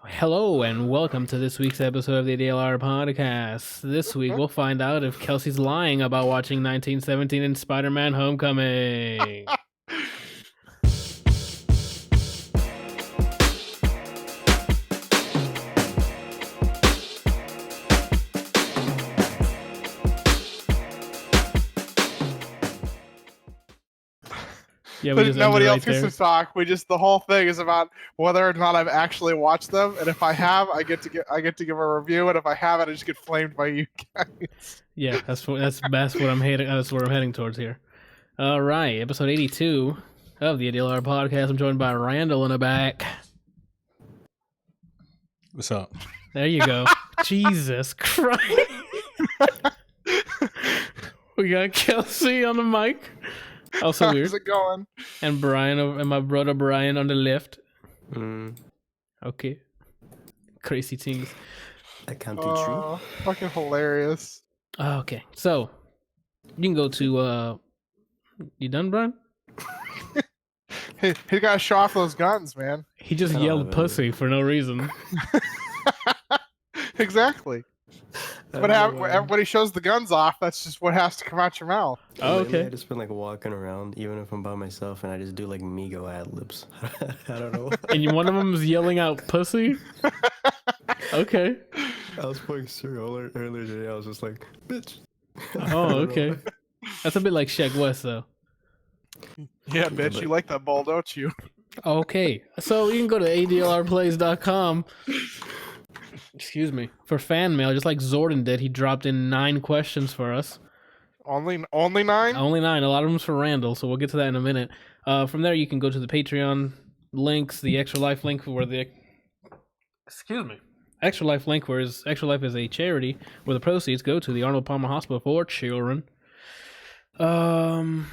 Hello and welcome to this week's episode of the ADLR Podcast. This week we'll find out if Kelsey's lying about watching 1917 and Spider-Man Homecoming. Yeah, we just nobody else right gets to talk. The whole thing is about whether or not I've actually watched them, and if I have, I get to give a review, and if I haven't, I just get flamed by you guys. Yeah, that's what I'm heading. That's what I'm heading towards here. All right, episode 82 of the ADLR Podcast. I'm joined by Randal in the back. What's up? There you go. Jesus Christ. We got Kelsey on the mic. Also weird. How's it going? And Brian and my brother Brian on the left. Okay. Crazy things. I can't be true. Fucking hilarious. Okay, so you can go to. You done, Brian? He got to show off those guns, man. He just yelled "pussy" for no reason. Exactly. But when everybody shows the guns off, that's just what has to come out your mouth. Oh, okay. I just been like walking around, even if I'm by myself, and I just do like Migo ad libs. I don't know. And one of them is yelling out "pussy." Okay. I was playing cereal earlier today. I was just like, "Bitch." Oh, okay. That's a bit like Shaq West, though. Yeah, bitch, you like that ball, don't you? Okay, so you can go to adlrplays.com. Excuse me, for fan mail, just like Zordon did. He dropped in 9 questions for us. Only 9? Only 9. A lot of them's for Randal, so we'll get to that in a minute. From there, you can go to the Patreon links, the Extra Life link where the Extra Life link, where Extra Life is a charity where the proceeds go to the Arnold Palmer Hospital for Children. Fan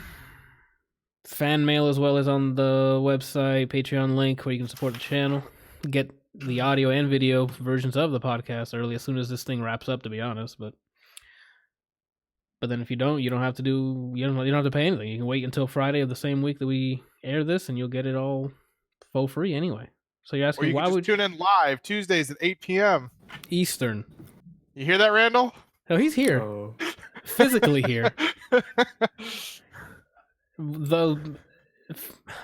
mail as well as on the website, Patreon link where you can support the channel, get the audio and video versions of the podcast early as soon as this thing wraps up, to be honest. But then if you don't have to pay anything. You can wait until Friday of the same week that we air this, and you'll get it all for free anyway. So you're asking, why would you tune in live Tuesdays at 8 p.m. Eastern? You hear that, Randal? Oh, he's here, physically here. Though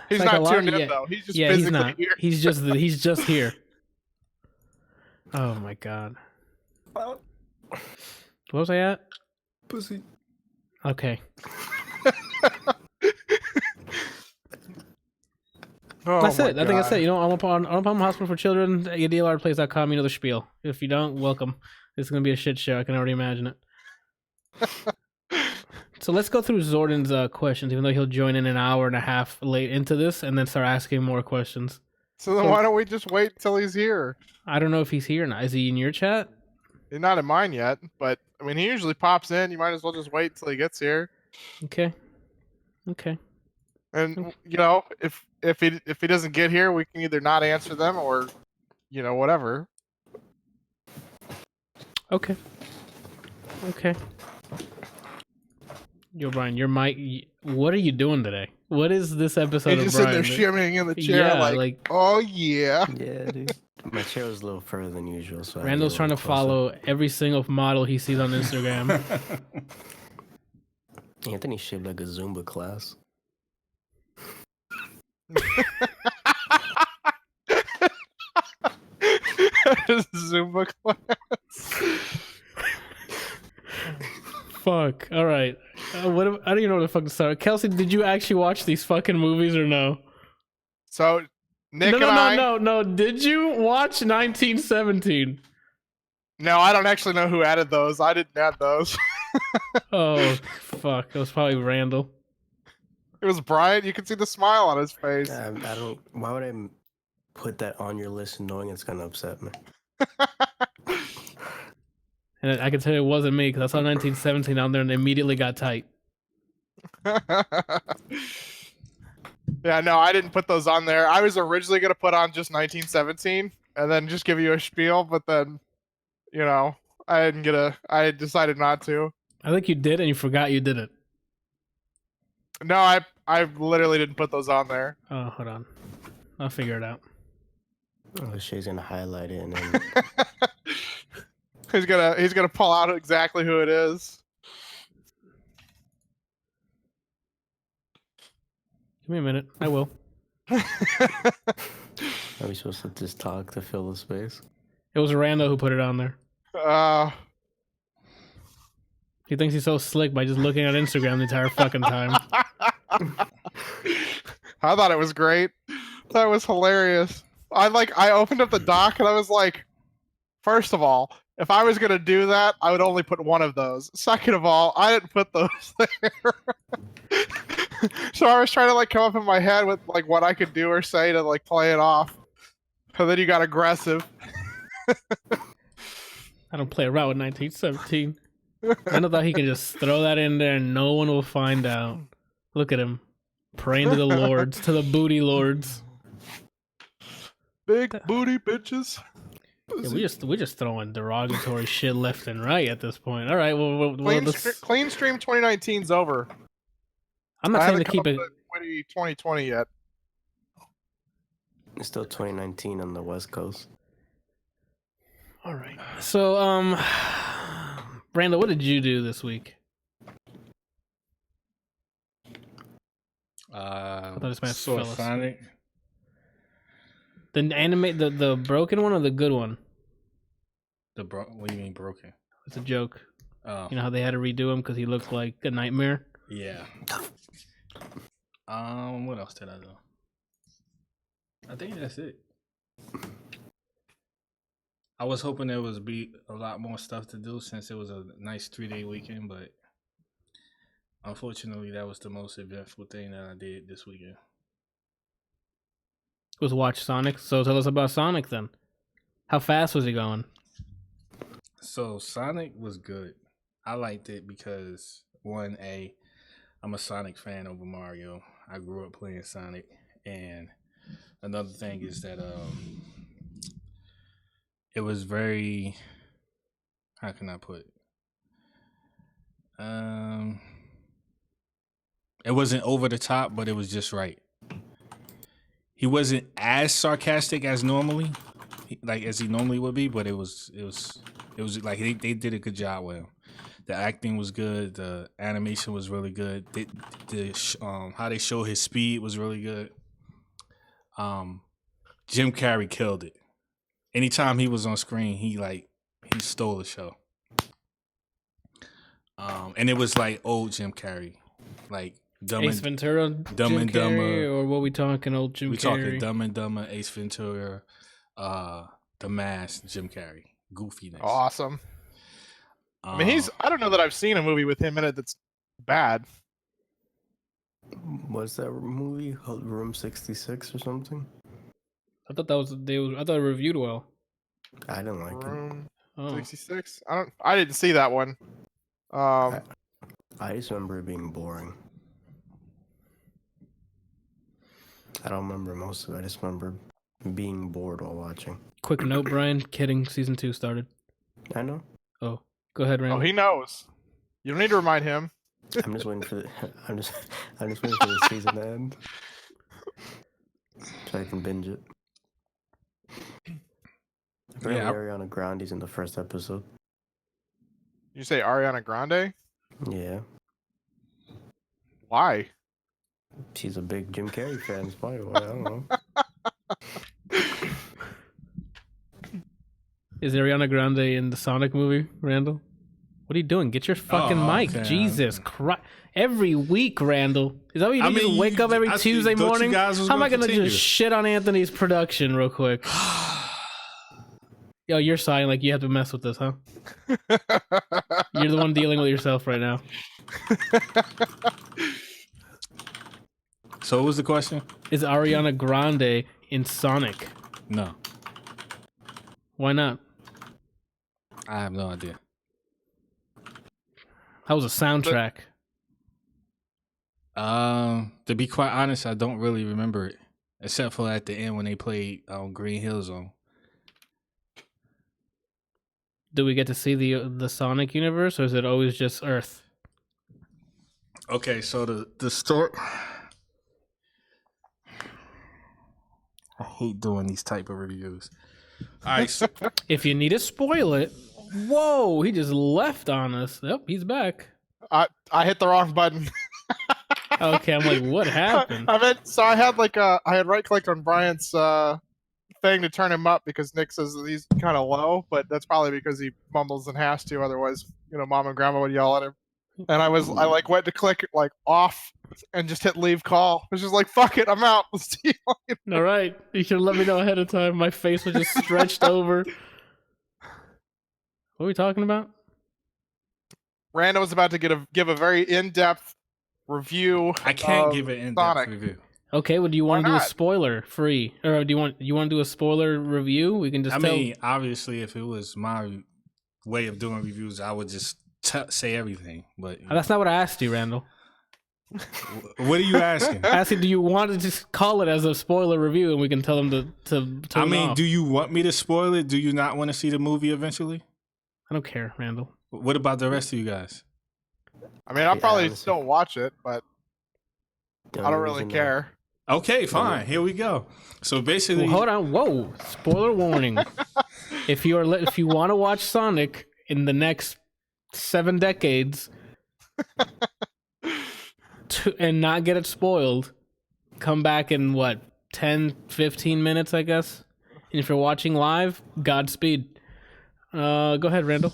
he's not tuned in though. He's just physically he's not. Here. He's just here. Oh my god. What was I at? Pussy. Okay. That's it. I think that's it. You know, I'm upon Hospital for Children, ADLRplays.com, you know the spiel. If you don't, welcome. This is going to be a shit show. I can already imagine it. So let's go through Zordon's questions, even though he'll join in an hour and a half late into this and then start asking more questions. So then why don't we just wait until he's here? I don't know if he's here or not. Is he in your chat? He's not in mine yet, but I mean, he usually pops in. You might as well just wait until he gets here. Okay. And you know, if he doesn't get here, we can either not answer them or, you know, whatever. Okay. Yo, Brian, your mic. What are you doing today? What is this episode He's of just Brian? sitting there shimmying in the chair, like, oh yeah. Yeah, dude. My chair was a little further than usual, so Randall's trying to follow every single model he sees on Instagram. Anthony shaped like a Zumba class. Zumba class. Fuck. All right. I don't even know what the fuck to start. Kelsey, did you actually watch these fucking movies or no? So, Nick and I... No. Did you watch 1917? No, I don't actually know who added those. I didn't add those. Oh, fuck. It was probably Randal. It was Bryant. You can see the smile on his face. I don't... Why would I put that on your list knowing it's going to upset me? And I can tell you it wasn't me because I saw 1917 on there and it immediately got tight. Yeah, no, I didn't put those on there. I was originally going to put on just 1917 and then just give you a spiel, but then, you know, I decided not to. I think you did and you forgot you did it. No, I literally didn't put those on there. Oh, hold on. I'll figure it out. Oh, Shay's gonna highlight it and then He's gonna pull out exactly who it is. Give me a minute. I will. are we supposed to just talk to fill the space? It was Randal who put it on there. He thinks he's so slick by just looking at Instagram the entire fucking time. I thought it was great. That was hilarious. I opened up the doc and I was like, first of all, if I was gonna do that, I would only put one of those. Second of all, I didn't put those there. So I was trying to like come up in my head with like what I could do or say to like play it off. And then you got aggressive. I don't play around with 1917. I thought he can just throw that in there and no one will find out. Look at him. Praying to the lords, to the booty lords. Big booty bitches. Yeah, we're just throwing derogatory shit left and right at this point. All right, well Clean Stream 2019's over. I'm not I saying to haven't keep come it. up to 2020 yet. It's still 2019 on the West Coast. All right. So, Randal, what did you do this week? I thought this man saw fell asleep. Sonic. The anime, the broken one or the good one? What do you mean broken? It's a joke. Oh, You know how they had to redo him because he looked like a nightmare? yeah. What else did I do? I think that's it. I was hoping there was be a lot more stuff to do since it was a nice 3-day weekend, but unfortunately, that was the most eventful thing that I did this weekend. Was watch Sonic. So tell us about Sonic then. How fast was he going? So Sonic was good. I liked it because I'm a Sonic fan over Mario. I grew up playing Sonic, and another thing is that it was very, how can I put it? It wasn't over the top, but it was just right. He wasn't as sarcastic as normally, as he normally would be, but it was like they did a good job with him. The acting was good. The animation was really good. How they show his speed was really good. Jim Carrey killed it. Anytime he was on screen, he stole the show. And it was like old Jim Carrey, like Ace Ventura, Dumb Jim and Carrey, Dumber. or what we talking? Old Jim We Carrey. talking Dumb and Dumber, Ace Ventura, The Mask, Jim Carrey, goofiness. Awesome. I mean, I don't know that I've seen a movie with him in it that's bad. What's that movie called? Room 66 or something? I thought I thought it reviewed well. I didn't like it. Room Oh. 66. I didn't see that one. I just remember it being boring. I don't remember most of it. I just remember being bored while watching. Quick note, Brian. Kidding. Season 2 started. I know. Oh, go ahead, Randal. Oh, he knows. You don't need to remind him. I'm just waiting for I'm just waiting for the season to end so I can binge it. Apparently Ariana Grande's in the first episode. You say Ariana Grande? Yeah. Why? She's a big Jim Carrey fan. That's probably why. I don't know. Is Ariana Grande in the Sonic movie, Randal? What are you doing? Get your fucking mic. okay. Jesus Christ. Every week, Randal. Is that what you do? You wake up every Tuesday thought you morning? guys was How am I gonna going to continue. just shit on Anthony's production real quick? Yo, you're sighing like you have to mess with this, huh? You're the one dealing with yourself right now. So what was the question? Is Ariana Grande in Sonic? No, Why not? I have no idea. How was the soundtrack? To be quite honest, I don't really remember it, except for at the end when they played Green Hill Zone. Do we get to see the Sonic universe, or is it always just Earth? Okay, so the story. I hate doing these type of reviews. All right, so If you need to spoil it, whoa, he just left on us. Yep, he's back. I hit the wrong button. Okay, I'm like, what happened? I had right clicked on Bryant's thing to turn him up because Nick says that he's kind of low, but that's probably because he mumbles and has to. Otherwise, mom and grandma would yell at him. And I went to click off and just hit leave call. It was just like, fuck it, I'm out. Let's see you later. All right, you should let me know ahead of time. My face was just stretched over. What are we talking about? Randall was about to give a very in-depth review. I can't of give an in-depth Sonic. review. Okay, well, do you want to do a not? spoiler free, or do you want to do a spoiler review? We can just. I tell... mean, obviously, if it was my way of doing reviews, I would just say everything. But That's not what I asked you, Randall. what are you asking? I asked you, do you want to just call it as a spoiler review, and we can tell them to I turn mean, off? do you want me to spoil it? Do you not want to see the movie eventually? I don't care, Randall. What about the rest of you guys? I mean, I'll Yeah, probably honestly. still watch it, but The I only don't really reason care. Okay, fine. Here we go. So basically, Well, hold on. Whoa! Spoiler warning. If you want to watch Sonic in the next 7 decades and not get it spoiled, come back in 10, 15 minutes, I guess. And if you're watching live, Godspeed. Go ahead, Randall.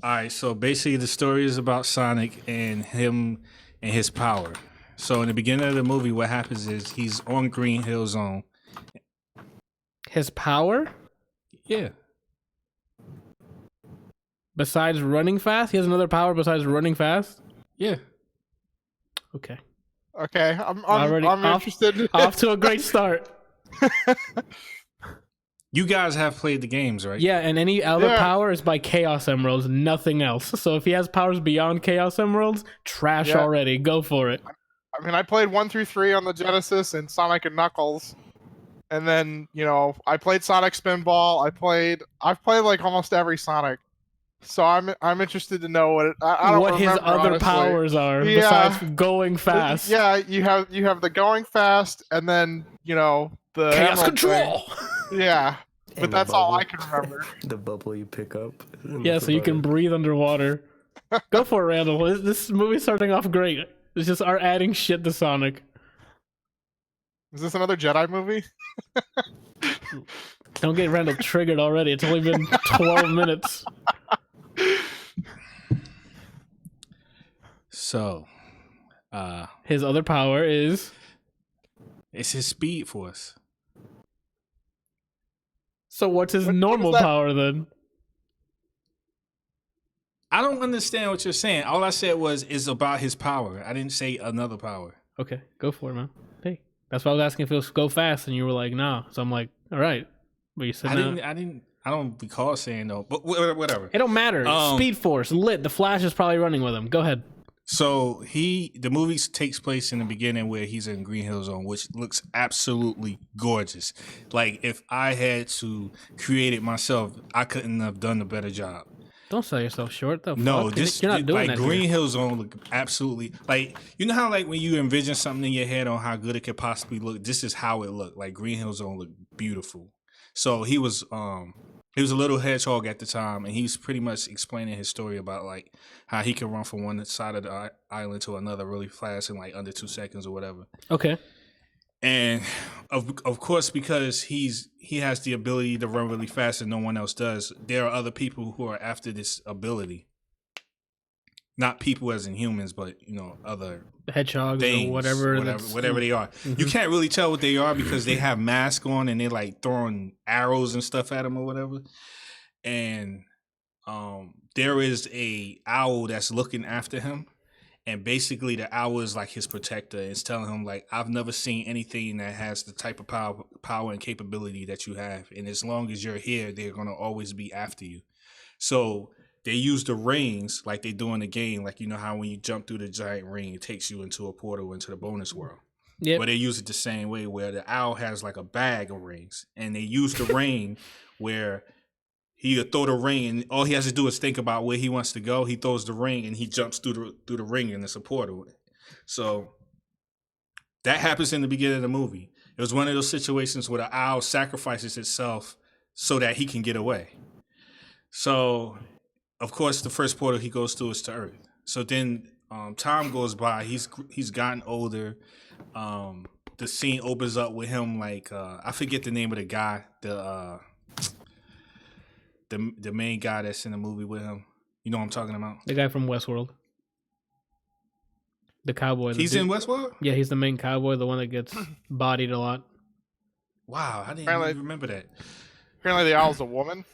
all right. So basically, the story is about Sonic and him and his power. So in the beginning of the movie, what happens is he's on Green Hill Zone. His power, Yeah. besides running fast, he has another power besides running fast. Yeah. Okay, Okay, I'm Already off- interested. off to a great start. You guys have played the games, right? Yeah, and any other Yeah. power is by Chaos Emeralds, nothing else. So if he has powers beyond Chaos Emeralds, trash Yeah. already. Go for it. I mean, I played 1 through 3 on the Genesis and Sonic and Knuckles, and then I played Sonic Spinball. I've played like almost every Sonic, so I'm interested to know I don't What his remember, other honestly. powers are Yeah. besides going fast. Yeah, you have the going fast, and then the Chaos emerald control. thing. Yeah, And but the that's all I bubble. can remember. The bubble you pick up. and Yeah, that's so you about can it. breathe underwater. Go for it, Randall. This movie's starting off great. It's just our adding shit to Sonic. Is this another Jedi movie? Don't get Randall triggered already. It's only been 12 minutes. So, His other power is... it's his Speed Force. So what's his What is normal that? power then? I don't understand what you're saying. All I said was it's about his power. I didn't say another power. Okay, go for it, man. Hey, that's why I was asking if it was go fast, and you were like, nah. So I'm like, all right. But you said no. I don't recall saying no. But whatever. It don't matter. Um, Speed Force, lit. The Flash is probably running with him. Go ahead. So the movie takes place in the beginning where he's in Green Hill Zone, which looks absolutely gorgeous. Like if I had to create it myself, I couldn't have done a better job. Don't sell yourself short, though. No, Fuck. this You're not doing like that. Green here. Hill Zone look absolutely like how like when you envision something in your head on how good it could possibly look. This is how it looked. Like Green Hill Zone looked beautiful. So he was a little hedgehog at the time, and he's pretty much explaining his story about like how he can run from one side of the island to another really fast in like under 2 seconds or whatever. Okay. And of course, because he has the ability to run really fast and no one else does, there are other people who are after this ability. Not people as in humans, but other Hedgehogs things, or whatever they are. Mhm. You can't really tell what they are because they have masks on and they're like throwing arrows and stuff at them or whatever. And there is a owl that's looking after him. And basically, the owl is like his protector. It's telling him, like, I've never seen anything that has the type of power and capability that you have. And as long as you're here, they're going to always be after you. So they use the rings like they do in the game. Like, you know how when you jump through the giant ring, it takes you into a portal into the bonus world. Yep. But they use it the same way where the owl has like a bag of rings. And they use the ring where he'll throw the ring, and all he has to do is think about where he wants to go. He throws the ring, and he jumps through the ring, and it's a portal. So that happens in the beginning of the movie. It was one of those situations where the owl sacrifices itself so that he can get away. So, of course, the first portal he goes through is to Earth. So then time goes by. He's gotten older. The scene opens up with him like I forget the name of the guy, the main guy that's in the movie with him. You know what I'm talking about? The guy from Westworld. The cowboy. He's in Westworld? Yeah, he's the main cowboy, the one that gets bodied a lot. Wow, I didn't even remember that. Apparently the owl's a woman.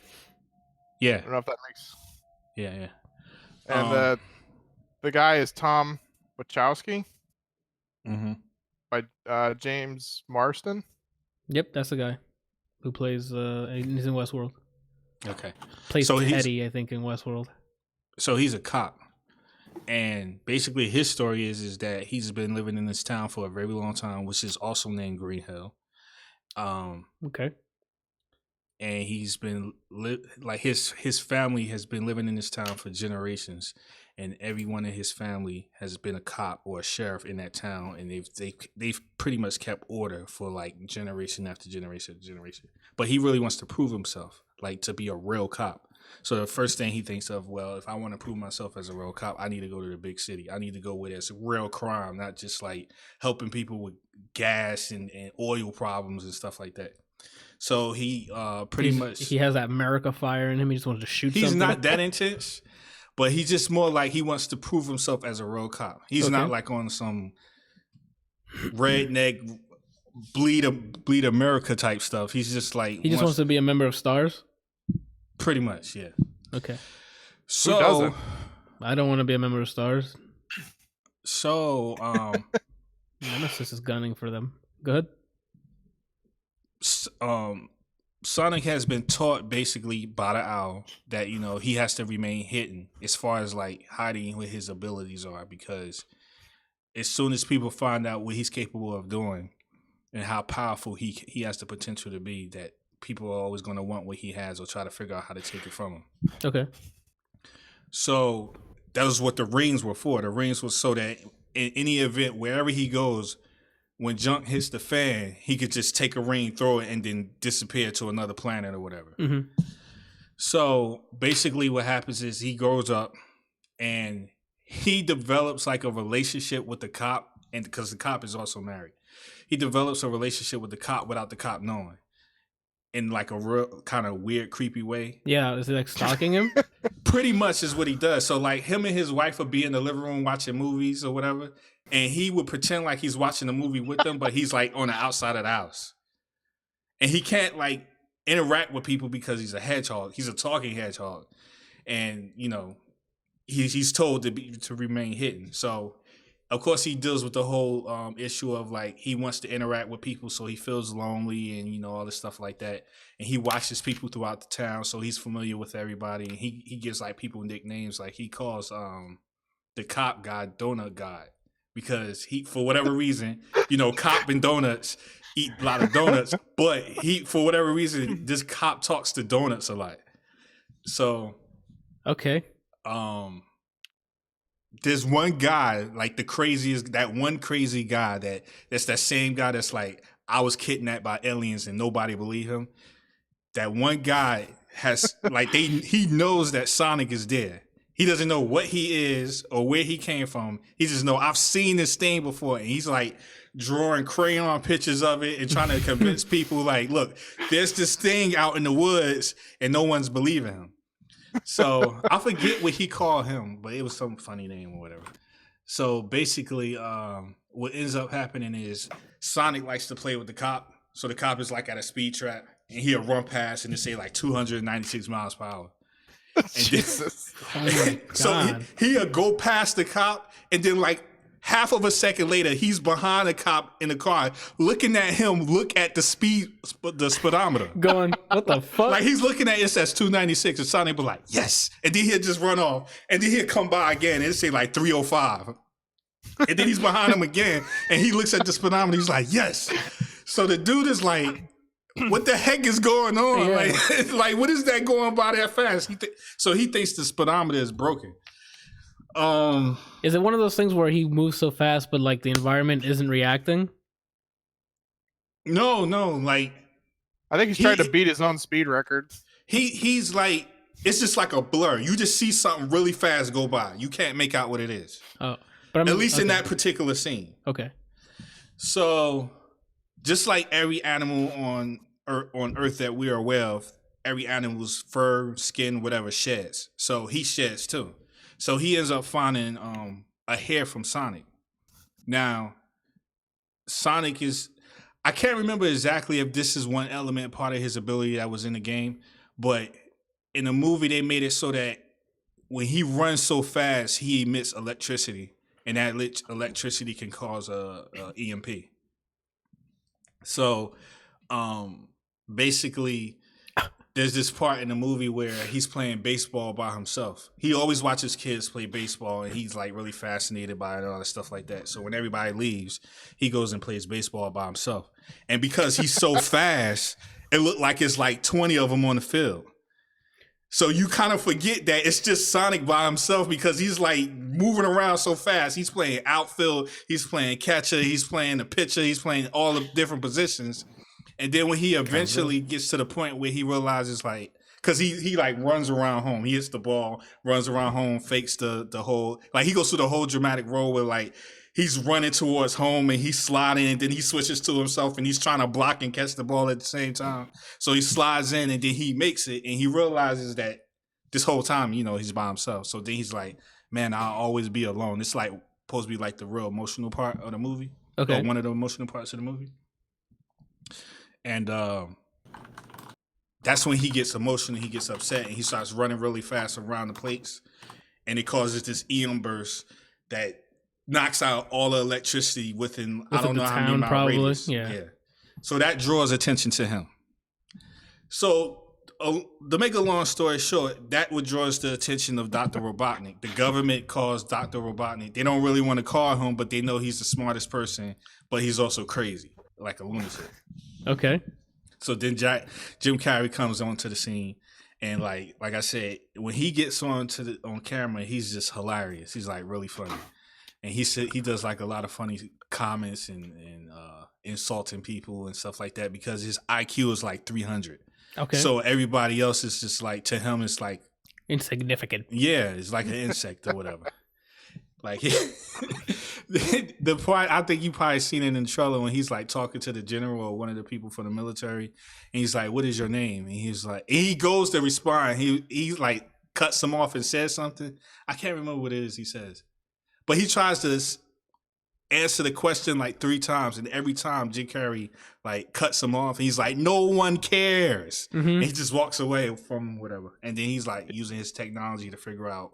Yeah. I don't know if that makes... Yeah. And the guy is Tom Wachowski by James Marsden. Yep, that's the guy who plays. He's in Westworld. Okay. Plays Teddy, I think, in Westworld. So he's a cop, and basically his story is that he's been living in this town for a very long time, which is also named Green Hill. Okay. And he's been like his family has been living in this town for generations, and everyone in his family has been a cop or a sheriff in that town, and they've pretty much kept order for like generation after generation after generation. But he really wants to prove himself, like to be a real cop. So the first thing he thinks of, well, if I want to prove myself as a real cop, I need to go to the big city. I need to go where there's real crime, not just like helping people with gas and oil problems and stuff like that. So he he has that America fire in him. He just wants to shoot. He's something. not that intense, but he's just more like he wants to prove himself as a real cop. He's not like on some redneck bleed America type stuff. He's just like he just wants to be a member of Stars. Pretty much, yeah. Okay. So who doesn't? I don't want to be a member of Stars. So Nemesis is gunning for them. Go ahead. Sonic has been taught basically by the owl that, you know, he has to remain hidden as far as like hiding what his abilities are, because as soon as people find out what he's capable of doing and how powerful he has the potential to be, that people are always going to want what he has or try to figure out how to take it from him. Okay. So that was what the rings were for. The rings was so that in any event, wherever he goes, when junk hits the fan, he could just take a ring, throw it, and then disappear to another planet or whatever. Mm-hmm. So basically what happens is he grows up and he develops like a relationship with the cop, and because the cop is also married. He develops a relationship with the cop without the cop knowing, in like a real kind of weird, creepy way. Yeah, is he like stalking him? Pretty much is what he does. So like him and his wife would be in the living room watching movies or whatever, and he would pretend like he's watching a movie with them, but he's like on the outside of the house. And he can't like interact with people because he's a hedgehog. He's a talking hedgehog. And, you know, he's told to remain hidden. So of course, he deals with the whole issue of like he wants to interact with people, so he feels lonely and, you know, all this stuff like that. And he watches people throughout the town, so he's familiar with everybody. And he gives like people nicknames, like he calls the cop guy Donut God, because he, for whatever reason, you know, cop and donuts eat a lot of donuts, but he, for whatever reason, this cop talks to donuts a lot. So okay. There's one guy, like the craziest, that one crazy guy that's that same guy that's like, I was kidnapped by aliens and nobody believed him. That one guy has like he knows that Sonic is there. He doesn't know what he is or where he came from. He just know I've seen this thing before, and he's like drawing crayon pictures of it and trying to convince people like, look, there's this thing out in the woods and no one's believing him. So I forget what he called him, but it was some funny name or whatever. So basically, what ends up happening is Sonic likes to play with the cop. So the cop is like at a speed trap, and he'll run past and it say like 296 miles per hour. And Jesus. Oh my God. So he'll go past the cop, and then like half of a second later, he's behind the cop in the car, looking at him, look at the speedometer. Going, what the fuck? Like he's looking at it says 296, and Sonic was like, yes. And then he'll just run off, and then he'll come by again, and it say like 305. And then he's behind him again, and he looks at the speedometer, he's like, yes. So the dude is like, what the heck is going on? Yeah. Like, what is that going by that fast? So he thinks the speedometer is broken. Is it one of those things where he moves so fast, but like the environment isn't reacting? No, like I think he's trying to beat his own speed record. he's like, it's just like a blur. You just see something really fast go by. You can't make out what it is. Oh, but I mean, At least in that particular scene. Okay. So, just like every animal on Earth that we are aware of, every animal's fur, skin, whatever sheds. So he sheds too. So he ends up finding a hair from Sonic. Now, Sonic is, I can't remember exactly if this is one element part of his ability that was in the game, but in the movie they made it so that when he runs so fast, he emits electricity, and that electricity can cause a EMP. So, basically, there's this part in the movie where he's playing baseball by himself. He always watches kids play baseball, and he's like really fascinated by it and all that stuff like that. So when everybody leaves, he goes and plays baseball by himself. And because he's so fast, it looked like it's like 20 of them on the field. So you kind of forget that it's just Sonic by himself because he's like moving around so fast. He's playing outfield, he's playing catcher, he's playing the pitcher, he's playing all the different positions. And then when he eventually gets to the point where he realizes, like, because he like runs around home, he hits the ball, runs around home, fakes the whole, like he goes through the whole dramatic role where like he's running towards home and he's sliding, and then he switches to himself and he's trying to block and catch the ball at the same time. So he slides in and then he makes it, and he realizes that this whole time, you know, he's by himself. So then he's like, man, I'll always be alone. It's like supposed to be like the real emotional part of the movie. Okay. Or one of the emotional parts of the movie. And that's when he gets emotional, he gets upset, and he starts running really fast around the plates. And it causes this EM burst that knocks out all the electricity within I don't know how many mile radius. Yeah. So that draws attention to him. So to make a long story short, that would draw the attention of Dr. Robotnik. The government calls Dr. Robotnik. They don't really want to call him, but they know he's the smartest person, but he's also crazy, like a lunatic. Okay. So then Jim Carrey comes onto the scene, and like I said, when he gets on camera, he's just hilarious. He's like really funny, and he does like a lot of funny comments and insulting people and stuff like that because his IQ is like 300. Okay. So everybody else is just like, to him it's like insignificant. Yeah, it's like an insect or whatever. Like the part, I think you probably seen it in the trailer when he's like talking to the general or one of the people from the military, and he's like, "What is your name?" And he's like, and he goes to respond. He like cuts him off and says something. I can't remember what it is he says, but he tries to answer the question like 3 times, and every time Jim Carrey like cuts him off. He's like, "No one cares," and he just walks away from whatever. And then he's like using his technology to figure out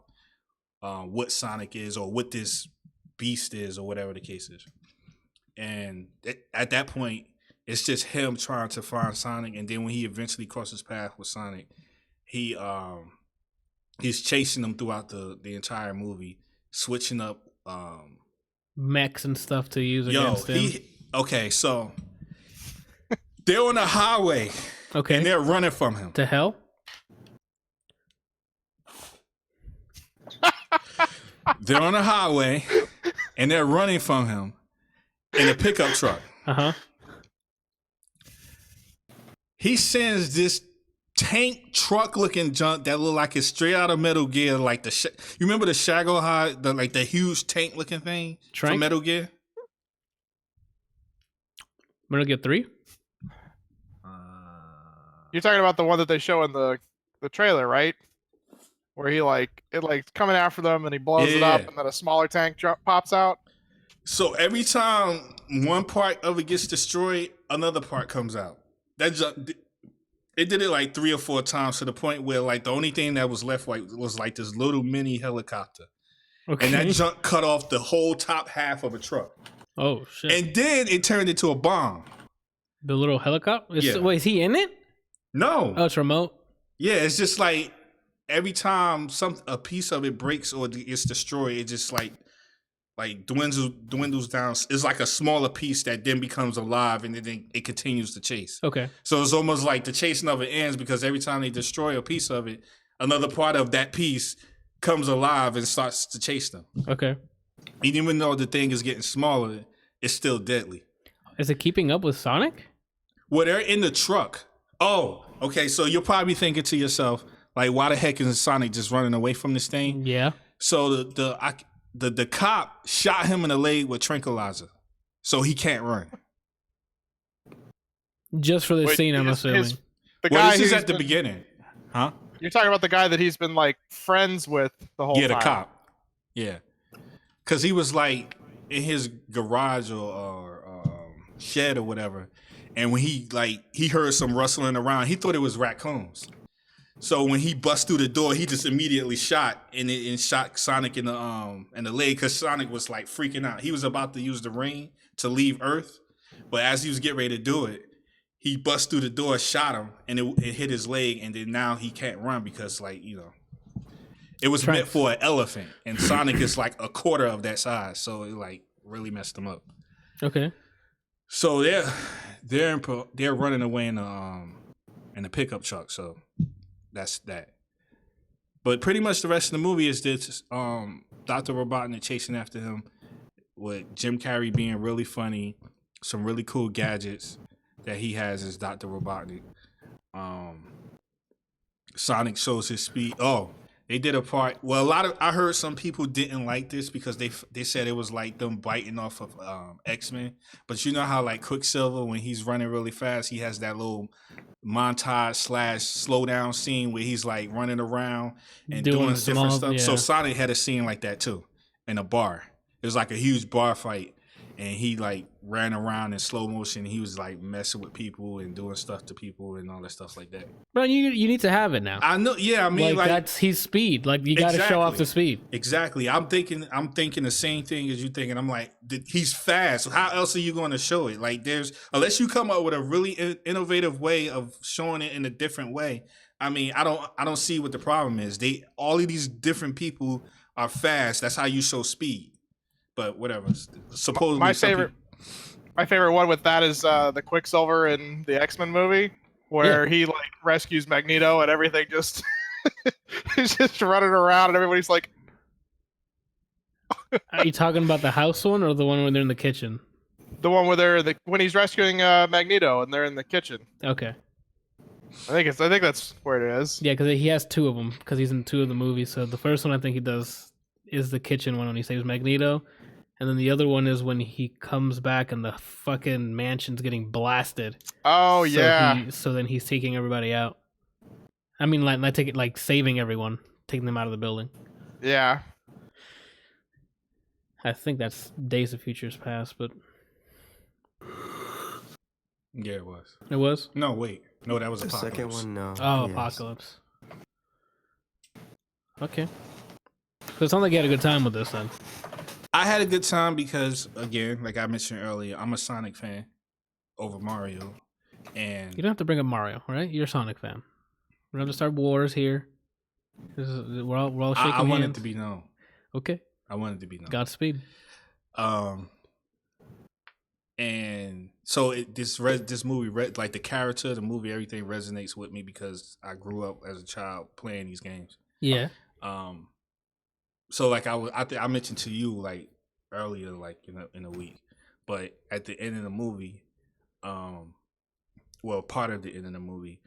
what Sonic is or what this beast is or whatever the case is. And at that point, it's just him trying to find Sonic. And then when he eventually crosses path with Sonic, he's chasing him throughout the entire movie, switching up mechs and stuff to use against him. Okay, so they're on the highway. Okay. And they're running from him. To hell? They're on the highway and they're running from him in a pickup truck. Uh-huh. He sends this tank truck looking junk that look like it's straight out of Metal Gear, like you remember the Shagohod, the huge tank looking thing from Metal Gear? Metal Gear 3? You're talking about the one that they show in the trailer, right? Where he it's coming after them and he blows it up, and then a smaller tank pops out. So every time one part of it gets destroyed, another part comes out. It did it like 3 or 4 times to the point where like the only thing that was left was like this little mini helicopter. Okay. And that junk cut off the whole top half of a truck. Oh shit. And then it turned into a bomb. The little helicopter? Wait, is he in it? No. Oh, it's remote? Yeah, it's just like every time a piece of it breaks or gets destroyed, it just like dwindles down. It's like a smaller piece that then becomes alive, and then it continues to chase. Okay. So it's almost like the chasing of it ends because every time they destroy a piece of it, another part of that piece comes alive and starts to chase them. Okay. And even though the thing is getting smaller, it's still deadly. Is it keeping up with Sonic? Well, they're in the truck. Oh, okay. So you're probably thinking to yourself, like, why the heck is Sonic just running away from this thing? Yeah. So the cop shot him in the leg with tranquilizer, so he can't run. Just for this Wait, scene, I'm assuming. The Well, guy this is who's at the been- beginning, huh? You're talking about the guy that he's been like friends with the whole Yeah, time. the cop. Yeah, because he was like in his garage or shed or whatever, and when he heard some rustling around, he thought it was raccoons. So when he bust through the door, he just immediately shot and shot Sonic in the leg because Sonic was like freaking out. He was about to use the ring to leave Earth, but as he was getting ready to do it, he bust through the door, shot him, and it hit his leg, and then now he can't run because it was meant for an elephant, and Sonic is like a quarter of that size, so it like really messed him up. Okay. So they're running away in the pickup truck. So that's that. But pretty much the rest of the movie is this Dr. Robotnik chasing after him with Jim Carrey being really funny, some really cool gadgets that he has as Dr. Robotnik. Sonic shows his speed. Oh, they did a part. Well, I heard some people didn't like this because they said it was like them biting off of X-Men. But you know how like Quicksilver, when he's running really fast, he has that little montage / slow down scene where he's like running around and doing different stuff. Yeah. So Sonic had a scene like that too in a bar. It was like a huge bar fight. And he like ran around in slow motion. He was like messing with people and doing stuff to people and all that stuff like that. Bro, you need to have it now. I know. Yeah, I mean, like that's his speed. Like you got to show off the speed. Exactly. I'm thinking the same thing as you thinking. I'm like, he's fast. How else are you going to show it? Like, unless you come up with a really innovative way of showing it in a different way. I mean, I don't see what the problem is. All of these different people are fast. That's how you show speed. But whatever. Supposedly, my favorite one with that is the Quicksilver in the X-Men movie, where he like rescues Magneto and everything just he's just running around and everybody's like. Are you talking about the house one or the one when they're in the kitchen? The one where when he's rescuing Magneto and they're in the kitchen. Okay. I think that's where it is. Yeah, because he has two of them because he's in two of the movies. So the first one I think he does is the kitchen one when he saves Magneto. And then the other one is when he comes back and the fucking mansion's getting blasted. Oh, yeah. So then he's taking everybody out. I mean, like saving everyone, taking them out of the building. Yeah. I think that's Days of Futures Past, but... Yeah, it was. It was? No, wait. No, that was The Apocalypse. second one, no. Oh, Yes. Apocalypse. Okay. So it sounds like you had a good time with this then. I had a good time because, again, like I mentioned earlier, I'm a Sonic fan over Mario. And You don't have to bring up Mario, right? You're a Sonic fan. We don't have to start wars here. We're all shaking I want hands. it to be known. Okay. I want it to be known. Godspeed. And so this movie, like the character, the movie, everything resonates with me because I grew up as a child playing these games. Yeah. So like I mentioned to you like earlier, like in a week, but at the end of the movie, well, part of the end of the movie,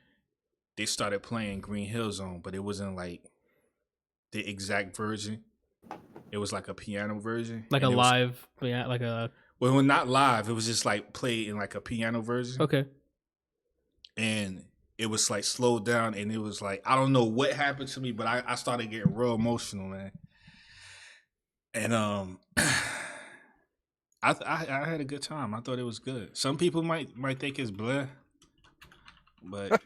they started playing Green Hill Zone, but it wasn't like the exact version. It was like a piano version, Like a live, like a... Well, not live. It was just like played in like a piano version. Okay. And it was like slowed down, and it was like I don't know what happened to me, but I started getting real emotional, man. And I had a good time. I thought it was good. Some people might think it's bleh, but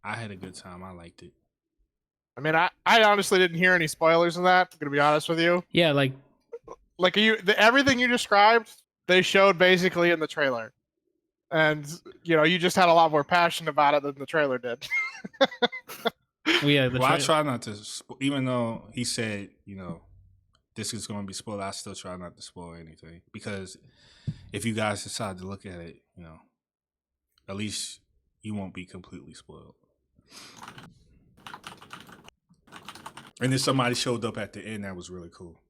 I had a good time. I liked it. I mean, I honestly didn't hear any spoilers of that. I'm gonna be honest with you. Yeah, like everything you described, they showed basically in the trailer, and you just had a lot more passion about it than the trailer did. yeah. I try not to, even though he said this is going to be spoiled. I still try not to spoil anything because if you guys decide to look at it, at least you won't be completely spoiled. And then somebody showed up at the end that was really cool.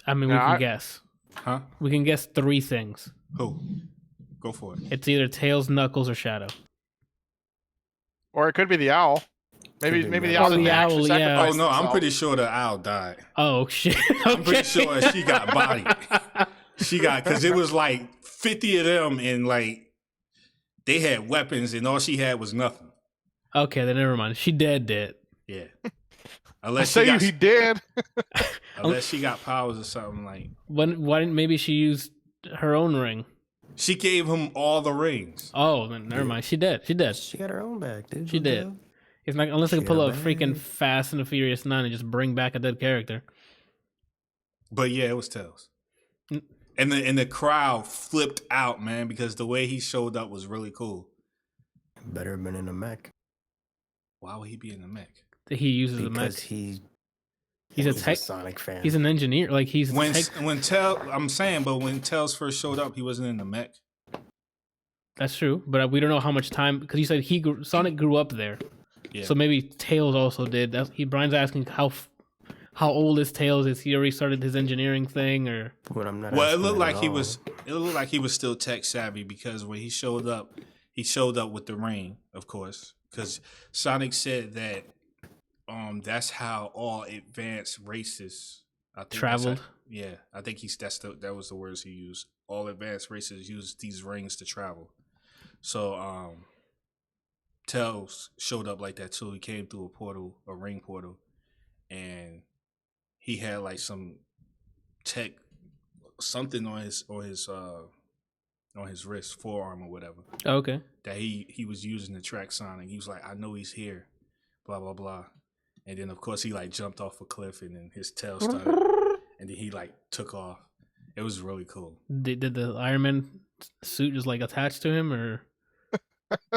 I mean, we can guess. Huh? We can guess 3 things. Who? Go for it. It's either Tails, Knuckles, or Shadow. Or it could be the owl. Maybe Could be the Max. owl Oh, the didn't actually owl, yeah. Oh sacrifice no, I'm himself. pretty sure the owl died. Oh shit! I'm pretty sure she got bodied. She got, because it was like 50 of them, and like they had weapons, and all she had was nothing. Okay, then never mind. She dead. Yeah. I Unless say she got, he did. unless she got powers or something like. Why didn't maybe she use her own ring? She gave him all the rings. Oh, then never mind. She dead. She got her own back, dude. She What the did. hell? It's not unless they can She pull got a a freaking bag. Fast and the Furious 9 and just bring back a dead character. But yeah, it was Tails. Mm. And the crowd flipped out, man, because the way he showed up was really cool. Better have been in a mech. Why would he be in the mech? He uses a Because mech. he's He's a tech. Sonic fan. He's an engineer. Like he's When tech. I'm saying, but when Tails first showed up, he wasn't in the mech. That's true, but we don't know how much time because he said Sonic grew up there, Yeah. so maybe Tails also did. Brian's asking how old is Tails? Is he already started his engineering thing or? But I'm not Well, it asking looked that like at he all. was. It looked like he was still tech savvy because when he showed up with the ring, of course, because Sonic said that that's how all advanced races I think that's Traveled? how- yeah, I think that was the words he used. All advanced races use these rings to travel. So Tails showed up like that too. He came through a ring portal, and he had like some tech, something on his wrist, forearm or whatever, Oh, okay. that he was using to track Sonic. He was like, I know he's here, blah blah blah. And then of course he like jumped off a cliff, and then his tail started, and then he like took off. It was really cool. Did the Iron Man suit just like attach to him or?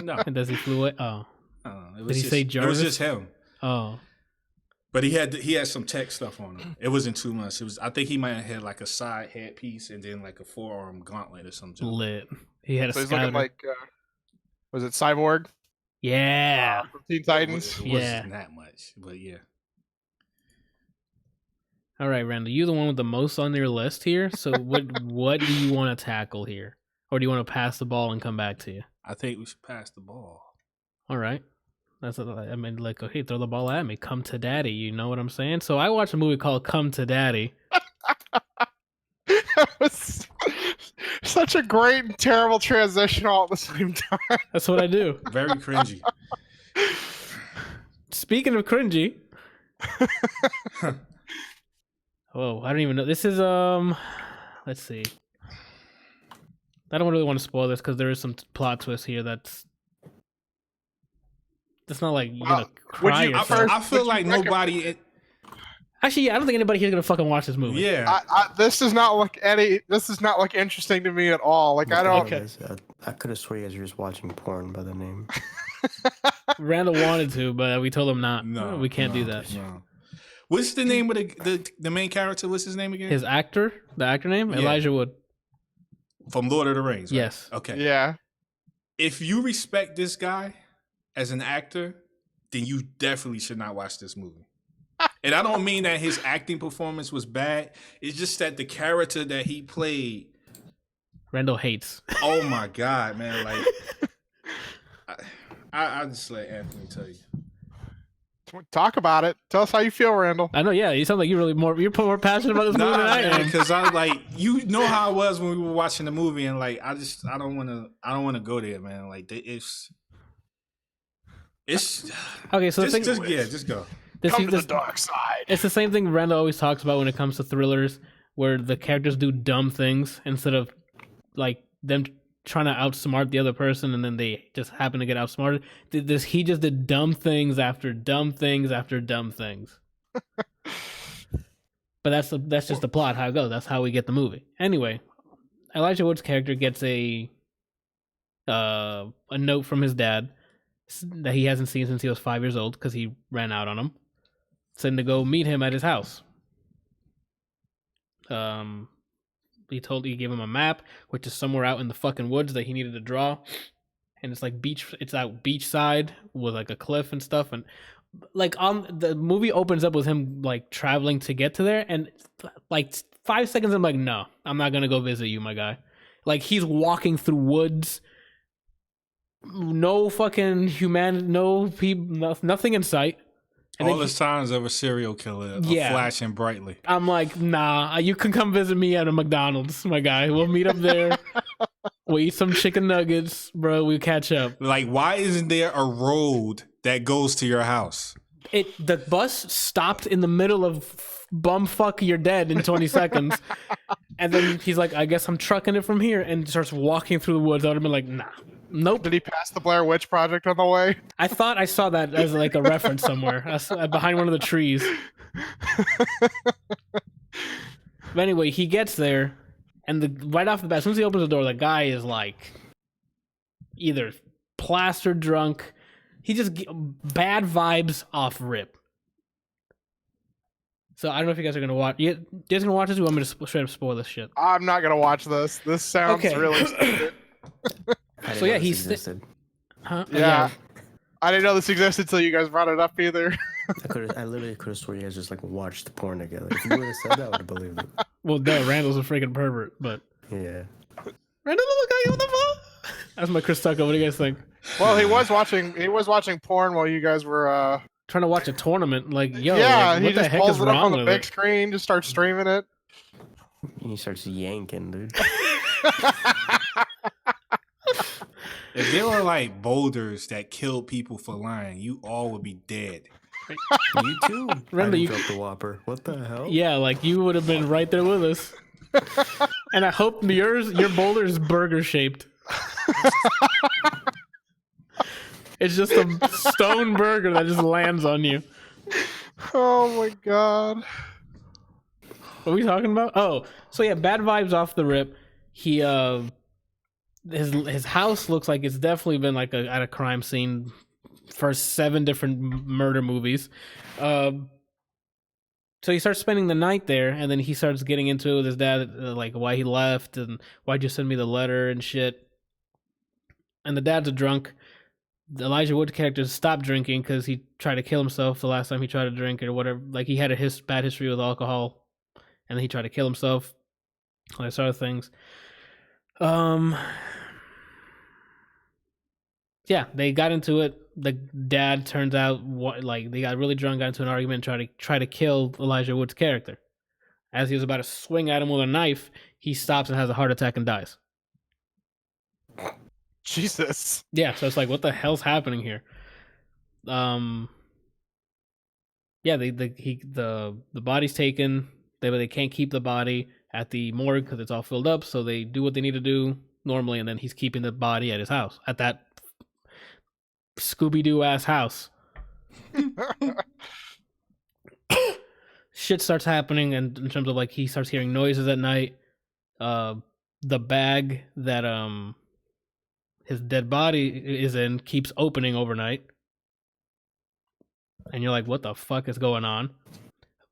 No, And does he flew away? Oh, it was Did he just, say It was Jarvis? just him. oh. But he had some tech stuff on him. It wasn't too much. It was, I think he might have had like a side headpiece and then like a forearm gauntlet or something. Lit. He had a So he's scouter. looking like, was it Cyborg yeah. from Teen Titans? It Yeah. wasn't that much, but yeah. All right, Randall, you're the one with the most on your list here. So what do you want to tackle here, or do you want to pass the ball and come back to you? I think we should pass the ball. All right. That's what I mean, like, okay, throw the ball at me. Come to daddy. You know what I'm saying? So I watched a movie called Come to Daddy. That was such a great and terrible transition all at the same time. That's what I do. Very cringy. Speaking of cringy. Oh, I don't even know. This is, let's see. I don't really want to spoil this because there is some plot twist here that's not like you're gonna cry you- yourself. I feel Would you like recommend- nobody. Actually, yeah, I don't think anybody here's gonna fucking watch this movie. Yeah. This does not look interesting to me at all. Like I don't. Okay. I could have swore you guys were just watching porn by the name. Randall wanted to, but we told him not. No, we can't do no, that. no. What's the name of the main character? What's his name again? The actor name, Yeah. Elijah Wood. From Lord of the Rings. Right? Yes. Okay. Yeah. If you respect this guy as an actor, then you definitely should not watch this movie. And I don't mean that his acting performance was bad. It's just that the character that he played, Randall hates. oh my God, man. Like, I just let Anthony tell you. Talk about it. Tell us how you feel, Randall. I know. Yeah, you sound like you're more passionate about this movie than I am. Because I like, you know how I was when we were watching the movie, and like I don't want to go there, man. Like it's Okay, so just the thing, just go. Come to the dark side. It's the same thing Randall always talks about when it comes to thrillers, where the characters do dumb things instead of like them trying to outsmart the other person, and then they just happen to get outsmarted. He just did dumb things after dumb things after dumb things. But that's just the plot, how it goes. That's how we get the movie. Anyway, Elijah Wood's character gets a note from his dad that he hasn't seen since he was 5 years old because he ran out on him, saying to go meet him at his house. He gave him a map, which is somewhere out in the fucking woods that he needed to draw, and it's like it's out beachside with like a cliff and stuff, and like the movie opens up with him like traveling to get to there, and like 5 seconds I'm like, no, I'm not gonna go visit you, my guy. Like, he's walking through woods. No fucking no people, nothing in sight. And All the signs of a serial killer are flashing brightly. I'm like, nah, you can come visit me at a McDonald's, my guy. We'll meet up there. We'll eat some chicken nuggets, bro. We'll catch up. Like, why isn't there a road that goes to your house? The bus stopped in the middle of bumfuck, you're dead in 20 seconds. And then he's like, I guess I'm trucking it from here, and starts walking through the woods. I would have been like, nah. Nope. Did he pass the Blair Witch Project on the way? I thought I saw that as like a reference somewhere. Behind one of the trees. But anyway, he gets there, and right off the bat, as soon as he opens the door, the guy is like either plastered drunk. He just bad vibes off rip. So I don't know if you guys are gonna watch. You guys gonna watch this? Or want me to straight up spoil this shit? I'm not gonna watch this. This sounds really stupid. So yeah, he's existed. huh? Yeah. I didn't know this existed until you guys brought it up either. I literally could have sworn you guys just like watched porn together. If you would have said that, I would have believed it. Well, no, Randall's a freaking pervert, but Yeah. Randall, look at you, what the fuck? That's my Chris Tucker. What do you guys think? Well, he was watching porn while you guys were Trying to watch a tournament, like, yo, yeah, like, he what the just heck pulls is it up wrong on the with big it? screen, just starts streaming it. And he starts yanking, dude. If there were like boulders that killed people for lying, you all would be dead. You too. Randall, you dropped the Whopper. What the hell? Yeah, like you would have been right there with us. And I hope your boulder is burger shaped. It's just a stone burger that just lands on you. Oh my god. What are we talking about? Oh, so yeah, bad vibes off the rip. He his house looks like it's definitely been like at a crime scene for 7 different murder movies. So he starts spending the night there, and then he starts getting into it with his dad, like why he left and why'd you send me the letter and shit. And the dad's a drunk. The Elijah Wood character stopped drinking because he tried to kill himself the last time he tried to drink or whatever. Like, he had a bad history with alcohol, and then he tried to kill himself. All that sort of things. Yeah, they got into it. The dad turns out like they got really drunk, got into an argument, and tried to kill Elijah Wood's character. As he was about to swing at him with a knife, he stops and has a heart attack and dies. Jesus. Yeah, so it's like, what the hell's happening here? Yeah, the body's taken. They can't keep the body at the morgue because it's all filled up. So they do what they need to do normally, and then he's keeping the body at his house, at that Scooby-Doo ass house. Shit starts happening, and in terms of like he starts hearing noises at night. The bag that his dead body is in keeps opening overnight. And you're like, what the fuck is going on?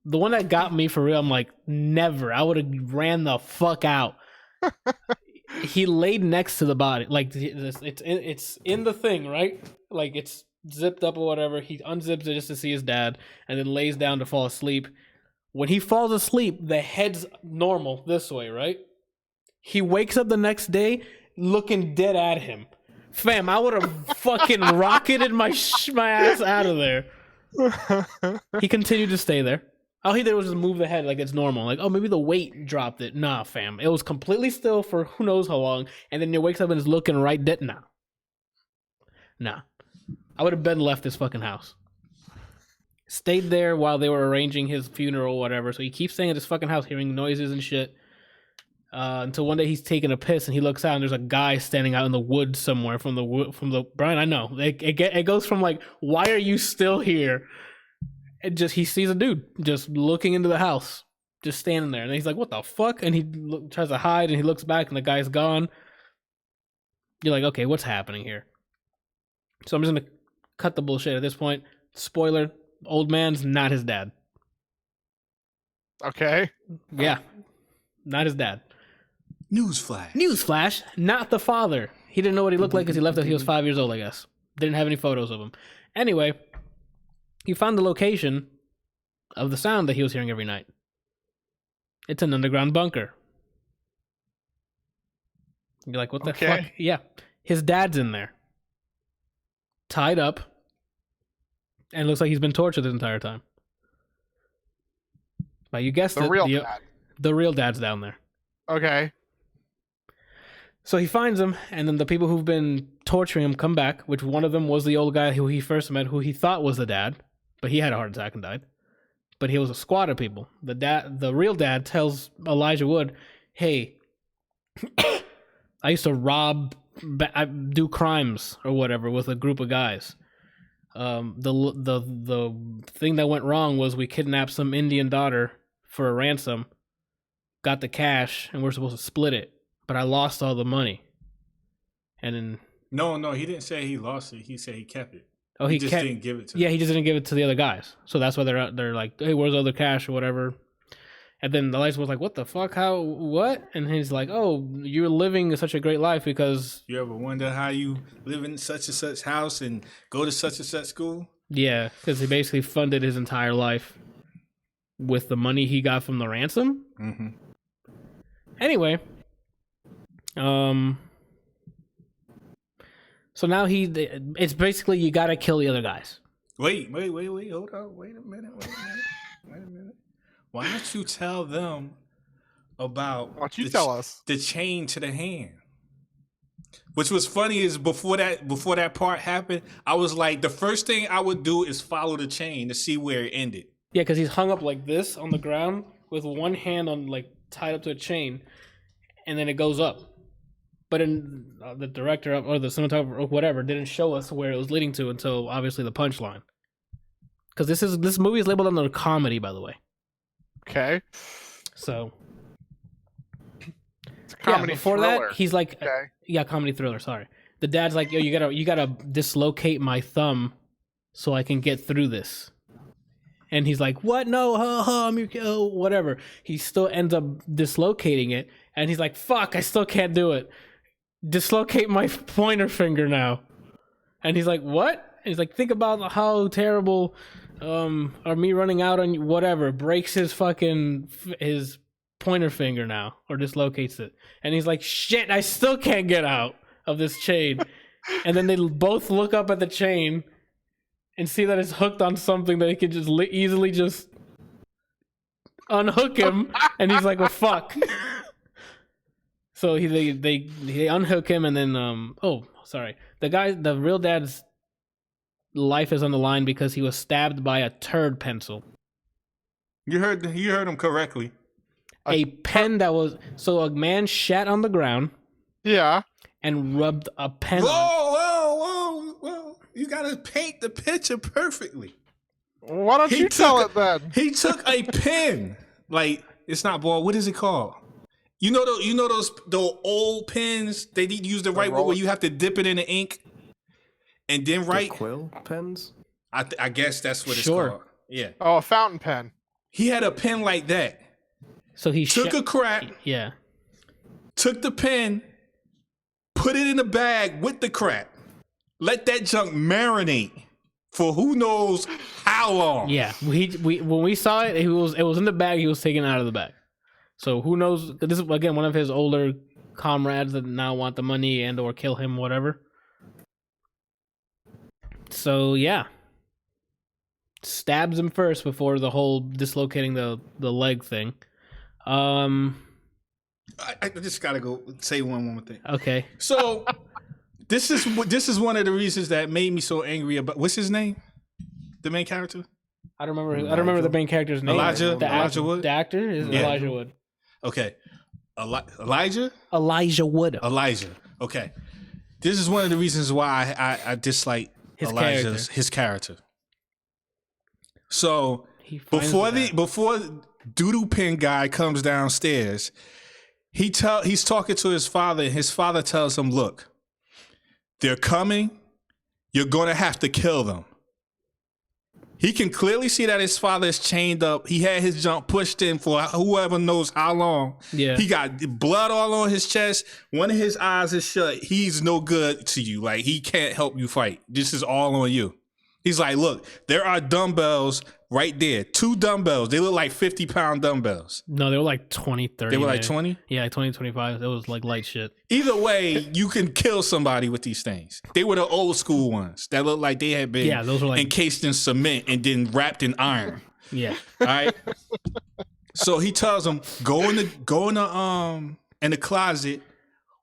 The one that got me for real, I'm like, never. I would have ran the fuck out. He laid next to the body. Like, it's in the thing, right? Like, it's zipped up or whatever. He unzips it just to see his dad and then lays down to fall asleep. When he falls asleep, the head's normal this way, right? He wakes up the next day looking dead at him. Fam, I would have fucking rocketed my ass out of there. He continued to stay there. All he did was just move the head like it's normal. Like, oh, maybe the weight dropped it. Nah, fam. It was completely still for who knows how long, and then he wakes up and is looking right dead. Nah. I would have been left this fucking house. Stayed there while they were arranging his funeral or whatever, so he keeps staying at this fucking house, hearing noises and shit. Until one day he's taking a piss and he looks out and there's a guy standing out in the woods somewhere from the Brian. I know it goes from like, why are you still here? He sees a dude just looking into the house, just standing there, and he's like, what the fuck? And he tries to hide and he looks back and the guy's gone. You're like, okay, what's happening here? So I'm just gonna cut the bullshit at this point. Spoiler: old man's not his dad. Okay. Yeah, not his dad. Newsflash, not the father. He didn't know what he looked like because he left when he was 5 years old, I guess. Didn't have any photos of him. Anyway, he found the location of the sound that he was hearing every night. It's an underground bunker. You're like, what the Okay. fuck? Yeah. His dad's in there. Tied up. And it looks like he's been tortured this entire time. But you guessed The it. real dad. The real dad's down there. Okay. So he finds him, and then the people who've been torturing him come back, which one of them was the old guy who he first met, who he thought was the dad, but he had a heart attack and died. But he was a squad of people. The real dad tells Elijah Wood, hey, I used to do crimes or whatever with a group of guys. The thing that went wrong was we kidnapped some Indian daughter for a ransom, got the cash, and we're supposed to split it. But I lost all the money. And then No, he didn't say he lost it. He said he kept it. oh, He just didn't give it to yeah, them. he just didn't give it to the other guys. So that's why they're like, hey, where's the other cash or whatever. And then Elijah was like, what the fuck? How? What? And he's like, oh, you're living such a great life because You ever wonder how you live in such and such house and go to such and such school? yeah, because he basically funded his entire life with the money he got from the ransom. Mm-hmm. Anyway, so now it's basically you gotta kill the other guys. Wait, hold on. Wait a minute. Why don't you tell them about Why don't you tell us? the chain to the hand? Which was funny is before that part happened, I was like, the first thing I would do is follow the chain to see where it ended. Yeah, because he's hung up like this on the ground with one hand on like tied up to a chain, and then it goes up. But in the director or the cinematographer or whatever didn't show us where it was leading to until obviously the punchline. Because this movie is labeled under comedy, by the way. Okay. So It's a comedy before thriller. that he's like, Okay. yeah, comedy thriller. Sorry, the dad's like, yo, you gotta dislocate my thumb so I can get through this. And he's like, what? No, I'm your whatever. He still ends up dislocating it, and he's like, fuck, I still can't do it. Dislocate my pointer finger now. And he's like, what? And he's like, think about how terrible, or me running out on you, whatever, breaks his pointer finger now, or dislocates it. And he's like, shit, I still can't get out of this chain. And then they both look up at the chain and see that it's hooked on something that he could just easily just unhook him. And he's like, well, fuck. So they unhook him, and then the real dad's life is on the line because he was stabbed by a turd pencil. You heard him correctly. A pen that was so a man shat on the ground Yeah. and rubbed a pen. Whoa! You gotta paint the picture perfectly. Why don't you tell it then? He took a pen. Like, it's not ball. What is it called? You know those old pens they need to use the right way where you have to dip it in the ink and then write. The quill pens? I guess that's what it's Sure. called. Yeah. Oh, a fountain pen. He had a pen like that. So he Took a crap, yeah. took the pen, put it in a bag with the crap. Let that junk marinate for who knows how long. Yeah, when we saw it, it was in the bag. He was taken out of the bag. So who knows? This is again one of his older comrades that now want the money and or kill him, whatever. So yeah, stabs him first before the whole dislocating the leg thing. I just gotta go say one more thing. Okay. So this is one of the reasons that made me so angry about what's his name, the main character. I don't remember the main character's name. Elijah Wood. The actor is Elijah Wood. Okay, Elijah. Elijah Wood. Elijah. Okay, this is one of the reasons why I dislike his character. So before Doodoo Pin guy comes downstairs, he's talking to his father, and his father tells him, "Look, they're coming. You're gonna have to kill them." He can clearly see that his father is chained up. He had his junk pushed in for whoever knows how long. Yeah. He got blood all on his chest. One of his eyes is shut. He's no good to you. Like, he can't help you fight. This is all on you. He's like, look, there are dumbbells right there. 2 dumbbells. They look like 50-pound dumbbells. No, they were like 20, 30. They were like maybe. 20? Yeah, like 20, 25. It was like light shit. Either way, you can kill somebody with these things. They were the old school ones that looked like they had been those were like encased in cement and then wrapped in iron. Yeah. All right. So he tells him, go in the closet,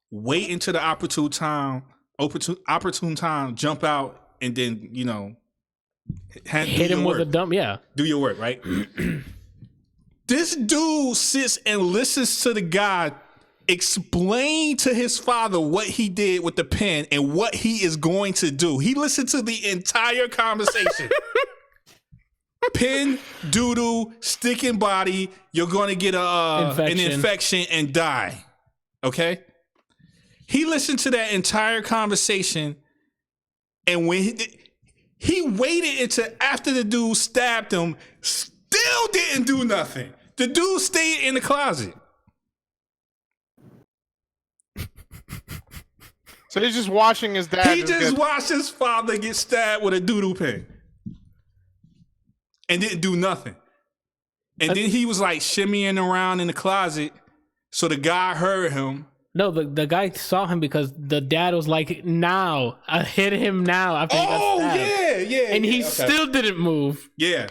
wait until the opportune time, jump out, and then hit him with a dump. Yeah. Do your work, right? This dude sits and listens to the guy explain to his father what he did with the pen and what he is going to do. He listened to the entire conversation. Pin, doodle, sticking body, you're going to get an infection and die. Okay? He listened to that entire conversation, and when he waited until after the dude stabbed him, still didn't do nothing. The dude stayed in the closet. So he's just watching his dad. He just watched his father get stabbed with a doodle pen. And didn't do nothing. And then he was like shimmying around in the closet. So the guy heard him. No, the guy saw him because the dad was like, now. I hit him now after he got stabbed. Yeah. And he still didn't move. Yeah.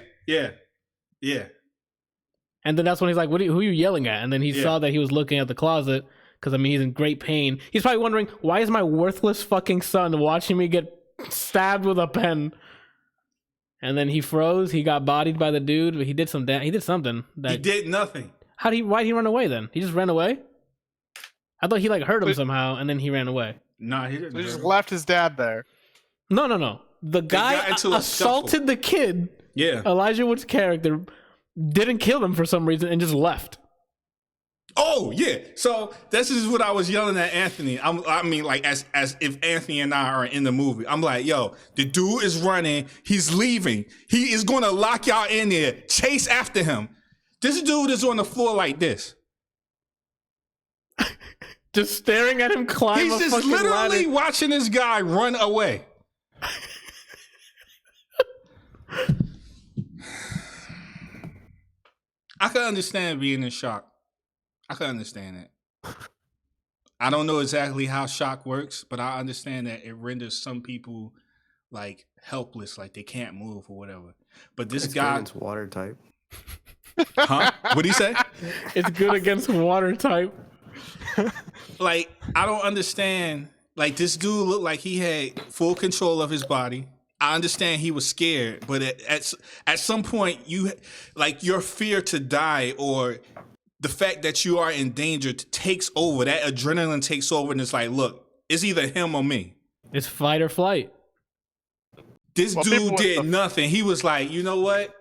And then that's when he's like, who are you yelling at? And then he saw that he was looking at the closet because, I mean, he's in great pain. He's probably wondering, why is my worthless fucking son watching me get stabbed with a pen? And then he froze. He got bodied by the dude. But he did something. He did nothing. Why'd he run away then? He just ran away? I thought he hurt him somehow, and then he ran away. Nah, he didn't. He just left his dad there. No. The guy assaulted the kid. Yeah. Elijah Wood's character didn't kill him for some reason and just left. Oh yeah. So this is what I was yelling at Anthony. I mean, like as if Anthony and I are in the movie. I'm like, yo, the dude is running. He's leaving. He is going to lock y'all in there. Chase after him. This dude is on the floor like this. Just staring at him climb. He's just literally watching this guy run away. I can understand being in shock. I can understand it. I don't know exactly how shock works, but I understand that it renders some people like helpless, like they can't move or whatever. But this guy, it's water type. Huh? What'd he say? It's good against water type. Like, I don't understand. Like, this dude looked like he had full control of his body. I understand he was scared, but at some point, your fear to die or the fact that you are in danger takes over. That adrenaline takes over, and it's like, look, it's either him or me. It's fight or flight. This dude did nothing. He was like, you know what?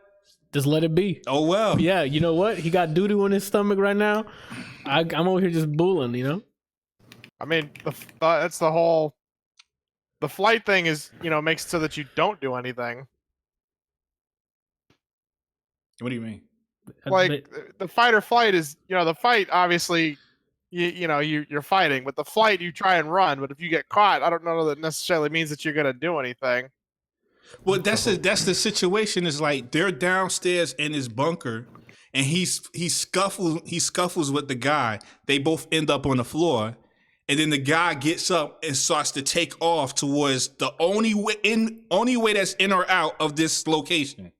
Just let it be. Oh, well. Yeah, you know what? He got doo-doo in his stomach right now. I'm over here just booling, you know? I mean, that's the whole... The flight thing is, makes it so that you don't do anything. What do you mean? Like, the fight or flight is, the fight, obviously, you're fighting. But the flight, you try and run. But if you get caught, I don't know that necessarily means that you're going to do anything. Well, that's the situation. Is like they're downstairs in his bunker, and he scuffles with the guy. They both end up on the floor, and then the guy gets up and starts to take off towards the only way that's in or out of this location.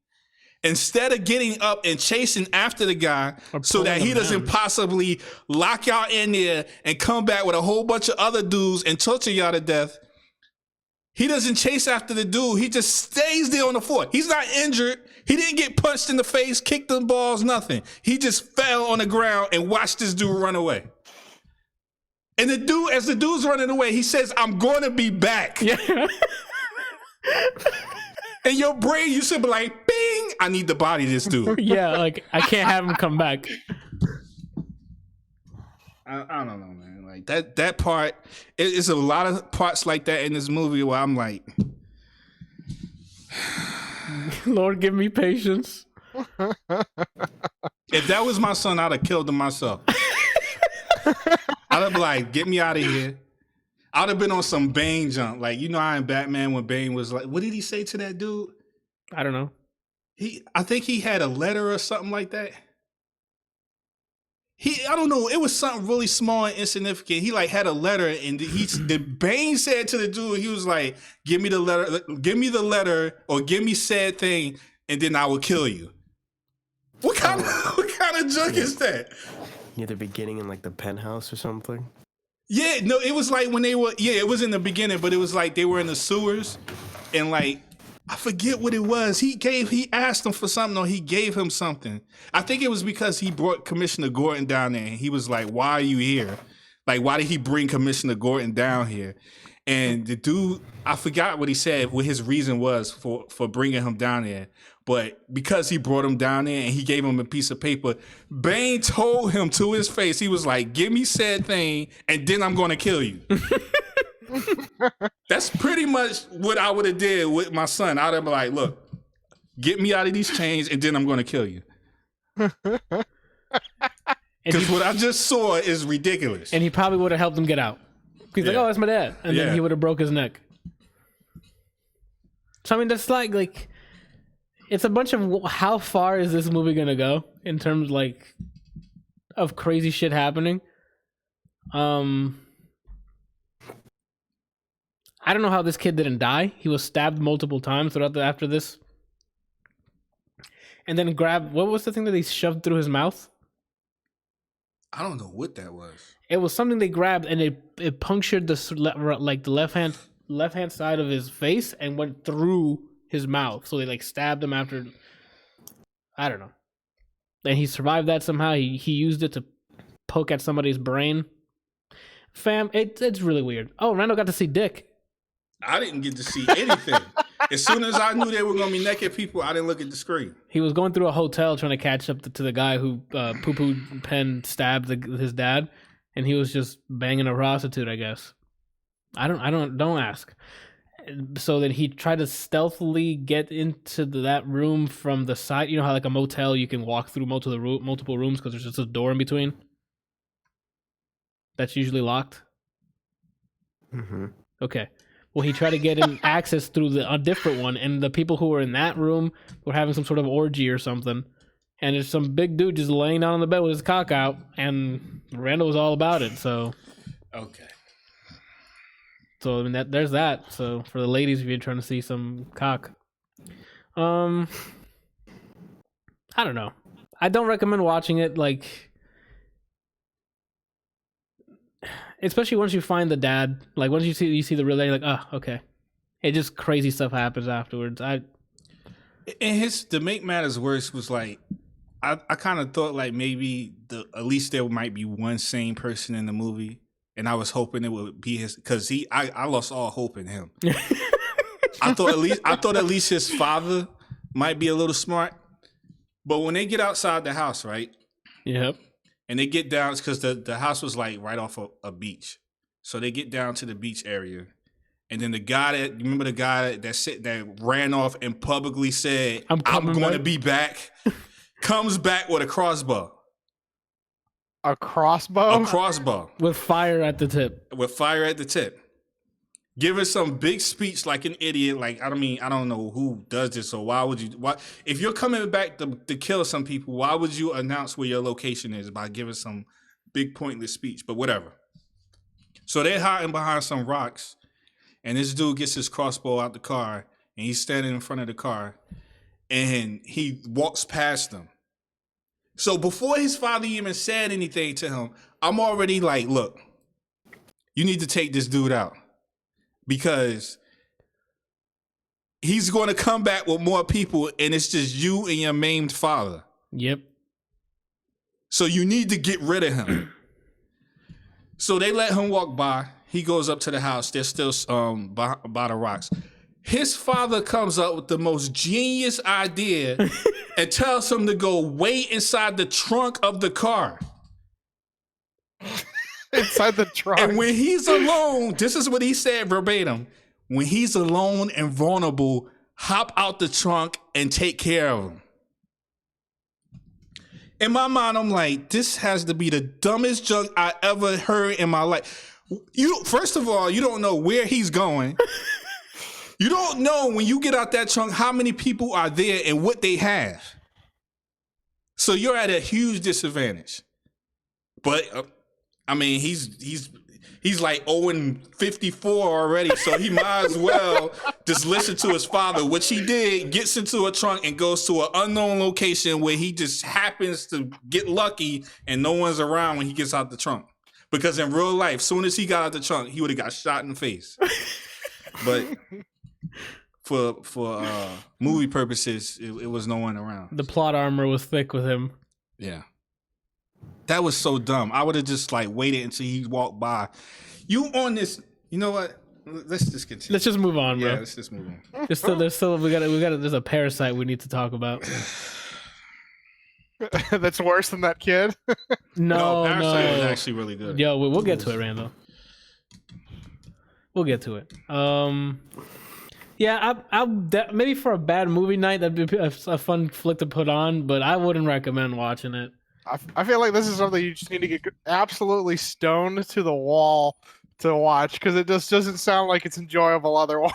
Instead of getting up and chasing after the guy so that he doesn't possibly lock y'all in there and come back with a whole bunch of other dudes and torture y'all to death, he doesn't chase after the dude. He just stays there on the floor. He's not injured. He didn't get punched in the face, kicked the balls, nothing. He just fell on the ground and watched this dude run away. And as the dude's running away, he says, I'm going to be back. Yeah. In your brain, you should be like, bing, I need to body this dude. Yeah, like, I can't have him come back. I don't know, man. Like that part, it's a lot of parts like that in this movie where I'm like, Lord, give me patience. If that was my son, I'd have killed him myself. I'd have been like, get me out of here. I'd have been on some Bane jump. Like, I in Batman when Bane was like, what did he say to that dude? I don't know. I think he had a letter or something like that. I don't know. It was something really small and insignificant. He like had a letter, and the Bane said to the dude, he was like, "Give me the letter, or give me said thing, and then I will kill you." What kind of junk is that? Near the beginning in like the penthouse or something. Yeah, no, it was like when they were. Yeah, it was in the beginning, but it was like they were in the sewers, and like. I forget what it was. He asked him for something, or he gave him something. I think it was because he brought Commissioner Gordon down there, and he was like, "Why are you here? Like, why did he bring Commissioner Gordon down here?" And the dude, I forgot what he said, what his reason was for bringing him down there. But because he brought him down there and he gave him a piece of paper, Bane told him to his face, he was like, "Give me said thing, and then I'm going to kill you." That's pretty much what I would have did with my son. I'd have been like, "Look, get me out of these chains, and then I'm going to kill you." Because what I just saw is ridiculous. And he probably would have helped him get out. He's like, "Oh, that's my dad," and then he would have broke his neck. So I mean, that's like, it's a bunch of how far is this movie gonna go in terms like of crazy shit happening. I don't know how this kid didn't die. He was stabbed multiple times after this. And then what was the thing that they shoved through his mouth? I don't know what that was. It was something they grabbed, and it punctured the left hand side of his face and went through his mouth. So they like stabbed him after. I don't know. And he survived that somehow. He used it to poke at somebody's brain. Fam, it's really weird. Oh, Randal got to see dick. I didn't get to see anything. As soon as I knew they were going to be naked people, I didn't look at the screen. He was going through a hotel trying to catch up to the guy who poo-poo pen stabbed his dad, and he was just banging a prostitute, I guess. Don't ask. So then he tried to stealthily get into that room from the side. You know how like a motel you can walk through multiple rooms because there's just a door in between? That's usually locked? Mm-hmm. Okay. Well, he tried to get in access through a different one, and the people who were in that room were having some sort of orgy or something. And there's some big dude just laying down on the bed with his cock out, and Randal was all about it. So, okay. So I mean there's that. So for the ladies, if you're trying to see some cock, I don't know. I don't recommend watching it. Like, especially once you find the dad, like once you see the real dad, you're like, oh, okay. It just crazy stuff happens afterwards. And to make matters worse was like, I kind of thought like maybe at least there might be one sane person in the movie, and I was hoping it would be his, because I lost all hope in him. I thought at least his father might be a little smart, but when they get outside the house, right? Yep. And they get down, because the house was like right off a beach. So they get down to the beach area. And then the guy that ran off and publicly said, I'm going to be back, comes back with a crossbow. A crossbow? A crossbow. With fire at the tip. Giving some big speech like an idiot. Like, I don't know who does this. So why if you're coming back to kill some people, why would you announce where your location is by giving some big pointless speech? But whatever. So they're hiding behind some rocks, and this dude gets his crossbow out the car, and he's standing in front of the car, and he walks past them. So before his father even said anything to him, I'm already like, look, you need to take this dude out. Because he's going to come back with more people, and it's just you and your maimed father. Yep. So you need to get rid of him. So they let him walk by. He goes up to the house. They're still by the rocks. His father comes up with the most genius idea and tells him to go wait inside the trunk of the car. Inside the trunk. And when he's alone, this is what he said verbatim. When he's alone and vulnerable, hop out the trunk and take care of him. In my mind, I'm like, this has to be the dumbest junk I ever heard in my life. First of all, you don't know where he's going. You don't know when you get out that trunk how many people are there and what they have. So you're at a huge disadvantage. But I mean, he's like 0-54 already, so he might as well just listen to his father, which he did, gets into a trunk and goes to an unknown location where he just happens to get lucky and no one's around when he gets out the trunk. Because in real life, soon as he got out the trunk, he would have got shot in the face. But for movie purposes, it was no one around. The plot armor was thick with him. Yeah. That was so dumb. I would have just like waited until he walked by. You on this? You know what? Let's just continue. Let's just move on, bro. Yeah, let's just move on. There's a parasite we need to talk about. That's worse than that kid. No, Parasite was actually really good. Yo, we'll get to it, Randall. We'll get to it. Yeah, maybe for a bad movie night that'd be a fun flick to put on, but I wouldn't recommend watching it. I feel like this is something you just need to get absolutely stoned to the wall to watch because it just doesn't sound like it's enjoyable otherwise.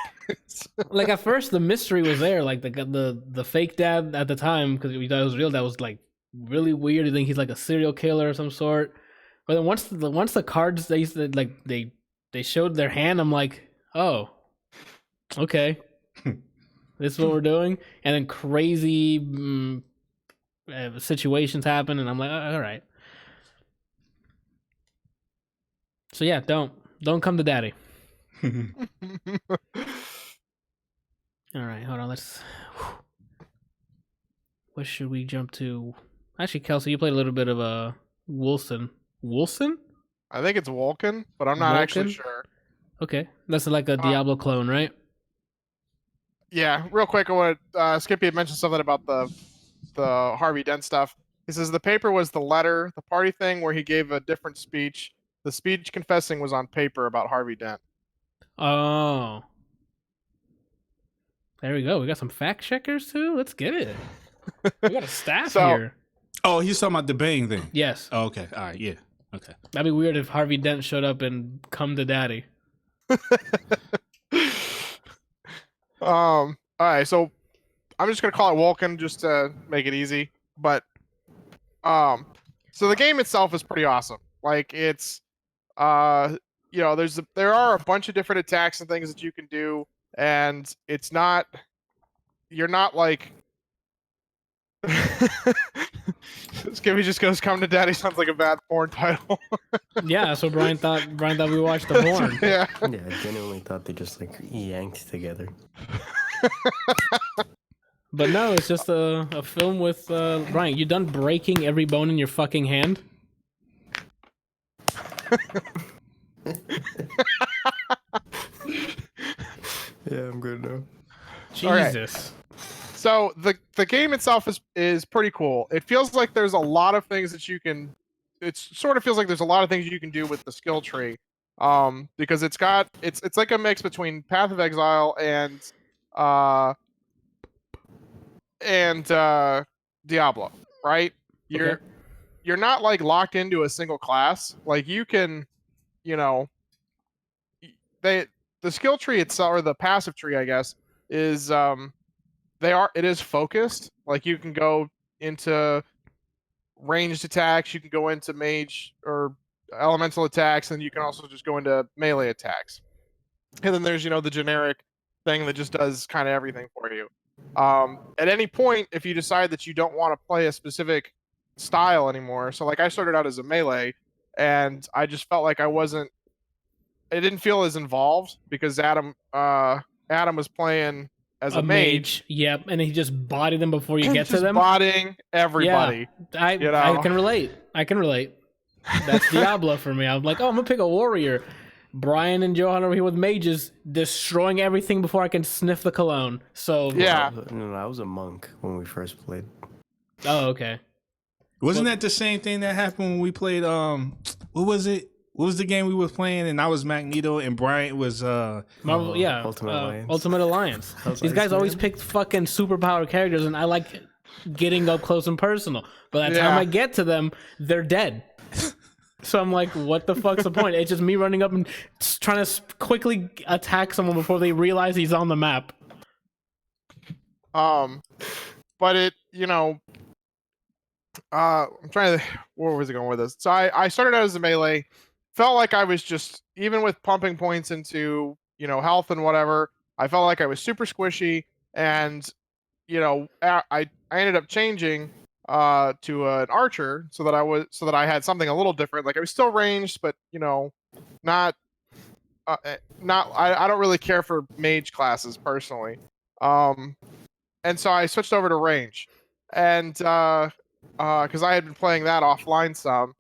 Like at first, the mystery was there, like the fake dad at the time because we thought it was real. That was like really weird. You think he's like a serial killer of some sort. But then once the cards they showed their hand, I'm like, oh, okay, this is what we're doing. And then crazy situations happen, and I'm like, all right. So yeah, don't come to daddy. All right, hold on. What should we jump to? Actually, Kelsey, you played a little bit of Wilson. Wilson? I think it's Vulcan, but I'm not actually sure. Okay, that's like a Diablo clone, right? Yeah, real quick, I want to Skippy had mentioned something about the Harvey Dent stuff. He says the paper was the letter, the party thing where he gave a different speech. The speech confessing was on paper about Harvey Dent. Oh. There we go. We got some fact checkers too. Let's get it. We got a staff here. Oh, he's talking about the bang thing. Yes. Oh, okay. All right. Yeah. Okay. That'd be weird if Harvey Dent showed up and come to daddy. All right, so I'm just gonna call it Vulcan just to make it easy. But so the game itself is pretty awesome. Like it's you know, there are a bunch of different attacks and things that you can do, and you're not like Skippy just goes, "Come to daddy" sounds like a bad porn title. Yeah, that's what Brian thought we watched the porn. Yeah. Yeah, I genuinely thought they just like yanked together. But no, it's just a film with Brian. You done breaking every bone in your fucking hand? Yeah, I'm good now. Jesus. So the game itself is pretty cool. It feels like there's a lot of things that you can. It sort of feels like there's a lot of things you can do with the skill tree, because it's like a mix between Path of Exile and Diablo, right? You're not like locked into a single class. Like you can, you know, the skill tree itself, or the passive tree, I guess, is it is focused. Like you can go into ranged attacks, you can go into mage or elemental attacks, and you can also just go into melee attacks. And then there's, you know, the generic thing that just does kind of everything for you. At any point, if you decide that you don't want to play a specific style anymore, so like I started out as a melee, and I just felt like it didn't feel as involved because Adam was playing as a mage. Yep, and he just bodied them before you get to them. Bodying everybody. Yeah, I can relate. That's Diablo for me. I'm like, oh, I'm gonna pick a warrior. Brian and Johan over here with mages, destroying everything before I can sniff the cologne. So yeah, No, I was a monk when we first played. Oh, okay. Wasn't that the same thing that happened when we played? What was it? What was the game we were playing? And I was Magneto, and Bryant was Marvel. Yeah, Ultimate Alliance. These guys always pick fucking superpower characters, and I like getting up close and personal. But by the time I get to them, they're dead. So I'm like, what the fuck's the point? It's just me running up and trying to quickly attack someone before they realize he's on the map. But it, I'm trying to, where was it going with this? So I started out as a melee, felt like I was just, even with pumping points into, health and whatever, I felt like I was super squishy, and, I ended up changing to an archer so that I had something a little different. Like I was still ranged, but not I don't really care for mage classes personally. And so I switched over to range, and because I had been playing that offline some.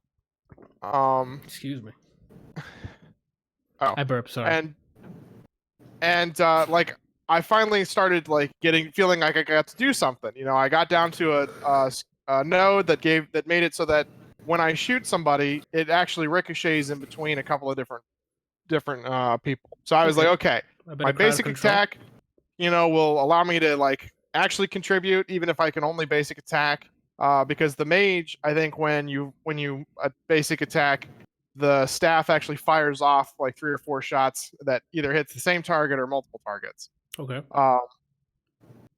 Excuse me. Oh, I burped. Sorry. And like I finally started like feeling like I got to do something. I got down to a node that made it so that when I shoot somebody, it actually ricochets in between a couple of different people. So I was like, okay, my basic attack, will allow me to like actually contribute, even if I can only basic attack. Because the mage, I think when you basic attack, the staff actually fires off like 3 or 4 shots that either hits the same target or multiple targets. Okay.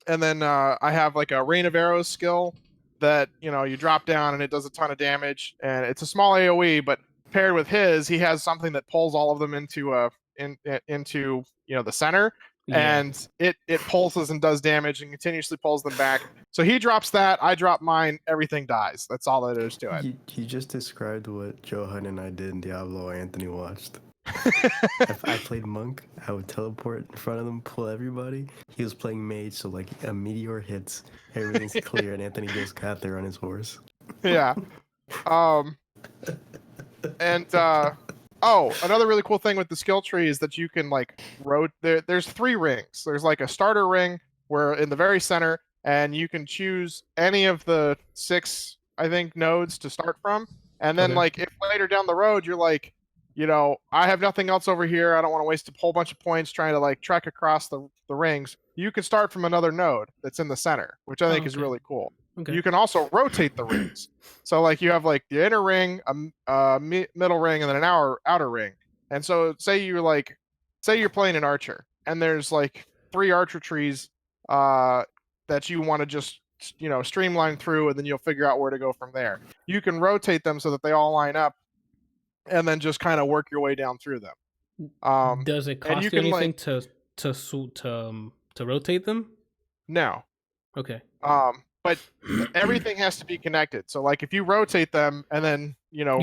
And then I have like a rain of arrows skill that you drop down and it does a ton of damage, and it's a small AOE, but paired with he has something that pulls all of them into the center. Yeah. And it pulses and does damage and continuously pulls them back. So he drops that, I drop mine, everything dies. That's all there is to it. You just described what Johan and I did in Diablo. Anthony watched. I played monk. I would teleport in front of them, pull everybody. He was playing mage, so like a meteor hits, everything's clear, and Anthony just got there on his horse. Yeah. And another really cool thing with the skill tree is that you can like there's 3 rings. There's like a starter ring where in the very center, and you can choose any of the 6, I think, nodes to start from. And then like if later down the road you're like, I have nothing else over here, I don't want to waste a whole bunch of points trying to like trek across the rings, you can start from another node that's in the center, which I think is really cool. Okay. You can also rotate the rings. So like you have like the inner ring, a middle ring, and then an outer ring. And so say you're playing an archer, and there's like 3 archer trees that you want to just streamline through, and then you'll figure out where to go from there. You can rotate them so that they all line up, and then just kind of work your way down through them. Does it cost you anything to rotate them? No. Okay. But everything has to be connected. So like if you rotate them and then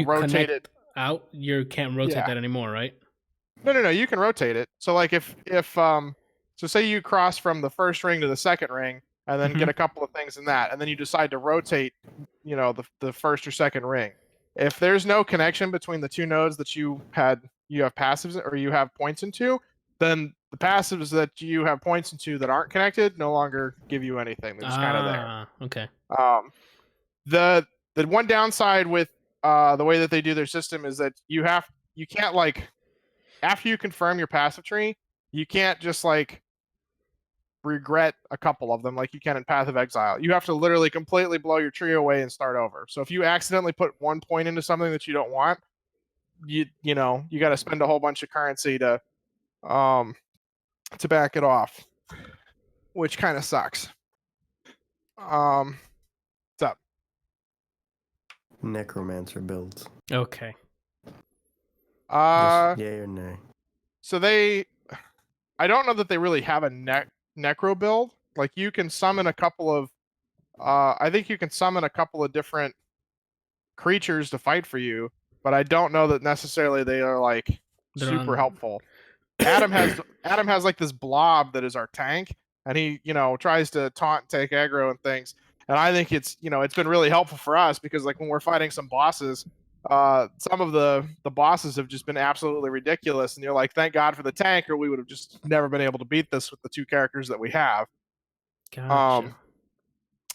rotate it out, you can't rotate that anymore, right? No, you can rotate it. So like if so say you cross from the first ring to the second ring and then get a couple of things in that, and then you decide to rotate the first or second ring. If there's no connection between the 2 nodes that you have passives or you have points into, then the passives that you have points into that aren't connected no longer give you anything. They're just kind of there. Okay. The one downside with the way that they do their system is that you can't like, after you confirm your passive tree, you can't just like regret a couple of them like you can in Path of Exile. You have to literally completely blow your tree away and start over. So if you accidentally put 1 point into something that you don't want, you got to spend a whole bunch of currency to back it off, which kind of sucks. What's up? Necromancer builds. Okay. Yay or nay? So I don't know that they really have a necro build. Like you can summon a couple of I think you can summon a couple of different creatures to fight for you, but I don't know that necessarily they are like super helpful. Adam has like this blob that is our tank, and he tries to taunt, take aggro and things. And I think it's it's been really helpful for us because like when we're fighting some bosses, some of the bosses have just been absolutely ridiculous, and you're like, thank God for the tank, or we would have just never been able to beat this with the 2 characters that we have. Gotcha.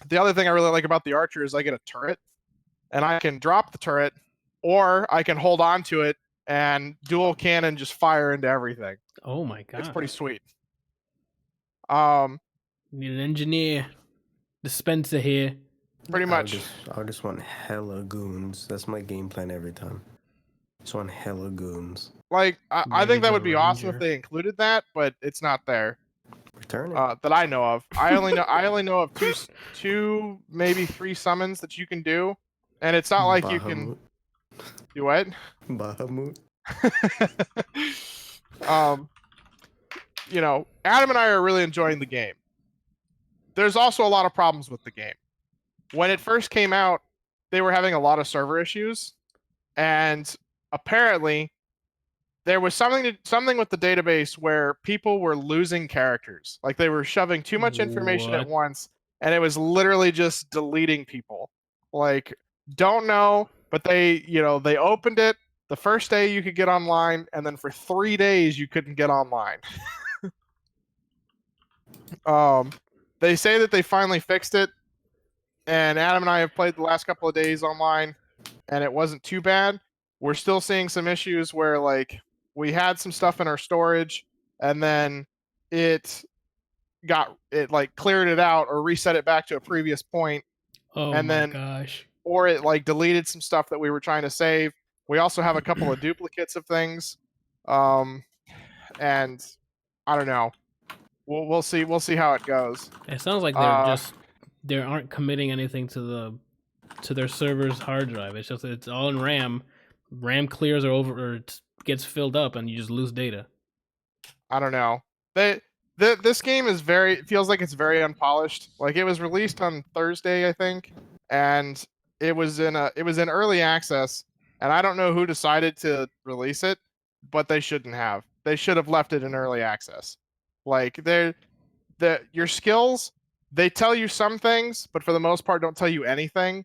The other thing I really like about the archer is I get a turret, and I can drop the turret, or I can hold on to it and dual cannon just fire into everything. Oh my God. It's pretty sweet. You need an engineer, dispenser here. Pretty much. I just want hella goons. That's my game plan every time. It's on hella goons. Like, I Maybe think that the would be awesome if Ranger. they included that, but it's not there Return it. that I know of. I only know of two, maybe 3 summons that you can do, and it's not like you can do what? Bahamut. You know, Adam and I are really enjoying the game. There's also a lot of problems with the game. When it first came out, they were having a lot of server issues, and apparently there was something with the database where people were losing characters. Like they were shoving too much information at What? once, and it was literally just deleting people. Like, don't know, but they opened it the first day you could get online, and then for 3 days you couldn't get online. They say that they finally fixed it, and Adam and I have played the last couple of days online, and it wasn't too bad. We're still seeing some issues where like we had some stuff in our storage, and then it like cleared it out or reset it back to a previous point, Oh and my then gosh. or it like deleted some stuff that we were trying to save. We also have a couple of duplicates of things, and I don't know. We'll see. We'll see how it goes. It sounds like they aren't committing anything to their server's hard drive. It's just it's all in RAM. RAM clears or it gets filled up, and you just lose data. I don't know. This game is it feels like it's very unpolished. Like it was released on Thursday, I think, and it was in early access, and I don't know who decided to release it, but they shouldn't have. They should have left it in early access. Like your skills, they tell you some things, but for the most part don't tell you anything.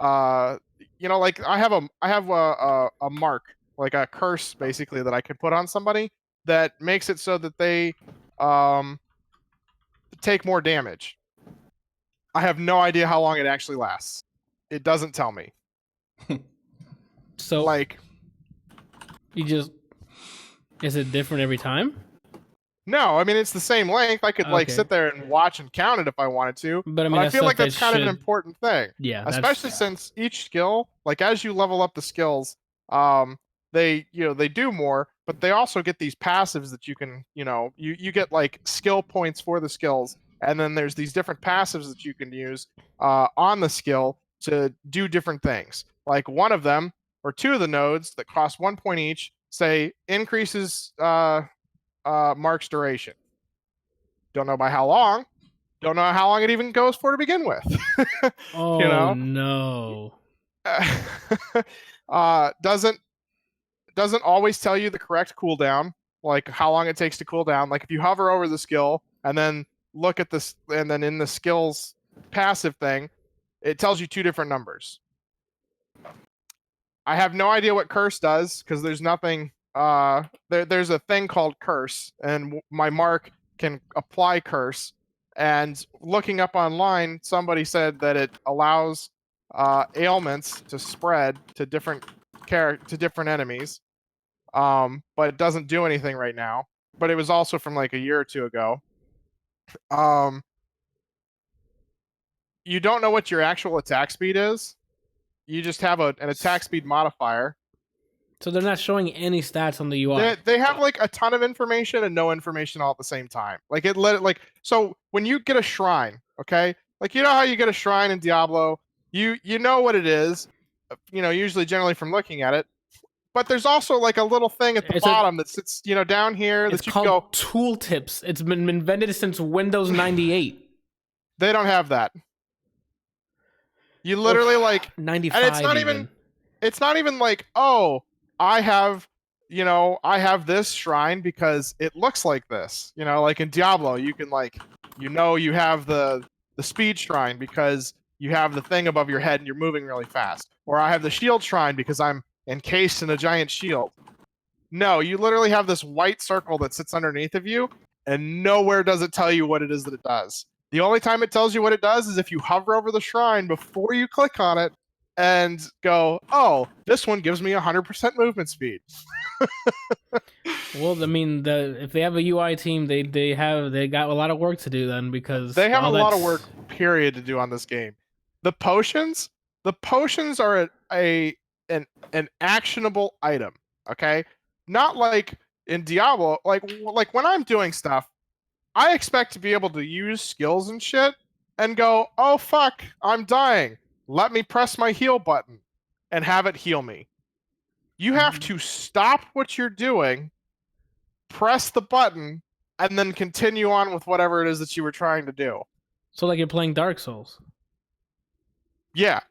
Like I have a mark, like a curse basically that I can put on somebody that makes it so that they take more damage. I have no idea how long it actually lasts. It doesn't tell me. So Like, is it different every time? no, I mean it's the same length. I could like Okay. sit there and watch and count it if I wanted to. But I mean, But I that's feel like stuff that's that kind of an should- important thing. Yeah, Especially since each skill, like as you level up the skills, they do more, but they also get these passives that you can, you get like skill points for the skills, and then there's these different passives that you can use on the skill to do different things. Like one of them or 2 of the nodes that cost 1 point each say increases Mark's duration. Don't know by how long. Don't know how long it even goes for to begin with. Oh no. Doesn't always tell you the correct cooldown, like how long it takes to cool down. Like if you hover over the skill and then look at this, and then in the skills passive thing, it tells you 2 different numbers. I have no idea what curse does because there's nothing. There's a thing called curse, and my mark can apply curse. And looking up online, somebody said that it allows ailments to spread to different enemies, but it doesn't do anything right now. But it was also from like a year or 2 ago. You don't know what your actual attack speed is. You just have an attack speed modifier. So they're not showing any stats on the UI. They have like a ton of information and no information all at the same time. Like so when you get a shrine, okay? Like you know how you get a shrine in Diablo, you know what it is, usually generally from looking at it. But there's also like a little thing at the bottom that sits, down here It's that you called go tooltips. It's been invented since Windows 98. They don't have that. You literally like 95 and it's not even like, oh, I have this shrine because it looks like this. Like in Diablo, you can like, you have the speed shrine because you have the thing above your head and you're moving really fast. Or I have the shield shrine because I'm encased in a giant shield. No, you literally have this white circle that sits underneath of you, and nowhere does it tell you what it is that it does. The only time it tells you what it does is if you hover over the shrine before you click on it and go, oh, this one gives me 100% movement speed. Well, I mean, if they have a UI team, they got a lot of work to do then, because they have a lot of work, period, to do on this game. The potions are a an actionable item. Okay, not like in Diablo. Like when I'm doing stuff, I expect to be able to use skills and shit and go, oh fuck, I'm dying. Let me press my heal button and have it heal me. You have to stop what you're doing, press the button, and then continue on with whatever it is that you were trying to do. So like you're playing Dark Souls. Yeah.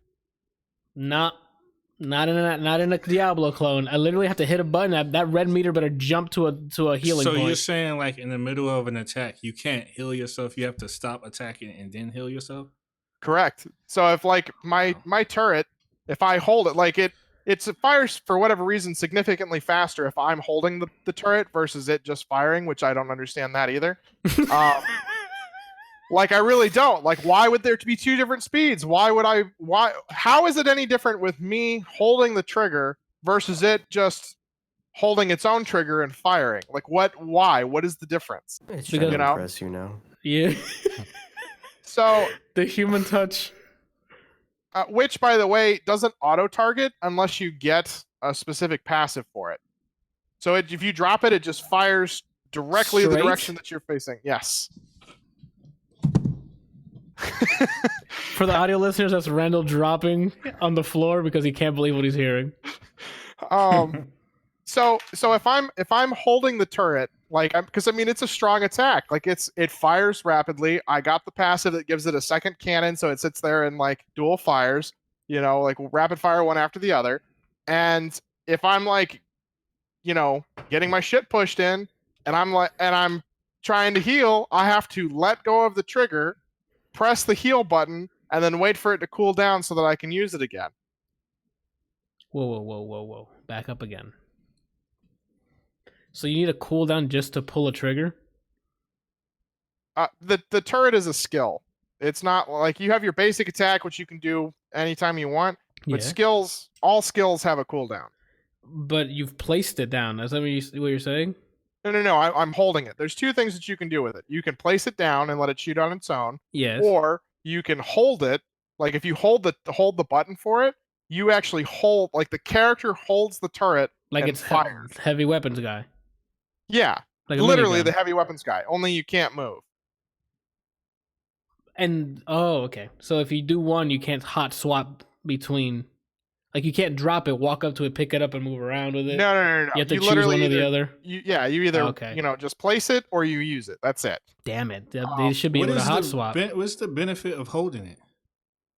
Not in a Diablo clone. I literally have to hit a button. That red meter better jump to a healing So point. you're saying like in the middle of an attack, you can't heal yourself. You have to stop attacking and then heal yourself. Correct. So if like my turret, if I hold it, like it fires for whatever reason significantly faster if I'm holding the turret versus it just firing, which I don't understand that either. Like I really don't. Like why would there be two different speeds? How is it any different with me holding the trigger versus it just holding its own trigger and firing? Like why? What is the difference? It's Because- trying to impress you now. Yeah. So The human touch. which, by the way, doesn't auto-target unless you get a specific passive for it. So if you drop it, it just fires directly the Straight? direction that you're facing. Yes. For the audio listeners, that's Randal dropping on the floor because he can't believe what he's hearing. So if I'm holding the turret, like because I mean it's a strong attack, like it fires rapidly. I got the passive that gives it a second cannon, so it sits there and like dual fires, like rapid fire one after the other. And if I'm like, getting my shit pushed in, and I'm trying to heal, I have to let go of the trigger, press the heal button, and then wait for it to cool down so that I can use it again. Whoa. Back up again. So you need a cooldown just to pull a trigger? The turret is a skill. It's not like you have your basic attack, which you can do anytime you want. But skills, all skills have a cooldown. But you've placed it down. Is that what you're saying? No. I'm holding it. There's two things that you can do with it. You can place it down and let it shoot on its own. Yes. Or you can hold it. Like if you hold the button for it, you actually hold, like the character holds the turret Like and it's fires. heavy weapons guy. Yeah. Like a Literally minigun. the heavy weapons guy. Only you can't move. And okay. So if you do one, you can't hot swap between. Like you can't drop it, walk up to it, pick it up, and move around with it. No. You have to choose literally one or either, the other. You either Okay. Just place it or you use it. That's it. Damn it! They should be able to hot swap. What's the benefit of holding it?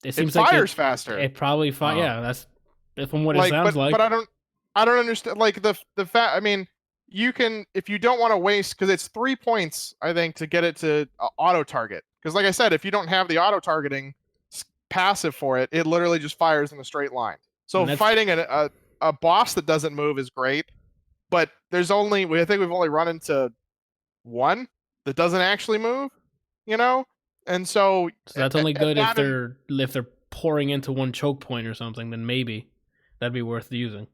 It It seems like fires faster. It probably fires. Oh. Yeah, that's from what it sounds like. But I don't understand. Like the fact. I mean, you can, if you don't want to waste, because it's 3 points, I think, to get it to auto target. Because like I said, if you don't have the auto targeting passive for it, it literally just fires in a straight line. So fighting a boss that doesn't move is great, but I think we've only run into one that doesn't actually move, and so that's only good if they're pouring into one choke point or something. Then maybe that'd be worth using.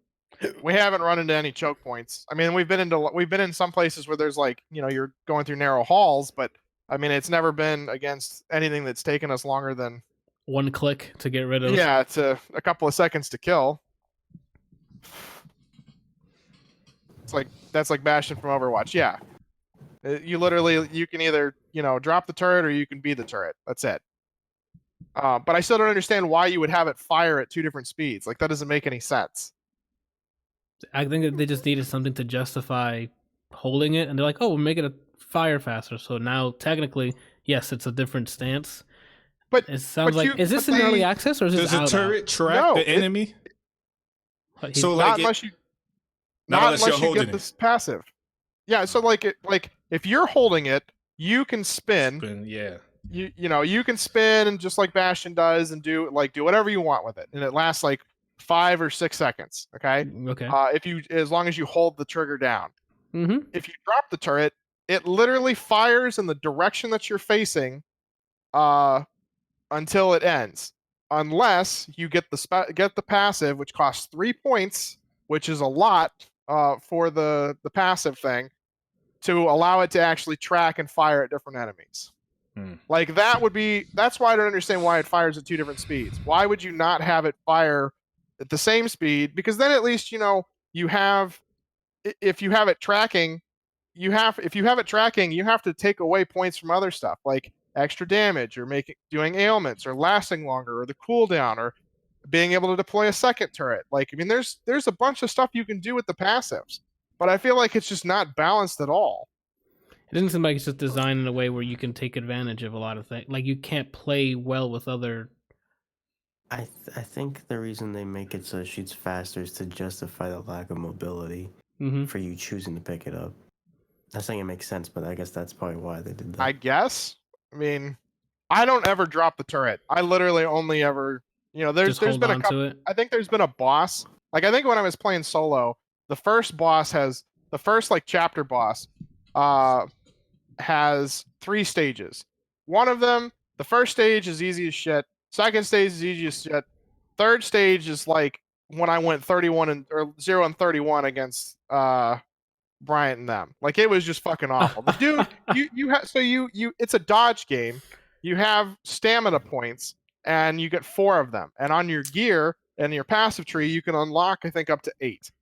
We haven't run into any choke points. I mean, we've been in some places where there's like, you're going through narrow halls, but I mean, it's never been against anything that's taken us longer than one click to get rid of. Yeah, it's a couple of seconds to kill. That's like Bastion from Overwatch. Yeah, you can either drop the turret or you can be the turret. That's it. But I still don't understand why you would have it fire at two different speeds. Like that doesn't make any sense. I think that they just needed something to justify holding it, and they're like, "Oh, we'll make it a fire faster." So now, technically, yes, it's a different stance. But it sounds like is this in early access or is this does the turret track the enemy? So not unless you get this passive. Yeah, so like if you're holding it, you can spin. Yeah. You can spin and just like Bastion does and do whatever you want with it, and it lasts like 5 or 6 seconds. Okay. Okay. As long as you hold the trigger down. Mm-hmm. If you drop the turret, it literally fires in the direction that you're facing, until it ends, unless you get the passive, which costs 3 points, which is a lot for the passive thing, to allow it to actually track and fire at different enemies. Like that's why I don't understand why it fires at two different speeds. Why would you not have it fire at the same speed, because then at least you have, if you have it tracking, you have to take away points from other stuff like extra damage or doing ailments or lasting longer or the cooldown or being able to deploy a second turret. Like, I mean, there's a bunch of stuff you can do with the passives, but I feel like it's just not balanced at all. It doesn't seem like it's just designed in a way where you can take advantage of a lot of things. Like, you can't play well with other. I think the reason they make it so it shoots faster is to justify the lack of mobility for you choosing to pick it up. Not saying it makes sense, but I guess that's probably why they did that. I guess. I mean, I don't ever drop the turret. I literally only ever, there's been a couple. I think there's been a boss. Like, I think when I was playing solo, the first like chapter boss, has 3 stages. One of them, the first stage is easy as shit. Second stage is easy as shit. Third stage is like when I went 0 and 31 against Bryant and them. Like, it was just fucking awful. The dude, it's a dodge game. You have stamina points and you get 4 of them. And on your gear and your passive tree, you can unlock, I think, up to 8.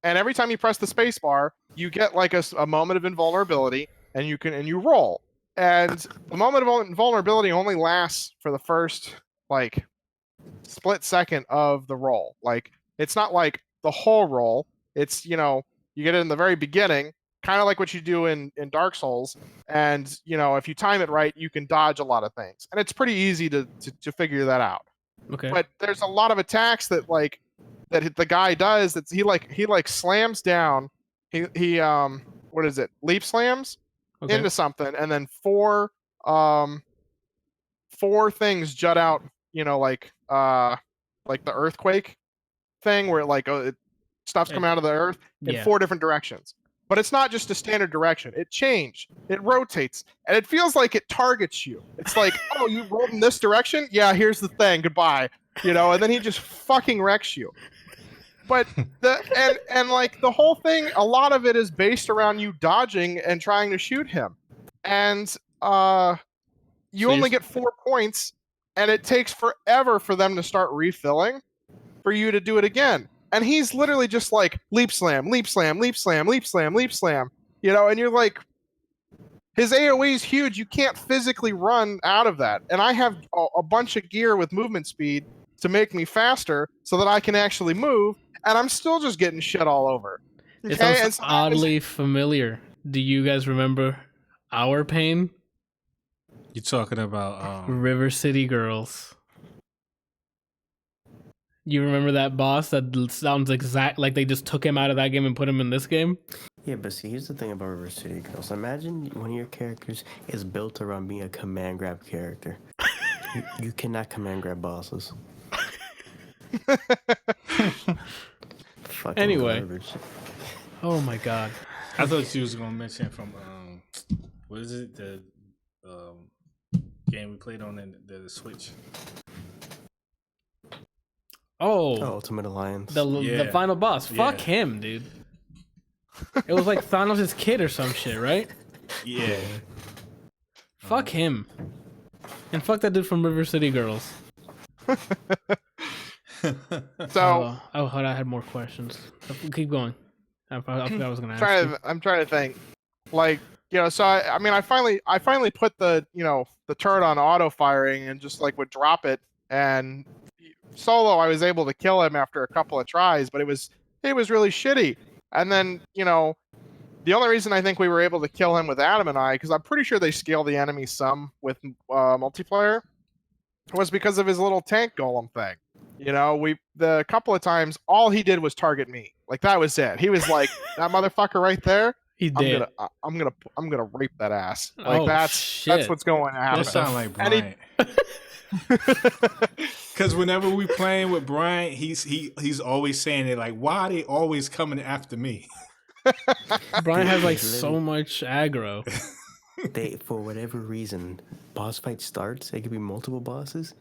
And every time you press the space bar, you get like a moment of invulnerability, and you roll. And the moment of invulnerability only lasts for the first like split second of the roll. Like, it's not like the whole roll. It's, you get it in the very beginning, kind of like what you do in Dark Souls. And, if you time it right, you can dodge a lot of things. And it's pretty easy to figure that out. Okay. But there's a lot of attacks that the guy does that he slams down. He what is it? Leap slams into something, and then 4 things jut out, like the earthquake thing where stuff's coming out of the earth in 4 different directions. But it's not just a standard direction. It changed. It rotates. And it feels like it targets you. It's like, oh, you rolled in this direction? Yeah, here's the thing. Goodbye. And then he just fucking wrecks you. But the whole thing, a lot of it is based around you dodging and trying to shoot him. And you only get 4 points, and it takes forever for them to start refilling for you to do it again. And he's literally just like leap slam, leap slam, leap slam, leap slam, leap slam. And you're like, his AoE is huge. You can't physically run out of that. And I have a bunch of gear with movement speed to make me faster so that I can actually move, and I'm still just getting shit all over. It sounds oddly familiar. Do you guys remember our pain? You're talking about River City Girls. You remember that boss that sounds exact like they just took him out of that game and put him in this game? Yeah, but see, here's the thing about River City Girls. Imagine one of your characters is built around being a command grab character. you cannot command grab bosses. Anyway. Garbage. Oh my god. I thought you was gonna mention from what is it, the game we played on the Switch. Oh, Ultimate Alliance. The final boss. Fuck him, dude. It was like Thanos' kid or some shit, right? Yeah. Fuck him. And fuck that dude from River City Girls. So I had more questions. Keep going. I forgot I was gonna ask. I'm trying to think. Like, so I finally put the turret on auto firing and just like would drop it, and solo I was able to kill him after a couple of tries, but it was really shitty. And then, the only reason I think we were able to kill him with Adam and I, because I'm pretty sure they scale the enemy some with multiplayer, was because of his little tank golem thing. The couple of times, all he did was target me. Like, that was it. He was like, that motherfucker right there. He did. I'm gonna rape that ass. Like, shit. that's what's going to happen. That sound like Bryant. Because whenever we playing with Bryant, he's always saying it like, why are they always coming after me? Brian has like so much aggro. They, for whatever reason, boss fight starts. It could be multiple bosses.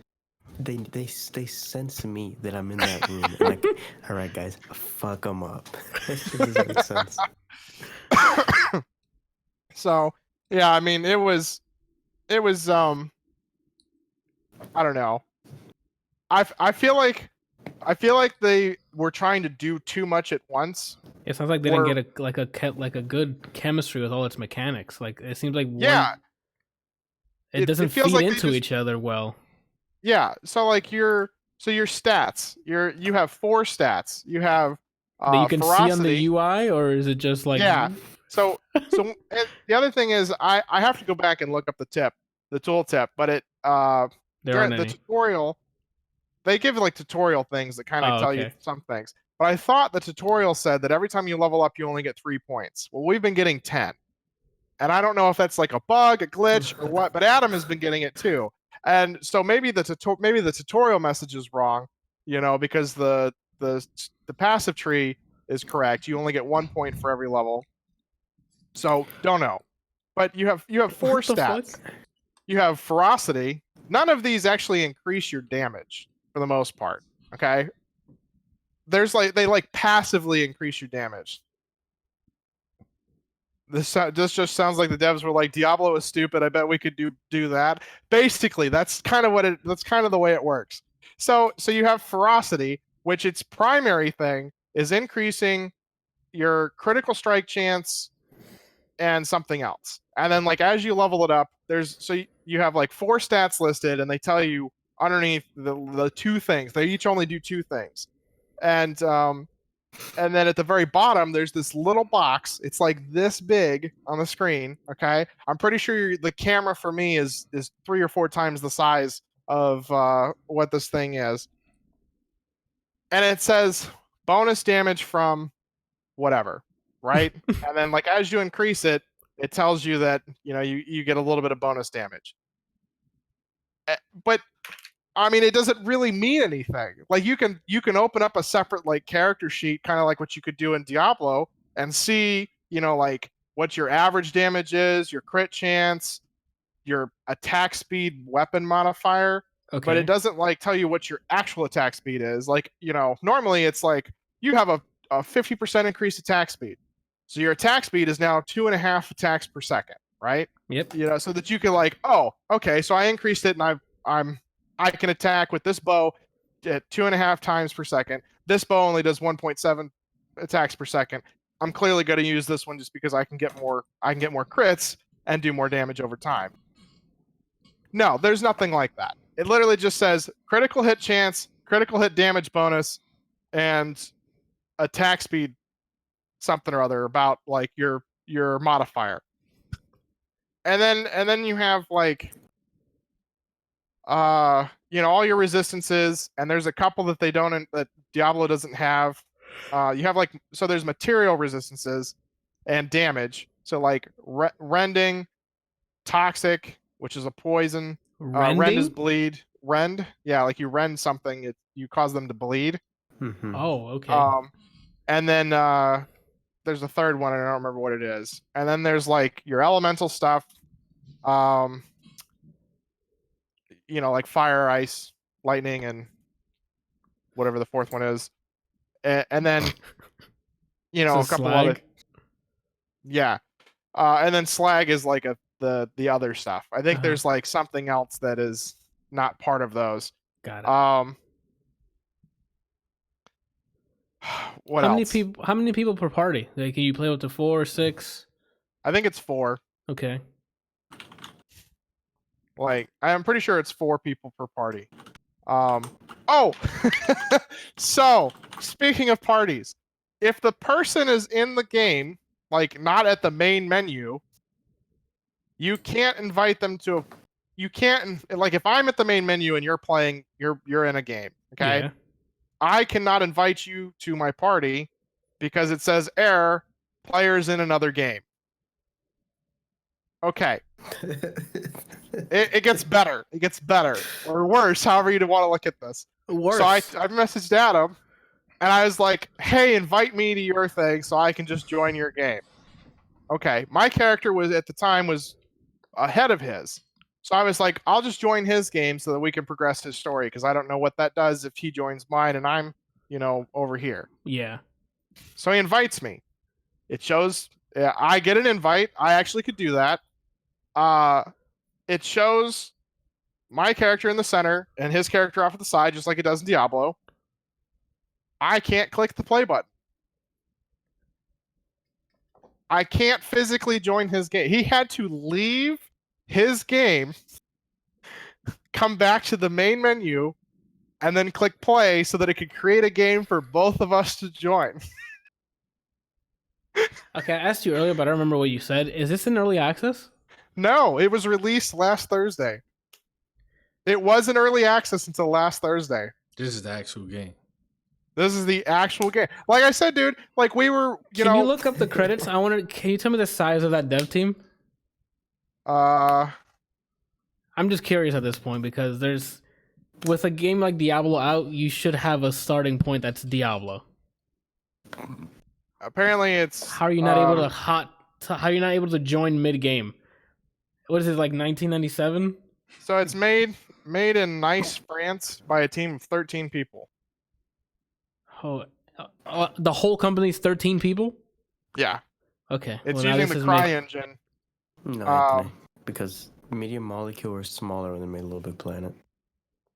They sense me that I'm in that room. Like, all right, guys, fuck them up. That shit doesn't make sense. So yeah, I mean, it was I don't know. I feel like I feel like they were trying to do too much at once. It sounds like they didn't get a good chemistry with all its mechanics. Like it seems like Yeah, it doesn't feels feed like they into just- each other well. Yeah, so like your stats, you have 4 stats. You have That you can see on the ferocity. UI, or is it just like Yeah. So and the other thing is I have to go back and look up the tool tip, but it there during aren't the any? tutorial they give like tutorial things that kind of Oh, tell you okay. some things. But I thought the tutorial said that every time you level up you only get 3 points. Well, we've been getting 10. And I don't know if that's like a bug, a glitch, or what, but Adam has been getting it too. And so maybe the tutorial message is wrong, because the passive tree is correct. You only get 1 point for every level. So don't know. But you have 4 What the stats. fuck? You have ferocity. None of these actually increase your damage for the most part. Okay. They passively increase your damage. This just sounds like the devs were like, Diablo is stupid. I bet we could do that. Basically, that's kind of the way it works. So you have ferocity, which its primary thing is increasing your critical strike chance and something else. And then like as you level it up, you have like 4 stats listed, and they tell you underneath the 2 things. They each only do 2 things. And then at the very bottom, there's this little box. It's like this big on the screen. Okay, I'm pretty sure the camera for me is 3 or 4 times the size of what this thing is. And it says bonus damage from whatever, right? And then like as you increase it, it tells you that you get a little bit of bonus damage. But I mean, it doesn't really mean anything. Like you can open up a separate like character sheet, kind of like what you could do in Diablo, and see, like what your average damage is, your crit chance, your attack speed, weapon modifier. Okay. But it doesn't like tell you what your actual attack speed is. Like, normally it's like you have a 50% increased attack speed. So your attack speed is now 2.5 attacks per second, right? Yep. So that you can like, oh, okay, so I increased it and I can attack with this bow at 2.5 times per second. This bow only does 1.7 attacks per second. I'm clearly going to use this one just because I can get more crits and do more damage over time. No, there's nothing like that. It literally just says critical hit chance, critical hit damage bonus, and attack speed something or other about like your modifier. And then you have like all your resistances, and there's a couple that that Diablo doesn't have. You have like, so there's material resistances and damage. So like rending, toxic, which is a poison. Rend is bleed. Rend, yeah, like you rend something, you cause them to bleed. Mhm. Oh, okay. And then there's a third one, and I don't remember what it is. And then there's like your elemental stuff. Like fire, ice, lightning, and whatever the fourth one is. And then, a couple slag? other. Yeah. And then slag is like the other stuff. I think there's like something else that is not part of those. Got it. What how else? How many people per party? Like, can you play up to 4 or 6? I think it's 4. Okay. Like, I'm pretty sure it's 4 people per party. So speaking of parties, if the person is in the game, like not at the main menu, you can't invite them to. You can't, like, if I'm at the main menu and you're playing, you're in a game. Okay. Yeah. I cannot invite you to my party because it says error, players in another game. Okay. It gets better. It gets better. Or worse, however you want to look at this. Worse. So I messaged Adam, and I was like, hey, invite me to your thing so I can just join your game. Okay. My character was, at the time, was ahead of his. So I was like, I'll just join his game so that we can progress his story, because I don't know what that does if he joins mine and I'm, over here. Yeah. So he invites me. It shows I get an invite. I actually could do that. It shows my character in the center and his character off at the side, just like it does in Diablo. I can't click the play button. I can't physically join his game. He had to leave his game, come back to the main menu, and then click play so that it could create a game for both of us to join. Okay, I asked you earlier, but I don't remember what you said. Is this in early access? No, it was released last Thursday. It was in early access until last Thursday. This is the actual game. This is the actual game. Like I said, dude, like we were, Can you look up the credits? Can you tell me the size of that dev team? I'm just curious at this point because with a game like Diablo out, you should have a starting point that's Diablo. Apparently it's How are you not able how are you not able to join mid game? What is it, like 1997? So it's made in Nice, France by a team of 13 people. Oh, the whole company's 13 people? Yeah. Okay. It's now using this the is Cry engine. No, Anthony, because Media Molecule were smaller when they made Little Big Planet.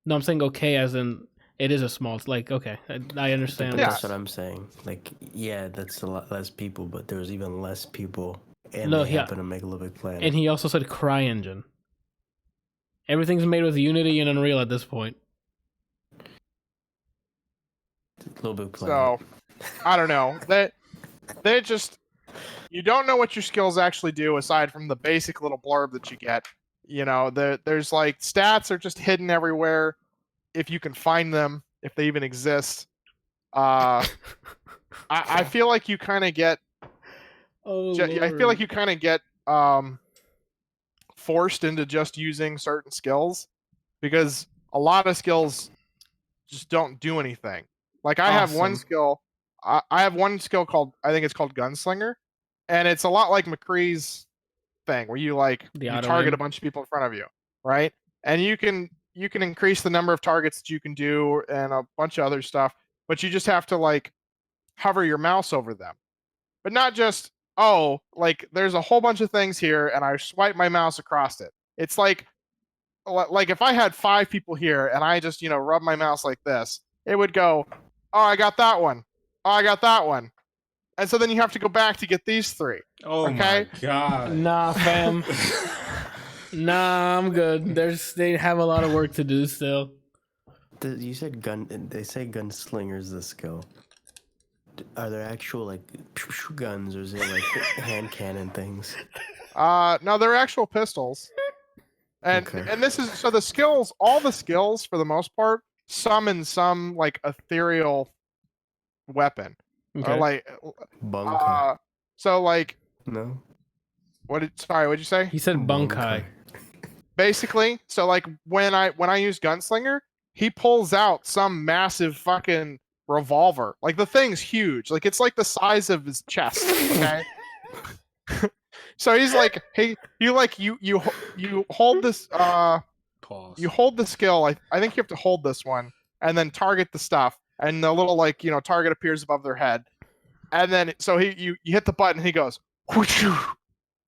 No, I'm saying okay as in it is a small. It's like, okay, I understand. But Yeah. that's what I'm saying. Like, yeah, that's a lot less people, but there was even less people, and No, they yeah. happened to make Little Big Planet. And he also said Cry engine. Everything's made with Unity and Unreal at this point. Little Big Planet. So I don't know. They just, you don't know what your skills actually do aside from the basic little blurb that you get. You know, there's like stats are just hidden everywhere if you can find them, if they even exist. I feel like you kind of get I feel like you kind of get forced into just using certain skills because a lot of skills just don't do anything. Like I have one skill. I have one skill called, I think it's called Gunslinger, and it's a lot like McCree's thing where you target a bunch of people in front of you, right? And you can increase the number of targets that you can do and a bunch of other stuff, but you just have to like hover your mouse over them. But not just, there's a whole bunch of things here and I swipe my mouse across it. It's like if I had 5 people here and I just, rub my mouse like this, it would go, oh, I got that one. Oh, I got that one. And so then you have to go back to get these 3. Oh okay? my god. Nah, fam. Nah, I'm good. They have a lot of work to do still. You said they say Gunslinger's the skill. Are there actual like guns, or is it like hand cannon things? No, they're actual pistols. And Okay. and this is so the skills, all the skills for the most part, summon some like ethereal weapon. Okay. Or like Bunker. so like No. what'd you say? He said Bunkai. Basically, so like when I use Gunslinger, he pulls out some massive fucking revolver. Like the thing's huge. Like it's like the size of his chest. Okay. So he's like, hey, you hold this. Pause. You hold the skill. I think you have to hold this one and then target the stuff, and the little target appears above their head, and then so you hit the button. He goes, whoosh,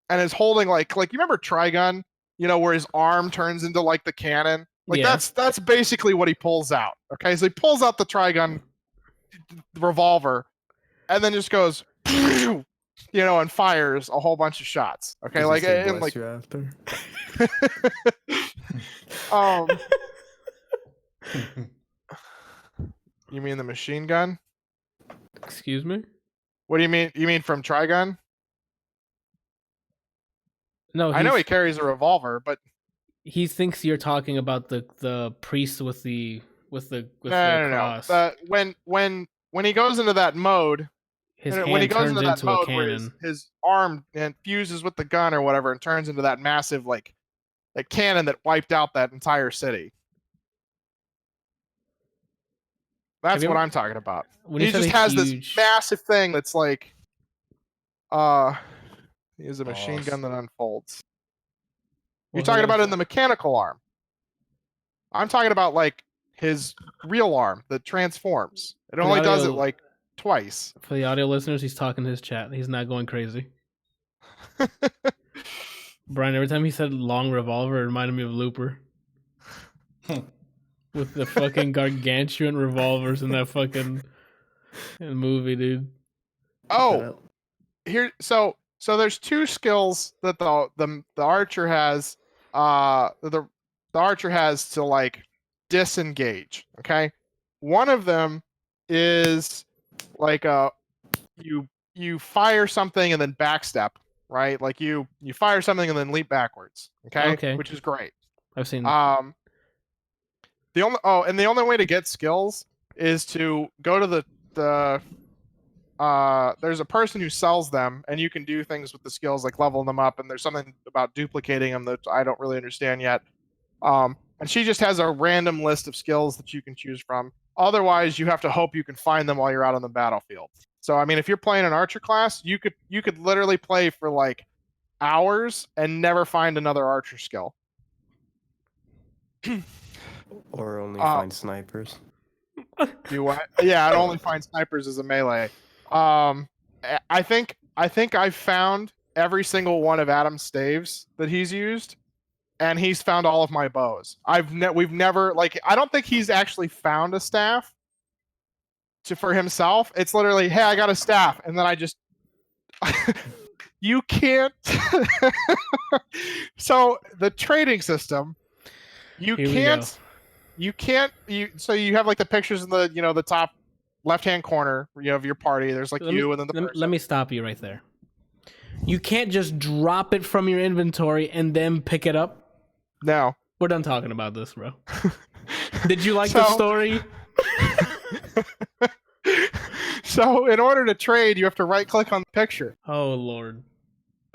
and is holding like you remember Trigun, where his arm turns into like the cannon. Like Yeah. that's basically what he pulls out. Okay, so he pulls out the Trigun revolver, and then just goes, and fires a whole bunch of shots. Okay, Does like it say and bless like you after? You mean the machine gun? Excuse me? What do you mean? You mean from Trigun? No, I know he carries a revolver, but he thinks you're talking about the priest with the no. cross. When he goes into that mode, His when hand he goes turns into that into a mode where cannon. his arm and fuses with the gun or whatever, and turns into that massive that cannon that wiped out that entire city. That's what I'm talking about. When He you said just a has huge- this massive thing that's like, he has a machine Pause. gun that unfolds. You're Well, talking hold on. about in the mechanical arm. I'm talking about like his real arm that transforms. It only does it audio- like twice. For the audio listeners, he's talking to his chat. He's not going crazy. Brian, every time he said long revolver, it reminded me of Looper. With the fucking gargantuan revolvers and that fucking In the movie, dude. Oh, here. So there's two skills that the archer has. The archer has to like disengage. Okay, one of them is like you fire something and then backstep, right? Like you fire something and then leap backwards. Okay, which is great. I've seen. The only way to get skills is to go to the there's a person who sells them, and you can do things with the skills like level them up, and there's something about duplicating them that I don't really understand yet. And she just has a random list of skills that you can choose from. Otherwise, you have to hope you can find them while you're out on the battlefield. So, I mean, if you're playing an archer class, you could literally play for like hours and never find another archer skill. Or only find snipers. Do what? Yeah, I'd only find snipers as a melee. I think I've found every single one of Adam's staves that he's used, and he's found all of my bows. We've never, like, I don't think he's actually found a staff for himself. It's literally, hey, I got a staff, and then I just you can't. So the trading system, you can't. So you have like the pictures in the the top left-hand corner, of your party. There's like and then the person. Let me stop you right there. You can't just drop it from your inventory and then pick it up. No. We're done talking about this, bro. Did you like the story? So in order to trade, you have to right-click on the picture. Oh, Lord.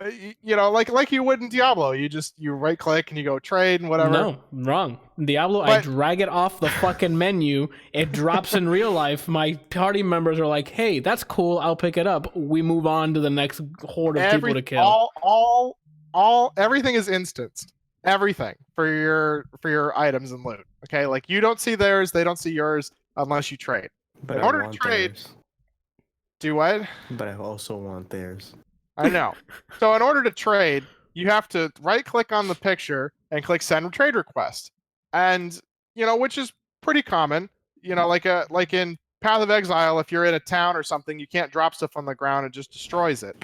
Like you would in Diablo. You right-click and you go trade and whatever. No, wrong. In Diablo, I drag it off the fucking menu. It drops in real life. My party members are like, hey, that's cool. I'll pick it up. We move on to the next horde of people to kill. Everything is instanced. Everything for your items and loot. Okay, like you don't see theirs, they don't see yours unless you trade. But in order to trade, do what? But I also want theirs. I know. So in order to trade, you have to right-click on the picture and click Send Trade Request, and which is pretty common. Like in Path of Exile, if you're in a town or something, you can't drop stuff on the ground; it just destroys it.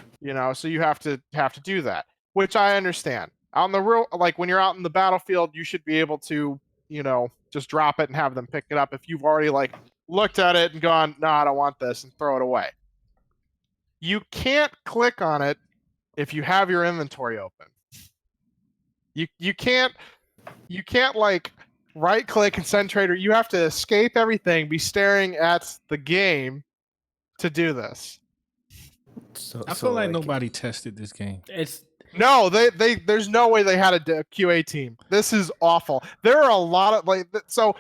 So you have to do that, which I understand. Out in the real, like when you're out in the battlefield, you should be able to, just drop it and have them pick it up if you've already like looked at it and gone, no, I don't want this, and throw it away. You can't click on it if you have your inventory open. You can't like right click and send trader. You have to escape everything, be staring at the game to do this. I feel like nobody tested this game. No, there's no way they had a QA team. This is awful. There are a lot of so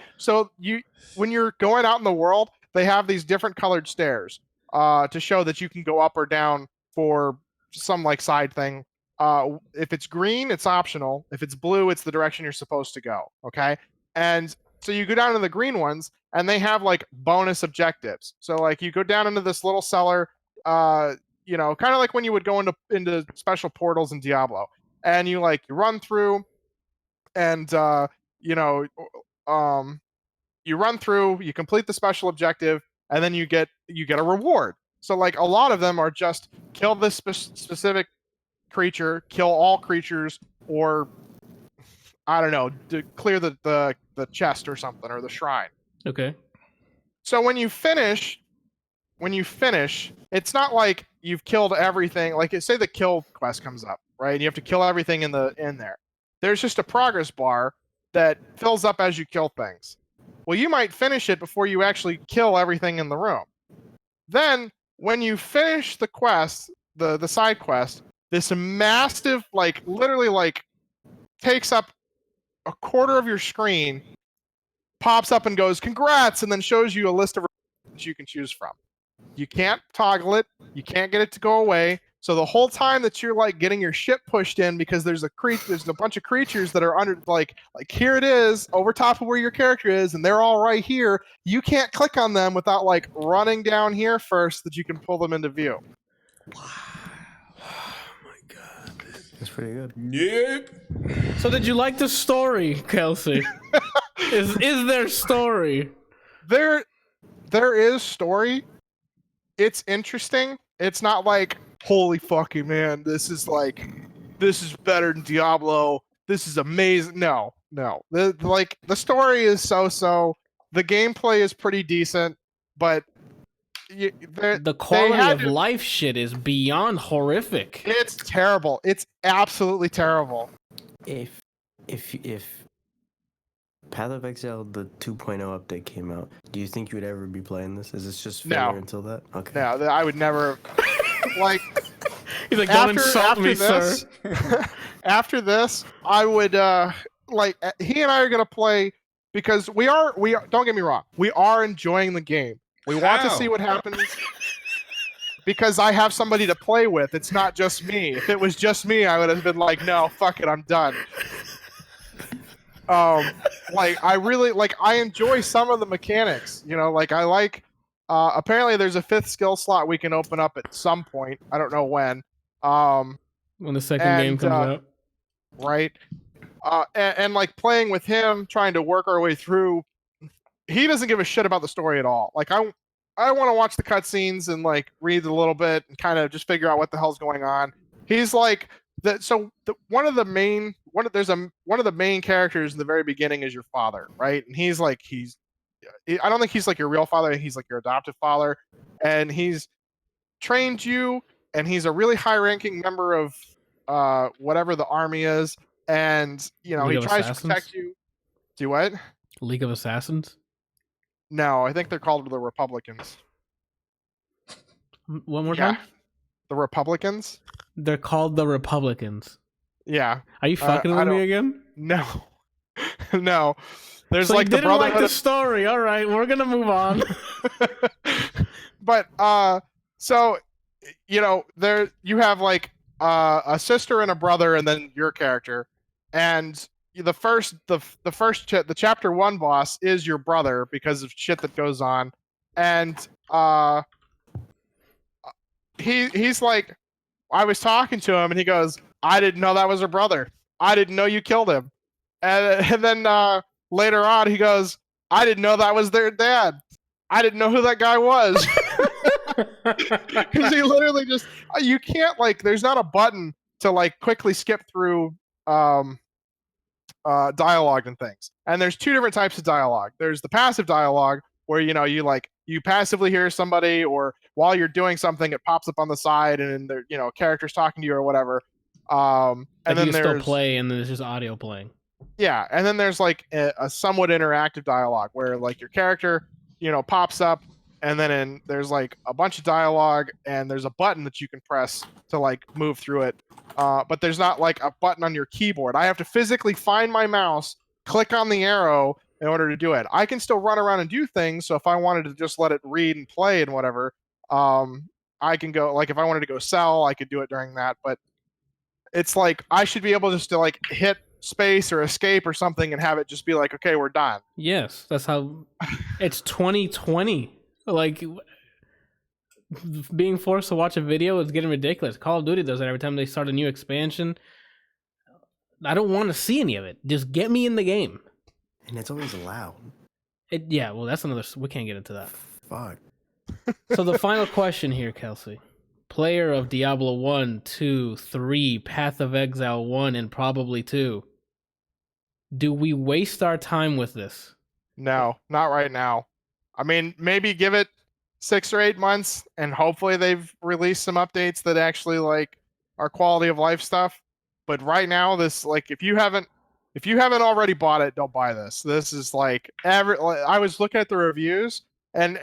when you're going out in the world, they have these different colored stairs to show that you can go up or down for some like side thing. If it's green, it's optional. If it's blue, it's the direction you're supposed to go. Okay, and so you go down to the green ones, and they have like bonus objectives. So like you go down into this little cellar. Kind of like when you would go into special portals in Diablo, and you run through, and you run through, you complete the special objective, and then you get a reward. So like a lot of them are just kill this specific creature, kill all creatures, or I don't know, to clear the chest or something, or the shrine. Okay. So when you finish, it's not like you've killed everything. Like say the kill quest comes up, right? And you have to kill everything in there. There's just a progress bar that fills up as you kill things. Well, you might finish it before you actually kill everything in the room. Then when you finish the quest, the side quest, this massive, literally takes up a quarter of your screen, pops up and goes, congrats, and then shows you a list of that you can choose from. You can't toggle it. You can't get it to go away. So the whole time that you're getting your ship pushed in because there's a bunch of creatures that are under like here it is over top of where your character is, and they're all right here. You can't click on them without running down here first that you can pull them into view. Wow. Oh my god. That's pretty good. Yep. So did you like the story, Kelsey? Is there story? There is story. it's interesting. It's not like, holy fucking man, this is better than Diablo. This is amazing. No. The story is so. The gameplay is pretty decent, but the quality of life shit is beyond horrific. It's terrible. It's absolutely terrible. If Path of Exile, the 2.0 update came out, do you think you would ever be playing this? Is this just filler until that? Okay. No, I would never. Like, he's like, don't insult me, this, sir. After this, I would like. He and I are gonna play because we are. Don't get me wrong. We are enjoying the game. We want to see what happens. Because I have somebody to play with. It's not just me. If it was just me, I would have been like, no, fuck it, I'm done. Like, I enjoy some of the mechanics. You know, like, I like, apparently there's a 5th skill slot we can open up at some point. I don't know when. When the second game comes out. Right. And like, playing with him, trying to work our way through, he doesn't give a shit about the story at all. Like, I want to watch the cutscenes and like read a little bit and kind of just figure out what the hell's going on. He's like that. So one of the main characters in the very beginning is your father, right? And he's like I don't think he's like your real father. He's like your adoptive father, and he's trained you, and he's a really high-ranking member of whatever the army is, and you know, he tries to protect you. Do what? League of Assassins? No, I think they're called the Republicans. One more time? The Republicans? They're called the Republicans. Yeah. Are you fucking with me again? No. No. There's so like you didn't like the story. All right, we're going to move on. But so you know, there you have like a sister and a brother, and then your character. And the chapter 1 boss is your brother because of shit that goes on, and he's like, I was talking to him and he goes, I didn't know that was her brother. I didn't know you killed him. And then later on he goes, I didn't know that was their dad. I didn't know who that guy was. Because he literally just, you can't like, there's not a button to like quickly skip through dialogue and things. And there's 2 different types of dialogue. There's the passive dialogue where, you know, you passively hear somebody, or while you're doing something, it pops up on the side and there, you know, characters talking to you or whatever. And then there's still play, and then there's just audio playing. Yeah, and then there's like a somewhat interactive dialogue where like your character, you know, pops up, and then there's like a bunch of dialogue, and there's a button that you can press to like move through it. But there's not like a button on your keyboard. I have to physically find my mouse, click on the arrow in order to do it. I can still run around and do things. So if I wanted to just let it read and play and whatever, I can go, like if I wanted to go sell, I could do it during that. But it's like, I should be able just to like hit space or escape or something and have it just be like, okay, we're done. Yes, that's how it's 2020. Like, being forced to watch a video is getting ridiculous. Call of Duty does it every time they start a new expansion. I don't want to see any of it. Just get me in the game. And it's always loud. Yeah, well, that's another. We can't get into that. Fuck. So the final question here, Kelsey. Player of Diablo 1, 2, 3, Path of Exile 1, and probably 2. Do we waste our time with this? No, not right now. I mean, maybe give it 6 or 8 months, and hopefully they've released some updates that actually like are quality of life stuff. But right now, this, like, if you haven't already bought it, don't buy this. This is like I was looking at the reviews, and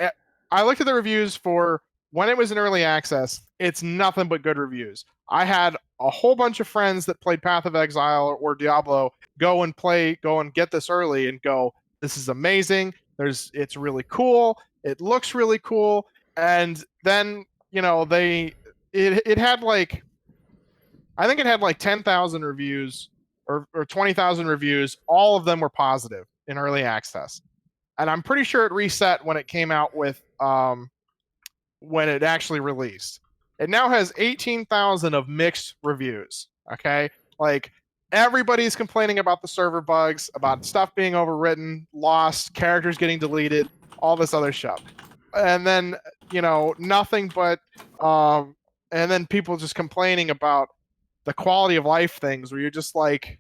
I looked at the reviews for when it was in early access. It's nothing but good reviews. I had a whole bunch of friends that played Path of Exile or Diablo go and get this early and go, this is amazing. It's really cool. It looks really cool. And then, you know, it had like, I think it had like 10,000 reviews or 20,000 reviews. All of them were positive in early access. And I'm pretty sure it reset when it came out with, when it actually released. It now has 18,000 of mixed reviews. Okay. Like, everybody's complaining about the server bugs, about stuff being overwritten, lost, characters getting deleted, all this other stuff. And then nothing but and then people just complaining about the quality of life things where you're just like,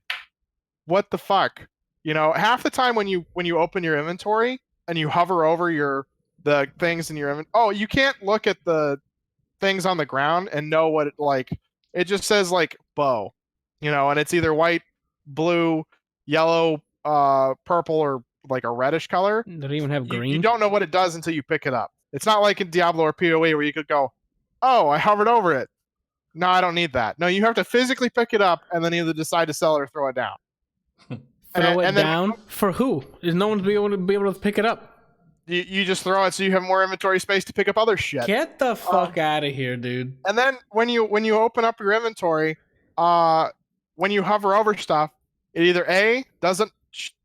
what the fuck? Half the time when you open your inventory and you hover over the things in your inventory, you can't look at the things on the ground and know what it just says like bow, and it's either white, blue, yellow, purple, or like a reddish color. Does it even have green? You don't know what it does until you pick it up. It's not like in Diablo or PoE where you could go, oh, I hovered over it. No, I don't need that. No, you have to physically pick it up and then either decide to sell it or throw it down. Throw it down? For who? Is no one be able to pick it up? You just throw it so you have more inventory space to pick up other shit. Get the fuck out of here, dude. And then when you open up your inventory, when you hover over stuff, it either A, doesn't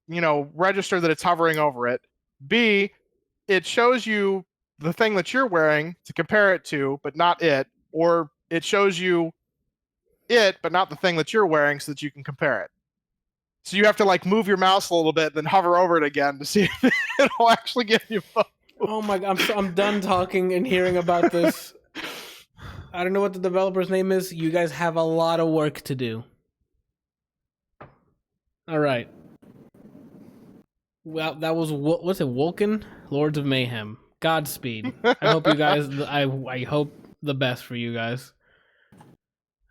register that it's hovering over it. B, it shows you the thing that you're wearing to compare it to, but not it. Or it shows you it, but not the thing that you're wearing so that you can compare it. So you have to like move your mouse a little bit, then hover over it again to see if it'll actually give you. Oh my god, I'm done talking and hearing about this. I don't know what the developer's name is. You guys have a lot of work to do. All right. Well, that was what's it? Vulcan, Lords of Mayhem. Godspeed. I hope you guys. I hope the best for you guys.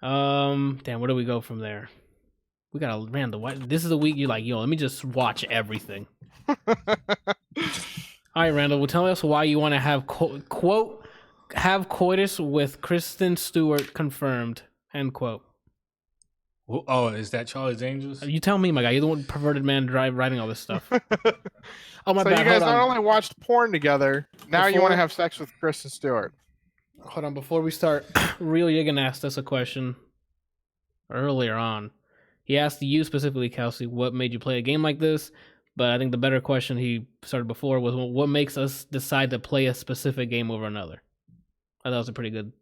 Damn, where do we go from there? We got Randal. This is a week you're like, let me just watch everything. All right, Randal. Well, tell us why you want to have quote have coitus with Kristen Stewart confirmed. End quote. Oh, is that Charlie's Angels? You tell me, my guy. You're the one perverted man writing all this stuff. Oh my so bad. You guys not only watched porn together, now you want to have sex with Kristen Stewart. Hold on, before we start, Real Yigan asked us a question earlier on. He asked you specifically, Kelsey, what made you play a game like this? But I think the better question he started before was, what makes us decide to play a specific game over another? I thought that was a pretty good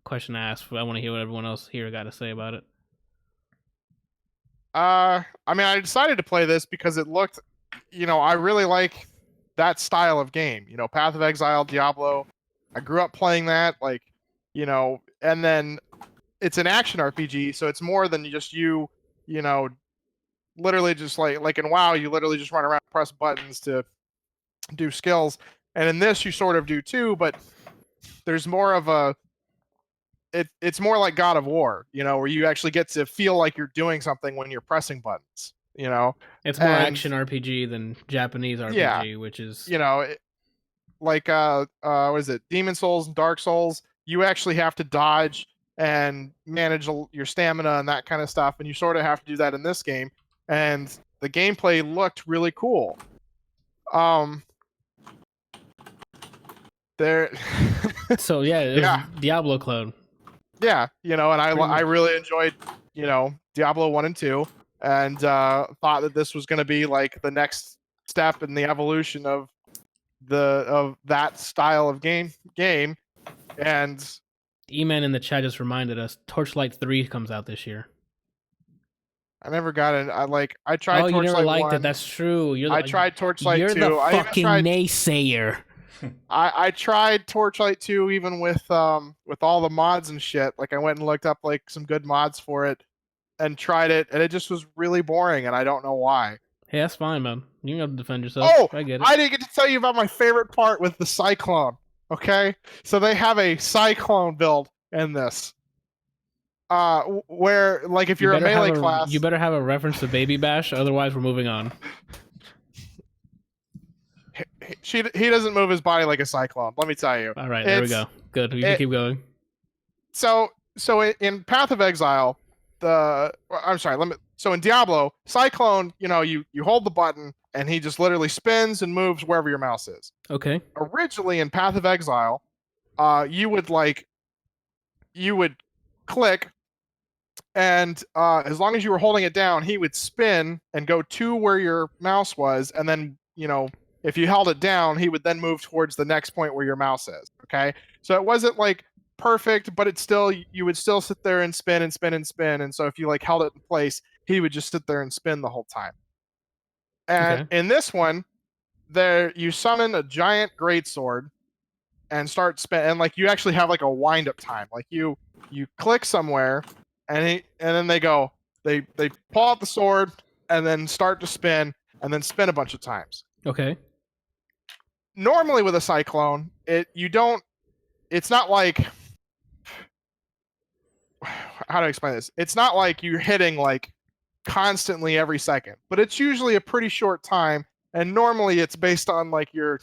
question to ask. I want to hear what everyone else here got to say about it. I decided to play this because it looked, I really like that style of game. Path of Exile, Diablo. I grew up playing that, and then it's an action RPG, so it's more than just literally just like in WoW, you literally just run around, press buttons to do skills. And in this, you sort of do too, but there's more of it's more like God of War, where you actually get to feel like you're doing something when you're pressing buttons, It's more action RPG than Japanese RPG, which is... like, what is it? Demon Souls and Dark Souls, you actually have to dodge and manage your stamina and that kind of stuff, and you sort of have to do that in this game. And the gameplay looked really cool. So yeah, it was Diablo clone. Yeah, and I really enjoyed, Diablo 1 and 2, and thought that this was going to be like the next step in the evolution of that style of game. And E-Man in the chat just reminded us Torchlight 3 comes out this year. I never got it. I tried. Oh, you Torchlight never liked 1. it. That's true. I tried Torchlight 2. You're the fucking naysayer. I tried Torchlight 2 even with all the mods and shit. Like I went and looked up like some good mods for it and tried it, and it just was really boring, and I don't know why. Hey, that's fine, man. You can have to defend yourself. Oh, I get it. I didn't get to tell you about my favorite part with the Cyclone. Okay, so they have a Cyclone build in this. Where like if you're a melee class, you better have a reference to Baby Bash, otherwise we're moving on. He doesn't move his body like a cyclone. Let me tell you. All right, there we go. Good. We can keep going. So in Path of Exile, so in Diablo, Cyclone, you hold the button and he just literally spins and moves wherever your mouse is. Okay. Originally in Path of Exile, you would click, and as long as you were holding it down, he would spin and go to where your mouse was, and then if you held it down, he would then move towards the next point where your mouse is. Okay, so it wasn't like perfect, but it's still, you would still sit there and spin and spin and spin, and so if you like held it in place, he would just sit there and spin the whole time. And in this one, you summon a giant greatsword, and start spin, and like you actually have like a wind up time. Like you click somewhere, and then they pull out the sword and then start to spin and then spin a bunch of times. Okay. Normally with a cyclone, it's not like, how to explain this? It's not like you're hitting like constantly every second, but it's usually a pretty short time, and normally it's based on like your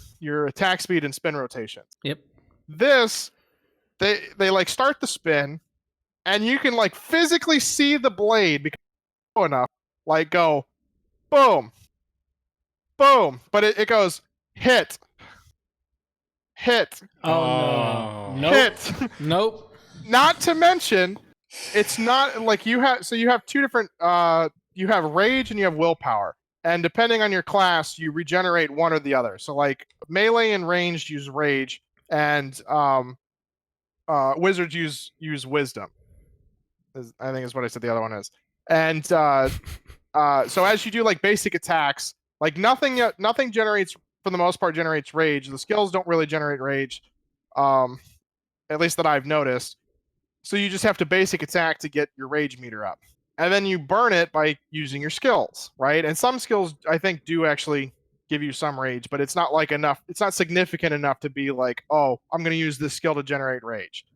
attack speed and spin rotations. Yep. This, they like start the spin, and you can like physically see the blade because it's low enough, like go boom, boom, but it goes hit. Oh, no. Nope. Hit. Nope. Not to mention, it's not like you have two different you have rage and you have willpower, and depending on your class you regenerate one or the other. So like melee and ranged use rage, and wizards use wisdom, I think is what I said the other one is. And so as you do like basic attacks, like nothing generates, for the most part, generates rage. The skills don't really generate rage, at least that I've noticed. So you just have to basic attack to get your rage meter up. And then you burn it by using your skills, right? And some skills, I think, do actually give you some rage, but it's not like enough. It's not significant enough to be like, oh, I'm going to use this skill to generate rage.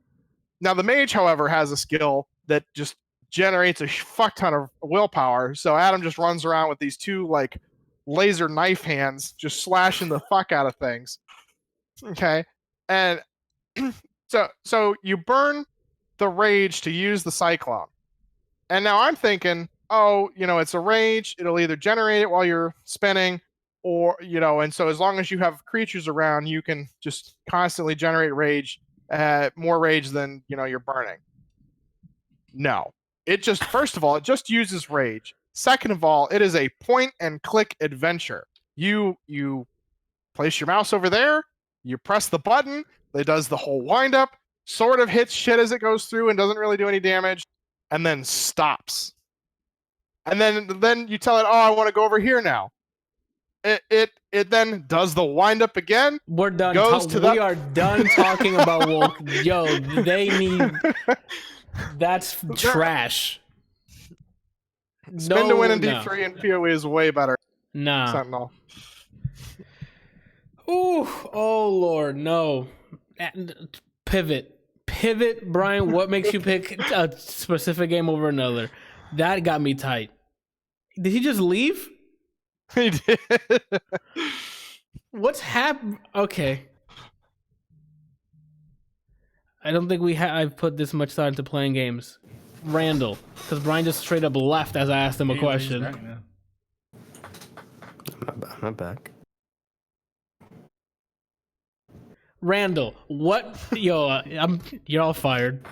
Now, the mage, however, has a skill that just generates a fuck ton of willpower. So Adam just runs around with these two, like, laser knife hands, just slashing the fuck out of things. Okay? And so you burn the rage to use the cyclone. And now I'm thinking, oh, it's a rage. It'll either generate it while you're spinning, or, and so as long as you have creatures around, you can just constantly generate rage, more rage than, you're burning. No. It just, first of all, it just uses rage. Second of all, it is a point and click adventure. You place your mouse over there, you press the button, it does the whole wind up, sort of hits shit as it goes through and doesn't really do any damage, and then stops. And then you tell it, oh, I want to go over here now. It then does the wind up again. We're done. We are done talking about Wolf. Yo, they need. That's trash. Spin to win in D3 and PoE is way better. Nah. Sentinel. Ooh, oh Lord, no. Pivot, Brian. What makes you pick a specific game over another? That got me tight. Did he just leave? He did. What's happened? Okay. I don't think I've put this much thought into playing games. Randal, because Brian just straight up left as I asked him a question. I'm not back. Randal, what? Yo, you're all fired.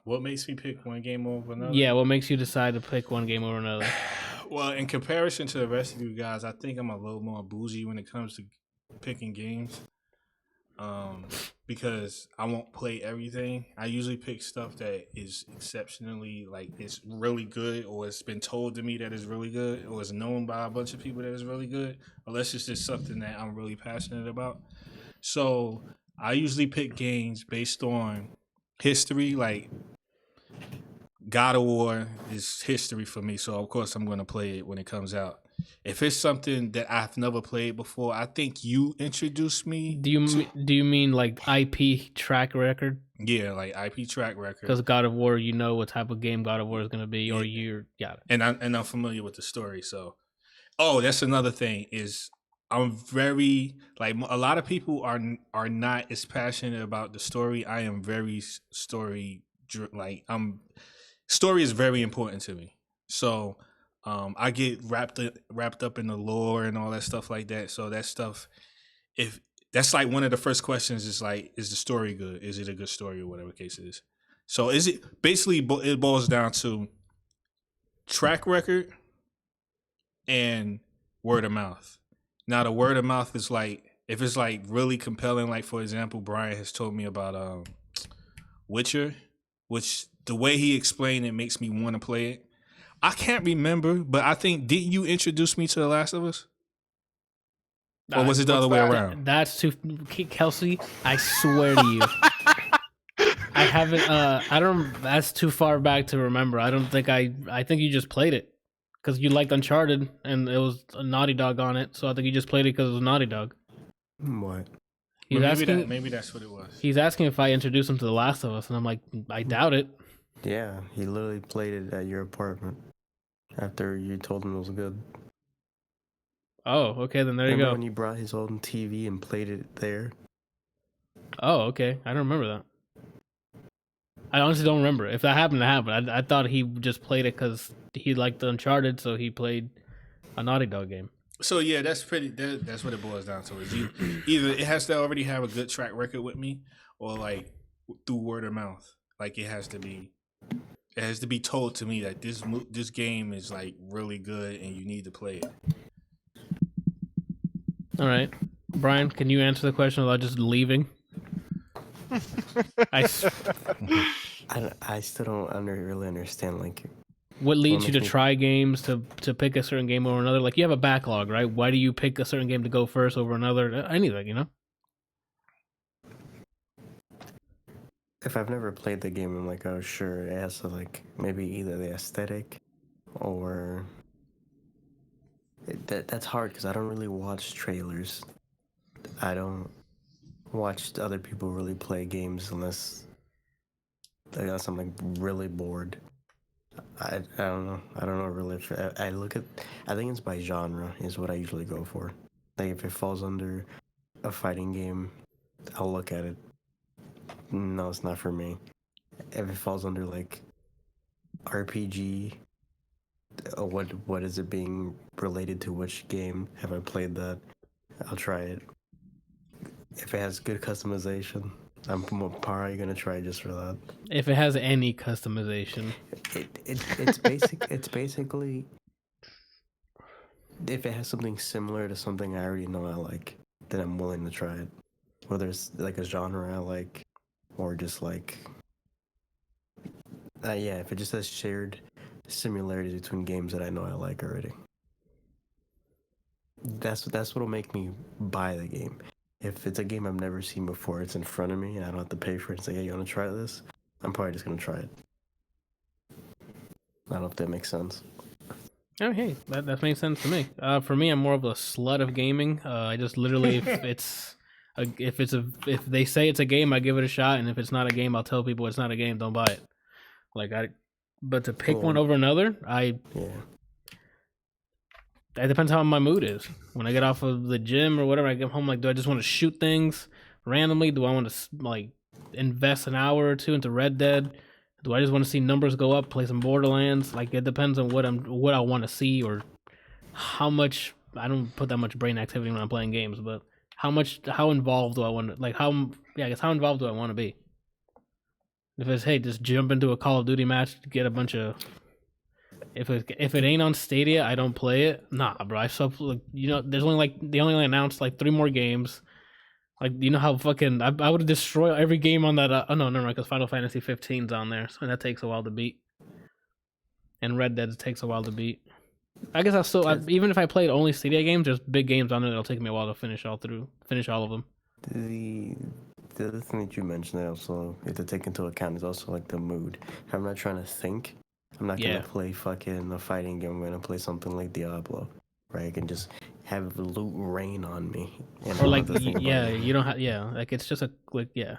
What makes me pick one game over another? Yeah, what makes you decide to pick one game over another? Well, in comparison to the rest of you guys, I think I'm a little more bougie when it comes to picking games. Because I won't play everything. I usually pick stuff that is exceptionally, like, it's really good, or it's been told to me that it's really good, or it's known by a bunch of people that it's really good, unless it's just something that I'm really passionate about. So I usually pick games based on history. Like God of War is history for me, so of course I'm going to play it when it comes out. If it's something that I've never played before, I think you introduced me. Do you mean like IP track record? Yeah, like IP track record. Because God of War, you know what type of game God of War is going to be, or you got it. And I'm familiar with the story. So, that's another thing is I'm very, like, a lot of people are not as passionate about the story. I am very story, like, story is very important to me. So. I get wrapped up in the lore and all that stuff like that. So that stuff, if that's like one of the first questions is like, is the story good? Is it a good story or whatever the case it is? So is it basically it boils down to track record and word of mouth. Now the word of mouth is like, if it's like really compelling, like for example, Brian has told me about Witcher, which the way he explained it makes me want to play it. I can't remember, but I think, didn't you introduce me to The Last of Us? Or was it the What's other way that? around? That's too, Kelsey. I swear to you, I haven't. I don't. That's too far back to remember. I don't think I think you just played it because you liked Uncharted and it was a Naughty Dog on it. So I think you just played it because it was Naughty Dog. What? He's Well, asking. maybe that's what it was. He's asking if I introduced him to The Last of Us, and I'm like, I doubt it. Yeah, he literally played it at your apartment after you told him it was good. Oh, okay. Then there you Remember go. when he brought his own TV and played it there? Oh, okay. I don't remember that. I honestly don't remember. If that happened to happen, I thought he just played it because he liked the Uncharted, so he played a Naughty Dog game. So yeah, that's pretty. That's what it boils down to. Is either it has to already have a good track record with me, or like through word of mouth. Like it has to be told to me that this game is like really good and you need to play it. All right, Brian, can you answer the question without just leaving? I still don't really understand, like, What leads What you to makes me- try games to pick a certain game over another? Like you have a backlog, right? Why do you pick a certain game to go first over another? Anything, you know? if I've never played the game, I'm like, oh, sure, it has to, like, maybe either the aesthetic or... That's hard because I don't really watch trailers. I don't watch other people really play games unless I'm, like, really bored. I don't know. I don't know really. I look at... I think it's by genre is what I usually go for. Like, if it falls under a fighting game, I'll look at it. No, it's not for me. If it falls under like RPG, what is it being related to? Which game have I played that? I'll try it. If it has good customization, I'm probably gonna try it just for that. If it has any customization, It's basic. It's basically if it has something similar to something I already know I like, then I'm willing to try it. Whether it's like a genre I like, or just like, yeah, if it just has shared similarities between games that I know I like already. That's what'll make me buy the game. If it's a game I've never seen before, it's in front of me, and I don't have to pay for it and say, hey, you want to try this? I'm probably just going to try it. I don't know if that makes sense. oh hey, that makes sense to me. For me, I'm more of a slut of gaming. I just literally if they say it's a game, I give it a shot, and if it's not a game, I'll tell people it's not a game. Don't buy it. But to pick one over another, Yeah. It depends how my mood is. When I get off of the gym or whatever, I get home, like, do I just want to shoot things randomly? Do I want to, like, invest an hour or two into Red Dead? Do I just want to see numbers go up, play some Borderlands? Like, it depends on what I want to see or how much. I don't put that much brain activity when I'm playing games, but how involved do I want to, like, how involved do I want to be? If it's, hey, just jump into a Call of Duty match, get a bunch of... If it ain't on Stadia, I don't play it. Nah, bro. There's only they only announced like 3 more games. Like, you know how fucking I would destroy every game on that. Oh no, never mind, because Final Fantasy 15's on there, so that takes a while to beat. And Red Dead takes a while to beat. I guess even if I played only Stadia games, there's big games on there that'll take me a while to finish all of them. The other thing that you mentioned that also you have to take into account is also like the mood. I'm not trying to think. I'm not gonna play fucking a fighting game. I'm gonna play something like Diablo, right? I can just have loot rain on me. Or like, you don't have, like it's just like you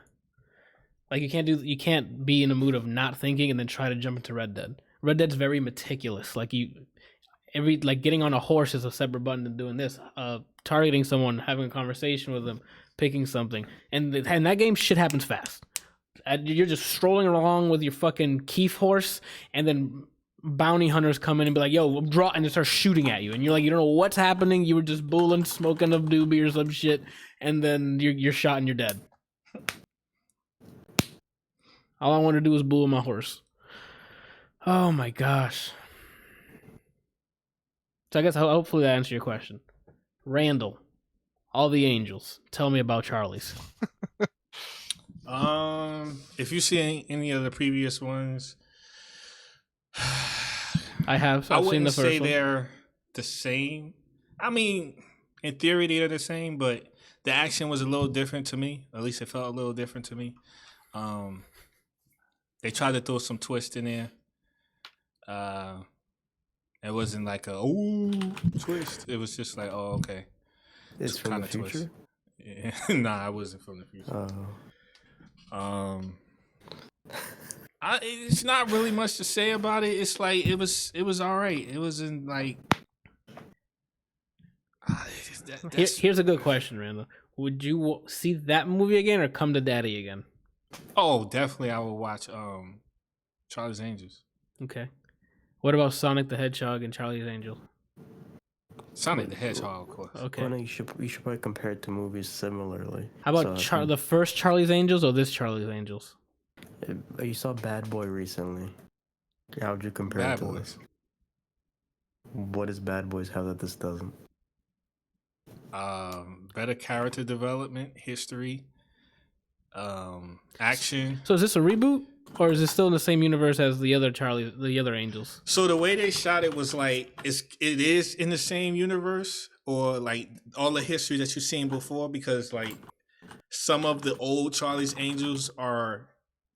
can't be in a mood of not thinking and then try to jump into Red Dead. Red Dead's very meticulous. Like getting on a horse is a separate button than doing this. Targeting someone, having a conversation with them, picking something, and that game shit happens fast. You're just strolling along with your fucking Keef horse, and then bounty hunters come in and be like, yo, draw, and they start shooting at you. And you're like, you don't know what's happening. You were just booling, smoking a doobie or some shit, and then you're shot and you're dead. All I want to do is bull my horse. Oh my gosh. So I guess hopefully that answers your question. Randal, all the angels, tell me about Charlie's. If you see any of the previous ones, I have. I I've seen wouldn't the say first one. they're the same. I mean, in theory they're the same, but the action was a little different to me. At least it felt a little different to me. They tried to throw some twist in there. It wasn't like a twist. It was just like, oh, okay. It's from the future. Twist. Yeah. Nah, I wasn't from the future. It's not really much to say about it. It's like it was all right. It wasn't like. Here's a good question, Randall. Would you see that movie again or Come to Daddy again? Oh, definitely. I would watch Charlie's Angels. Okay. What about Sonic the Hedgehog and Charlie's Angels? Sonic the Hedgehog, of course. Okay. Well, no, you should probably compare it to movies similarly. How about the first Charlie's Angels or this Charlie's Angels? You saw Bad Boy recently. How would you compare it to this? What does Bad Boys have that this doesn't? Better character development, history, action. So is this a reboot, or is it still in the same universe as the other Angels? So the way they shot it was like it is in the same universe, or like all the history that you've seen before, because like some of the old Charlie's Angels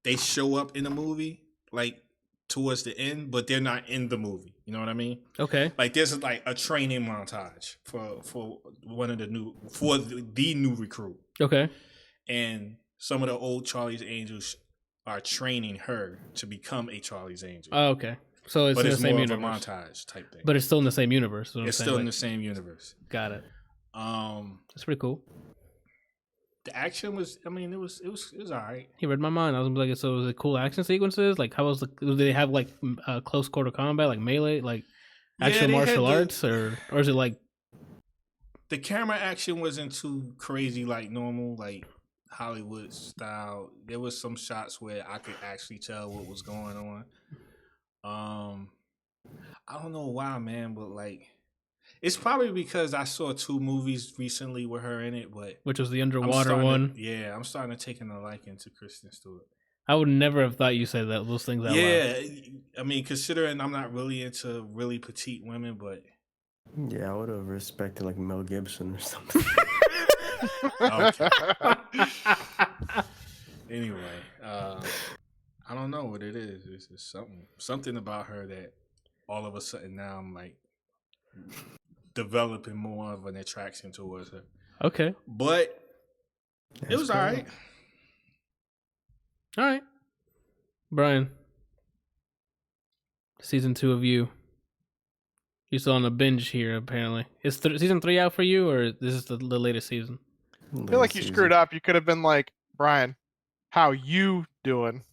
they show up in the movie like towards the end, but they're not in the movie. You know what I mean? Okay. Like there's like a training montage for one of the new recruit. Okay. And some of the old Charlie's Angels are training her to become a Charlie's Angel. Oh, okay. So it's in the same universe. More of a montage type thing. But it's still in the same universe. It's still in the same universe. Got it. That's pretty cool. The action was, I mean, it was all right. He read my mind. I was like, so was it cool action sequences? Like, how was did they have like close quarter combat, like melee, like actual martial arts, or is it like the camera action wasn't too crazy, like normal, like Hollywood style. There was some shots where I could actually tell what was going on. I don't know why, man, but like. It's probably because I saw 2 movies recently with her in it, but which was the underwater one. I'm starting to take a liking to Kristen Stewart. I would never have thought you said those things out loud. I mean, considering I'm not really into really petite women, but yeah, I would have respected like Mel Gibson or something. Anyway, I don't know what it is. It's just something about her that all of a sudden now I'm like. Developing more of an attraction towards her. Okay. But it was all right. All right. Brian, season 2 of You. You're still on a binge here, apparently. Is season 3 out for you, or this is the latest season? I feel like you screwed up. You could have been like, Brian, how you doing?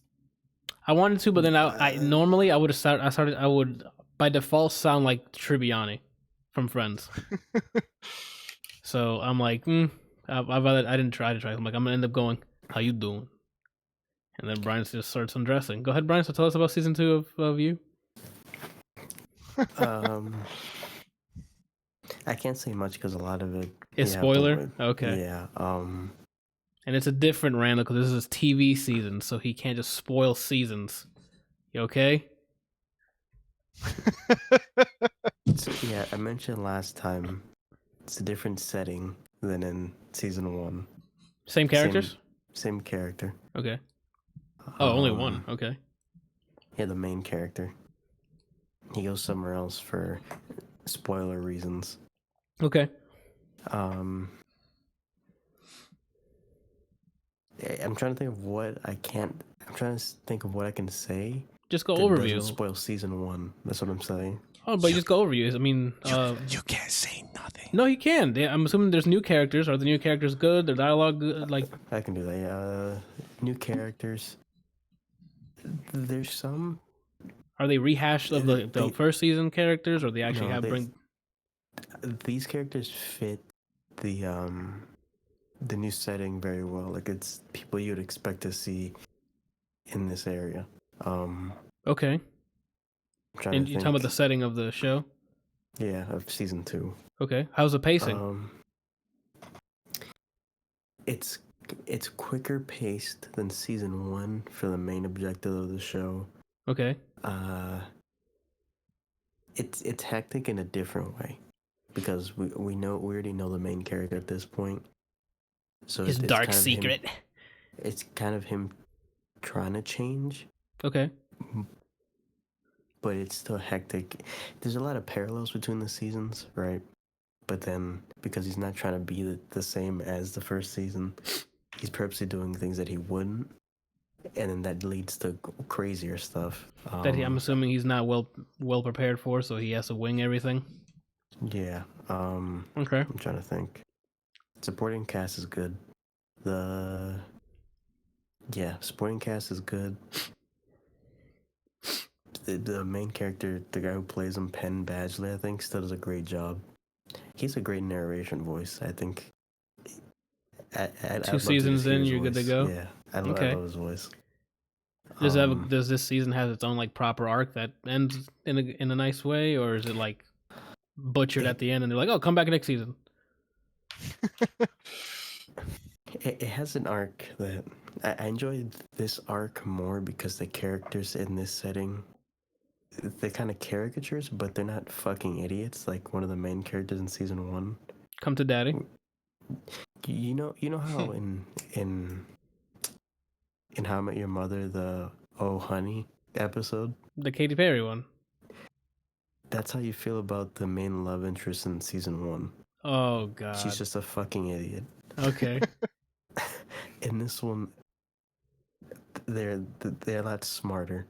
I wanted to, but then I normally I would have started. I would by default sound like Tribbiani from Friends. So I'm like, I didn't try to try. I'm like, I'm gonna end up going, how you doing? And then Brian just starts undressing. Go ahead, Brian. So tell us about season 2 of You. I can't say much because a lot of it is spoiler. Okay. Yeah. And it's a different Randall because this is TV season, so he can't just spoil seasons. You okay? Yeah, I mentioned last time it's a different setting than in season 1. Same characters? Same character. Okay. Oh, only one. Okay. Yeah, the main character. He goes somewhere else for spoiler reasons. Okay. I'm trying to think of what I can't. I'm trying to think of what I can say. Just go overview. Doesn't spoil season 1. That's what I'm saying. Oh, but just go overview. I mean, you can't say nothing. No, you can. I'm assuming there's new characters. Are the new characters good? Their dialogue good? Like I can do that. Yeah. New characters. There's some. Are they rehashed of the first season characters, or they actually bring? These characters fit the new setting very well. Like it's people you'd expect to see in this area. Okay. And you talking about the setting of the show? Yeah, of season 2. Okay. How's the pacing? It's quicker paced than season 1 for the main objective of the show. Okay. It's hectic in a different way. because we already know the main character at this point. So His it's dark kind of secret. It's kind of him trying to change, Okay. but it's still hectic. There's a lot of parallels between the seasons, right? But then, because he's not trying to be the same as the first season, he's purposely doing things that he wouldn't, and then that leads to crazier stuff. I'm assuming he's not well prepared for, so he has to wing everything. Yeah. Okay. I'm trying to think. Supporting cast is good. Supporting cast is good. The main character, the guy who plays him, Penn Badgley, I think, still does a great job. He's a great narration voice, I think. I'd love to seasons just hear in, his you're good to voice. go? Yeah, I Okay. love his voice. Does this season have its own like proper arc that ends in a nice way, or is it like butchered at the end and they're like, oh, come back next season? It has an arc that I enjoyed this arc more because the characters in this setting, they're kind of caricatures, but they're not fucking idiots like one of the main characters in season 1. Come to daddy. You know how in How I Met Your Mother, the Oh Honey episode, The Katy Perry one. that's how you feel about the main love interest in season 1. Oh god. She's just a fucking idiot. Okay. In this one, they're a lot smarter.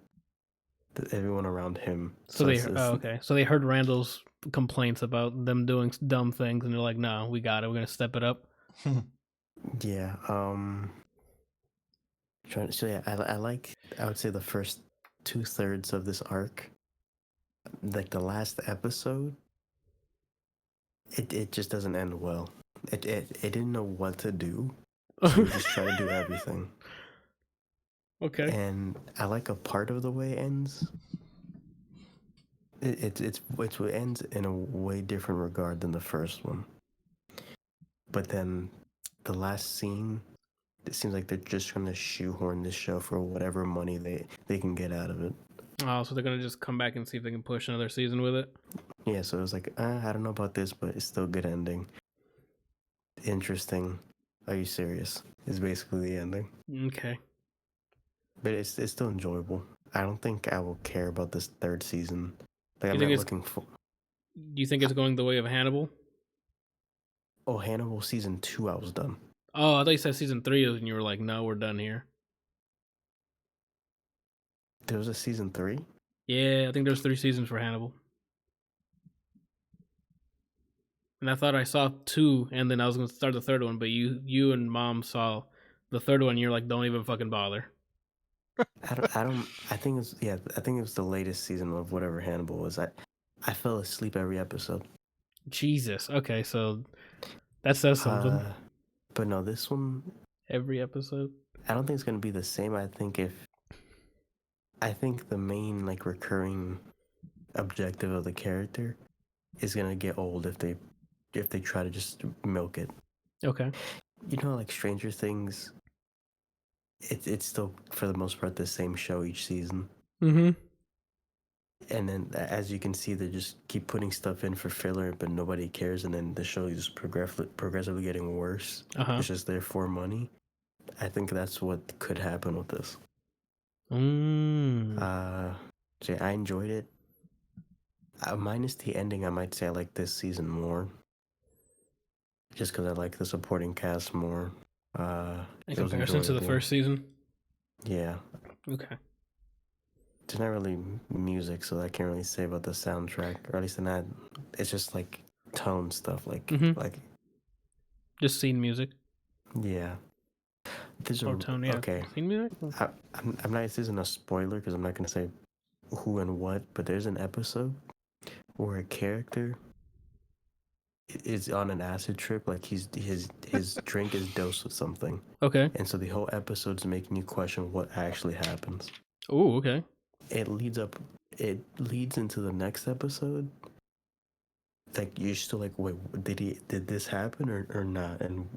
Everyone around him. So they heard Randall's complaints about them doing dumb things, and they're like, "No, we got it. We're gonna step it up." Yeah. I would say the first 2/3 of this arc, like the last episode, it just doesn't end well. It didn't know what to do. So it just try to do everything. Okay. And I like a part of the way it ends. It ends in a way different regard than the first one. But then the last scene, it seems like they're just trying to shoehorn this show for whatever money they can get out of it. Oh, so they're gonna just come back and see if they can push another season with it. Yeah, so it was like, I don't know about this, but it's still a good ending. Interesting. Are you serious? Is basically the ending. Okay. But it's still enjoyable. I don't think I will care about this 3rd season. Like, I'm think not it's- looking for. Do you think it's going the way of Hannibal? Oh, Hannibal season 2, I was done. Oh, I thought you said season 3, and you were like, "No, we're done here." There was a season 3? Yeah, I think there's 3 seasons for Hannibal. And I thought I saw 2, and then I was gonna start the 3rd one, but you and Mom saw the 3rd one. And you're like, "Don't even fucking bother." I think it was the latest season of whatever Hannibal was. I fell asleep every episode. Jesus. Okay, so that says something. But no, this one, Every episode. I don't think it's gonna be the same. I think the main like recurring objective of the character is gonna get old if they try to just milk it. Okay. You know, like Stranger Things, it's still for the most part the same show each season. Mm-hmm. And then, as you can see, they just keep putting stuff in for filler, but nobody cares. And then the show is progressively getting worse. It's just there for money. I think that's what could happen with this. So yeah, I enjoyed it. Minus the ending, I might say I like this season more. Just because I like the supporting cast more. In comparison to the first season? Yeah. Okay. There's not really music, so I can't really say about the soundtrack, or at least not. It's just like tone stuff, like just scene music. Yeah. Or tone, yeah. Okay. Scene music. I'm not. This isn't a spoiler because I'm not gonna say who and what, but there's an episode where a character is on an acid trip, like his drink is dosed with something. Okay. And so the whole episode's making you question what actually happens. Oh, okay. It leads into the next episode. Like you're still like, wait, did this happen or not? And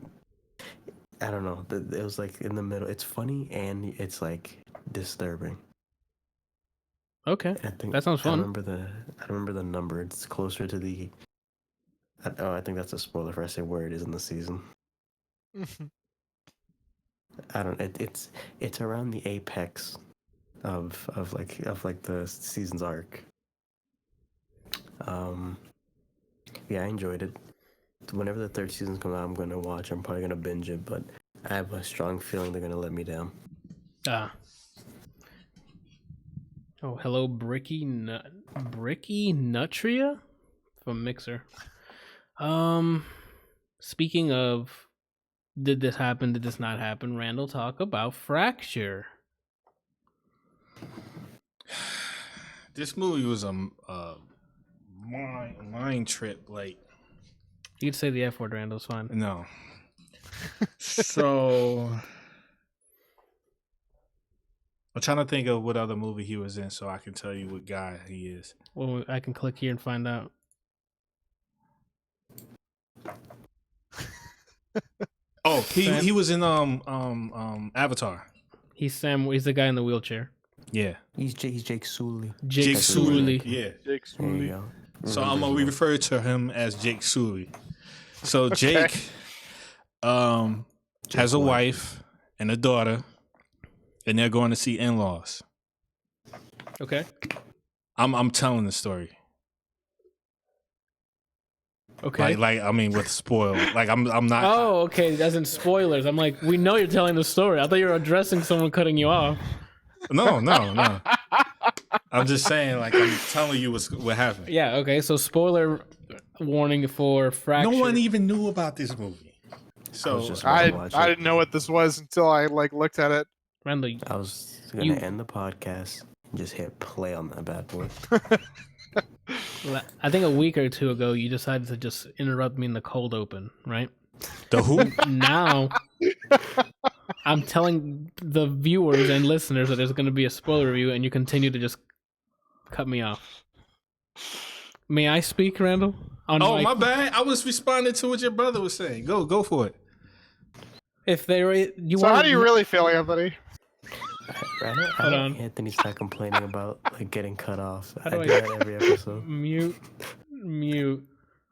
I don't know. It was like in the middle. It's funny and it's like disturbing. Okay. I think that sounds fun. I remember the number. It's closer to the I think that's a spoiler if I say where it is in the season. I don't. It's around the apex of the season's arc. Yeah, I enjoyed it. Whenever the third season comes out, I'm gonna watch. I'm probably gonna binge it, but I have a strong feeling they're gonna let me down. Ah. Oh, hello, Bricky Nutria from Mixer. Speaking of, did this happen? Did this not happen? Randall, talk about Fracture. This movie was a mind trip. Like, You could say the F word, Randall. It's fine. no. So I'm trying to think of what other movie he was in, so I can tell you what guy he is. Well, I can click here and find out. Oh, he was in Avatar. He's the guy in the wheelchair. Yeah, He's Jake Sully. Jake Sully. Yeah. Jake There you Sully. go. So I'm gonna refer to him as Jake Sully. So Okay. Jake has a wife and a daughter, and they're going to see in-laws. Okay. I'm telling the story. Okay. Like I mean, with spoil. Like I'm not. Oh, okay. That's in spoilers. I'm like, we know you're telling the story. I thought you were addressing someone cutting you off. No. I'm just saying, like I'm telling you what happened. Yeah. Okay. So spoiler warning for Fracture. No one even knew about this movie. So I Watch I it. didn't know what this was until I looked at it. Randall, I was gonna You- end the podcast and just hit play on that bad boy. I think a week or two ago you decided to just interrupt me in the cold open, right? the who? Now I'm telling the viewers and listeners that there's going to be a spoiler review, and you continue to just cut me off. May I speak, Randall? Oh, my bad. I was responding to what your brother was saying. Go for it. If they were, you So want, how do you really feel, Anthony? I Hold know on. Anthony's not complaining about like getting cut off. How I do do I- that every episode. mute.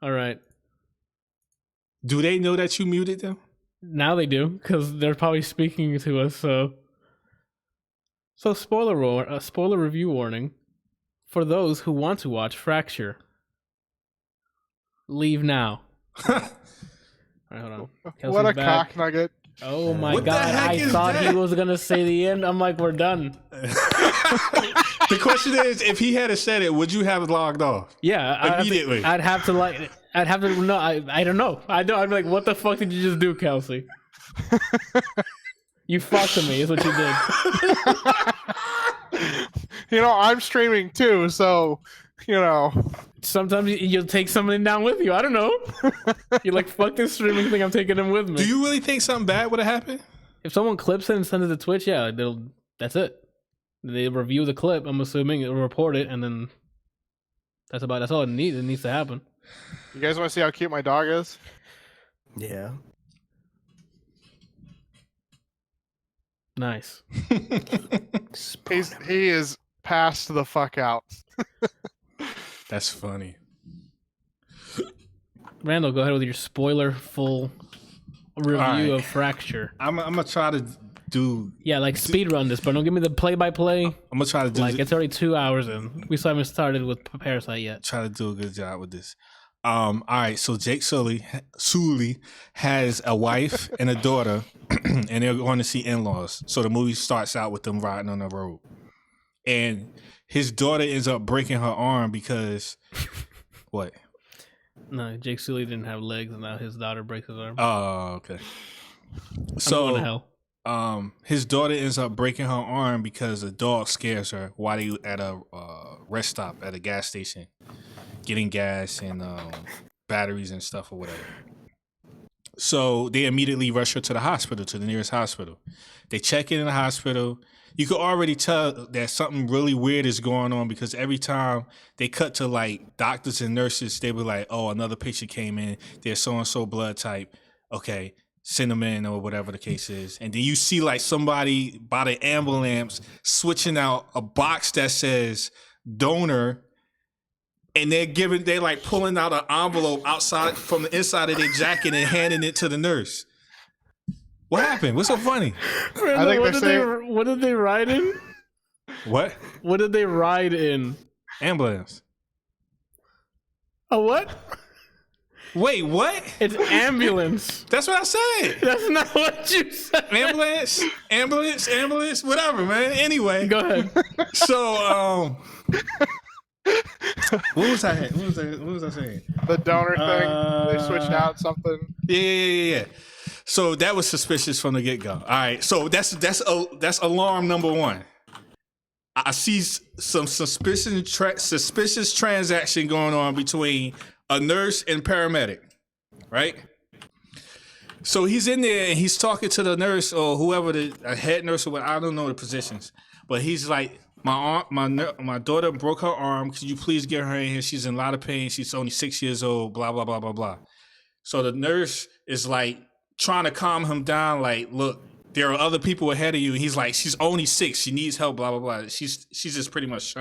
All right. Do they know that you muted them? Now they do, because they're probably speaking to us. So spoiler review warning for those who want to watch Fracture. Leave now. All right, hold on. Kelsey's What a back. cock nugget. Oh my What the god! heck I is thought that? he was gonna say the end. I'm like, we're done. The question is, if he had said it, would you have logged off? Yeah, Immediately. I'd have to no. I don't know. I don't. I'm like, what the fuck did you just do, Kelsey? You fucked me. Is what you did. You know, I'm streaming too, so you know. Sometimes you'll take something down with you. I don't know. You're like, fuck this streaming thing. I'm taking him with me. Do you really think something bad would have happened? If someone clips it and sends it to Twitch, yeah, that's it. They review the clip. I'm assuming it'll report it, and then that's all it needs. It needs to happen. You guys want to see how cute my dog is? Yeah. Nice. He is passed the fuck out. That's funny. Randall, go ahead with your spoiler-full review right. of Fracture. I'm gonna try to do. Yeah, like speed run this, but don't give me the play-by-play. I'm gonna try to do. Like it's already 2 hours in. We still haven't started with Parasite yet. Try to do a good job with this. All right, so Jake Sully has a wife and a daughter, and they're going to see in-laws. So the movie starts out with them riding on the road, and his daughter ends up breaking her arm because what? No, Jake Sully didn't have legs, and now his daughter breaks his arm. Oh, okay. I'm going to So hell. his daughter ends up breaking her arm because a dog scares her while they at a rest stop at a gas station, getting gas and batteries and stuff or whatever. So they immediately rush her to the hospital, to the nearest hospital. They check in the hospital. You could already tell that something really weird is going on because every time they cut to like doctors and nurses, they were like, "Oh, another patient came in. They're so and so blood type. Okay, send them in," or whatever the case is. And then you see like somebody by the ambulance switching out a box that says donor and they're like pulling out an envelope outside from the inside of their jacket and handing it to the nurse. What happened? What's so funny? I think what did they ride in? What? What did they ride in? Ambulance. A what? Wait, what? It's ambulance. That's what I said. That's not what you said. Ambulance, whatever, man. Anyway. Go ahead. So, what was I saying? The donor thing. They switched out something. Yeah. So that was suspicious from the get-go. All right. So that's alarm number one. I see some suspicious transaction going on between a nurse and paramedic, right? So he's in there and he's talking to the nurse or whoever, a head nurse or what, I don't know the positions, but he's like, my daughter broke her arm. Could you please get her in here? She's in a lot of pain. She's only 6 years old. Blah blah blah blah blah. So the nurse is like trying to calm him down. Like, look, there are other people ahead of you. And he's like, she's only 6. She needs help. Blah blah blah. She's just pretty much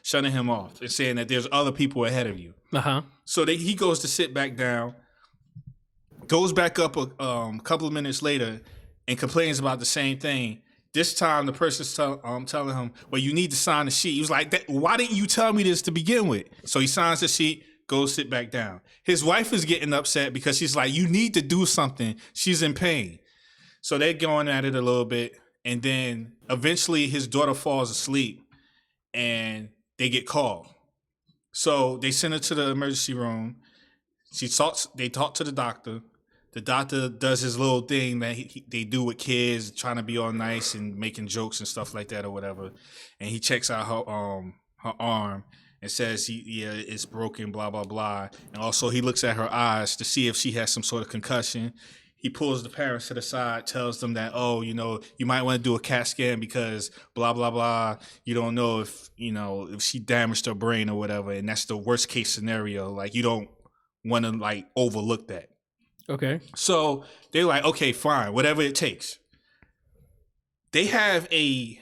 shunning him off and saying that there's other people ahead of you. So he goes to sit back down, goes back up a couple of minutes later, and complains about the same thing. This time, the person's telling him, well, you need to sign the sheet. He was like, why didn't you tell me this to begin with? So he signs the sheet, goes sit back down. His wife is getting upset because she's like, you need to do something. She's in pain. So they're going at it a little bit. And then eventually his daughter falls asleep and they get called. So they send her to the emergency room. They talk to the doctor. The doctor does his little thing that they do with kids, trying to be all nice and making jokes and stuff like that or whatever. And he checks out her arm and says, it's broken, blah, blah, blah. And also he looks at her eyes to see if she has some sort of concussion. He pulls the parents to the side, tells them that, you might want to do a CAT scan because blah, blah, blah. You don't know if she damaged her brain or whatever. And that's the worst case scenario. Like, you don't want to like overlook that. Okay. So they're like, okay, fine, whatever it takes. They have I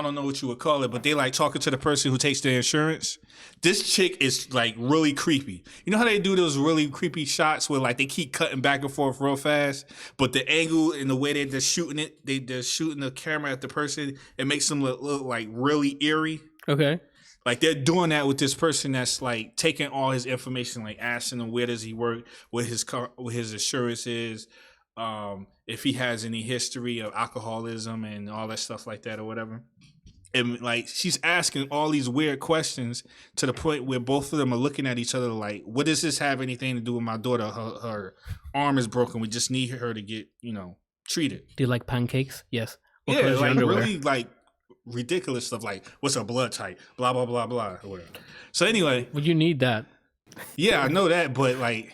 don't know what you would call it, but they like talking to the person who takes their insurance. This chick is like really creepy. You know how they do those really creepy shots where like they keep cutting back and forth real fast, but the angle and the way they're shooting it, they're shooting the camera at the person, it makes them look like really eerie. Okay. Like they're doing that with this person that's like taking all his information, like asking him where does he work, what his insurance is, if he has any history of alcoholism and all that stuff like that or whatever. And like she's asking all these weird questions to the point where both of them are looking at each other like, what does this have anything to do with my daughter? Her arm is broken. We just need her to get, treated. Do you like pancakes? Yes. Yeah, like really like ridiculous stuff like what's her blood type, blah blah blah blah or whatever. So anyway, would you need that? Yeah, I know that, but like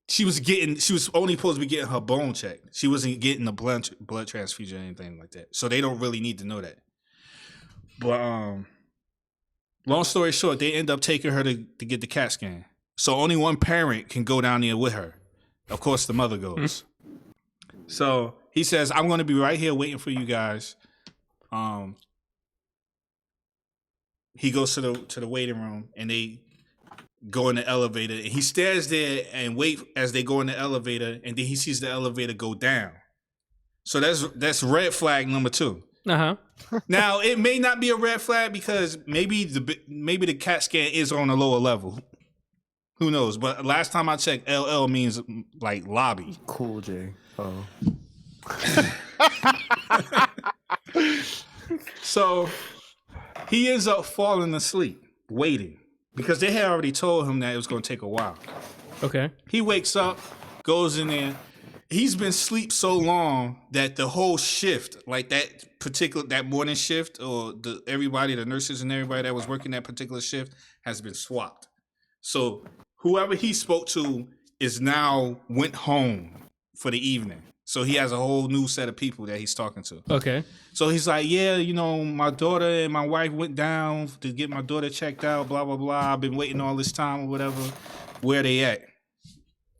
she was only supposed to be getting her bone checked. She wasn't getting a blood transfusion or anything like that. So they don't really need to know that. But long story short, they end up taking her to get the CAT scan. So only one parent can go down there with her. Of course, the mother goes. So he says, I'm going to be right here waiting for you guys. He goes to the waiting room and they go in the elevator. And he stares there and wait as they go in the elevator, and then he sees the elevator go down. So that's red flag number 2. Uh-huh. Now it may not be a red flag because maybe the CAT scan is on a lower level. Who knows? But last time I checked, LL means like lobby. Cool J. Oh. So he ends up falling asleep, waiting, because they had already told him that it was going to take a while. Okay. He wakes up, goes in there. He's been asleep so long that the whole shift, like that morning shift, or the nurses and everybody that was working that particular shift has been swapped. So whoever he spoke to is now went home for the evening. So he has a whole new set of people that he's talking to. Okay. So he's like, yeah, my daughter and my wife went down to get my daughter checked out, blah, blah, blah. I've been waiting all this time or whatever. Where they at?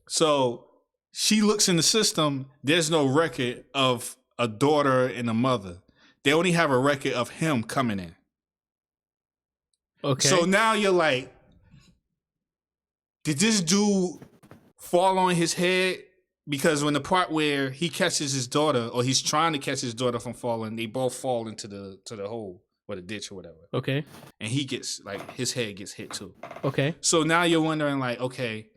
So she looks in the system. There's no record of a daughter and a mother. They only have a record of him coming in. Okay. So now you're like, did this dude fall on his head? Because when the part where he catches his daughter, or he's trying to catch his daughter from falling, they both fall into the hole or the ditch or whatever. Okay. And he gets like his head gets hit too. Okay. So now you're wondering like, okay,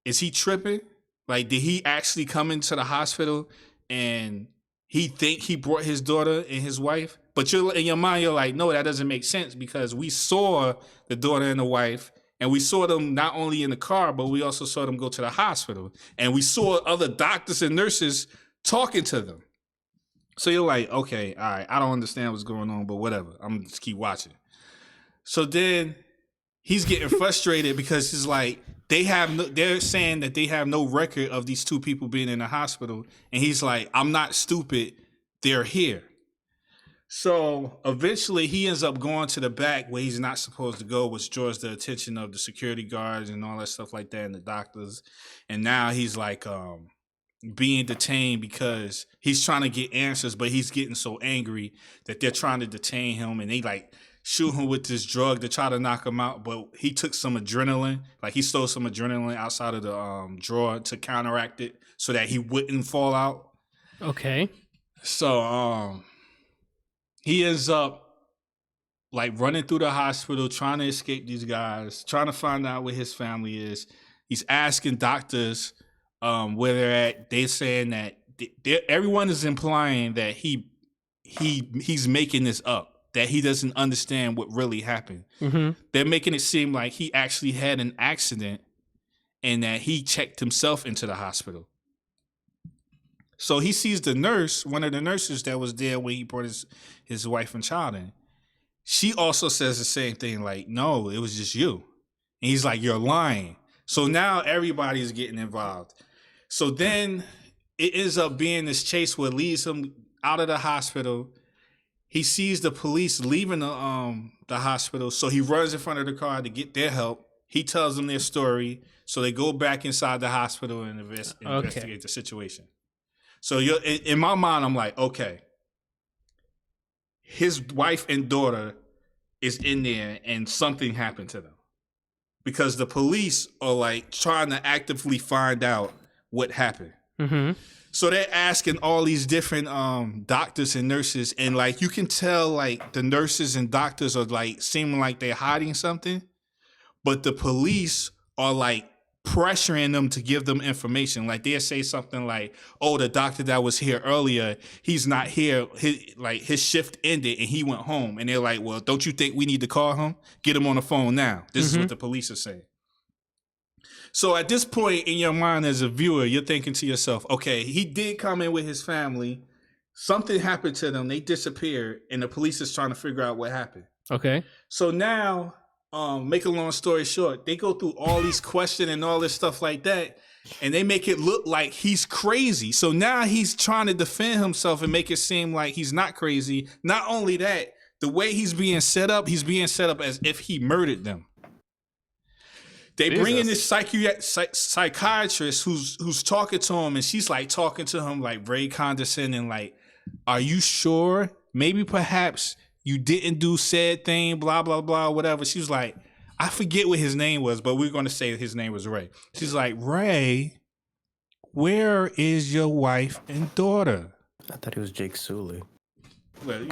is he tripping? Like, did he actually come into the hospital and he think he brought his daughter and his wife? But you're in your mind, you're like, no, that doesn't make sense because we saw the daughter and the wife. And we saw them not only in the car, but we also saw them go to the hospital. And we saw other doctors and nurses talking to them. So you're like, okay, all right, I don't understand what's going on, but whatever. I'm going to just keep watching. So then he's getting frustrated because it's like they're saying that they have no record of these two people being in the hospital. And he's like, I'm not stupid. They're here. So eventually he ends up going to the back where he's not supposed to go, which draws the attention of the security guards and all that stuff like that and the doctors. And now he's like being detained because he's trying to get answers, but he's getting so angry that they're trying to detain him and they like shoot him with this drug to try to knock him out. But he took some adrenaline, like he stole some adrenaline outside of the drawer to counteract it so that he wouldn't fall out. Okay. So he ends up like running through the hospital, trying to escape these guys, trying to find out where his family is. He's asking doctors where they're at. They're saying that everyone is implying that he's making this up, that he doesn't understand what really happened. Mm-hmm. They're making it seem like he actually had an accident and that he checked himself into the hospital. So he sees the nurse, one of the nurses that was there when he brought his wife and child in. She also says the same thing, like, no, it was just you. And he's like, you're lying. So now everybody's getting involved. So then it ends up being this chase where it leads him out of the hospital. He sees the police leaving the hospital. So he runs in front of the car to get their help. He tells them their story. So they go back inside the hospital and investigate the situation. So in my mind, I'm like, okay, his wife and daughter is in there and something happened to them. Because the police are like trying to actively find out what happened. Mm-hmm. So they're asking all these different doctors and nurses. And like, you can tell like the nurses and doctors are like seeming like they're hiding something. But the police are like pressuring them to give them information. Like they'll say something like, oh, the doctor that was here earlier, he's not here. His shift ended and he went home. And they're like, well, don't you think we need to call him? Get him on the phone now. This is what the police are saying. So at this point in your mind as a viewer, you're thinking to yourself, okay, he did come in with his family. Something happened to them. They disappeared. And the police is trying to figure out what happened. Okay. So now, make a long story short, they go through all these questions and all this stuff like that, and they make it look like he's crazy. So now he's trying to defend himself and make it seem like he's not crazy. Not only that, the way he's being set up as if he murdered them. They bring in this psychiatrist who's talking to him, and she's like talking to him like very condescending, like, are you sure? Maybe perhaps you didn't do said thing, blah, blah, blah, whatever. She was like, I forget what his name was, but we're going to say his name was Ray. She's like, Ray, where is your wife and daughter? I thought he was Jake Sully. Well,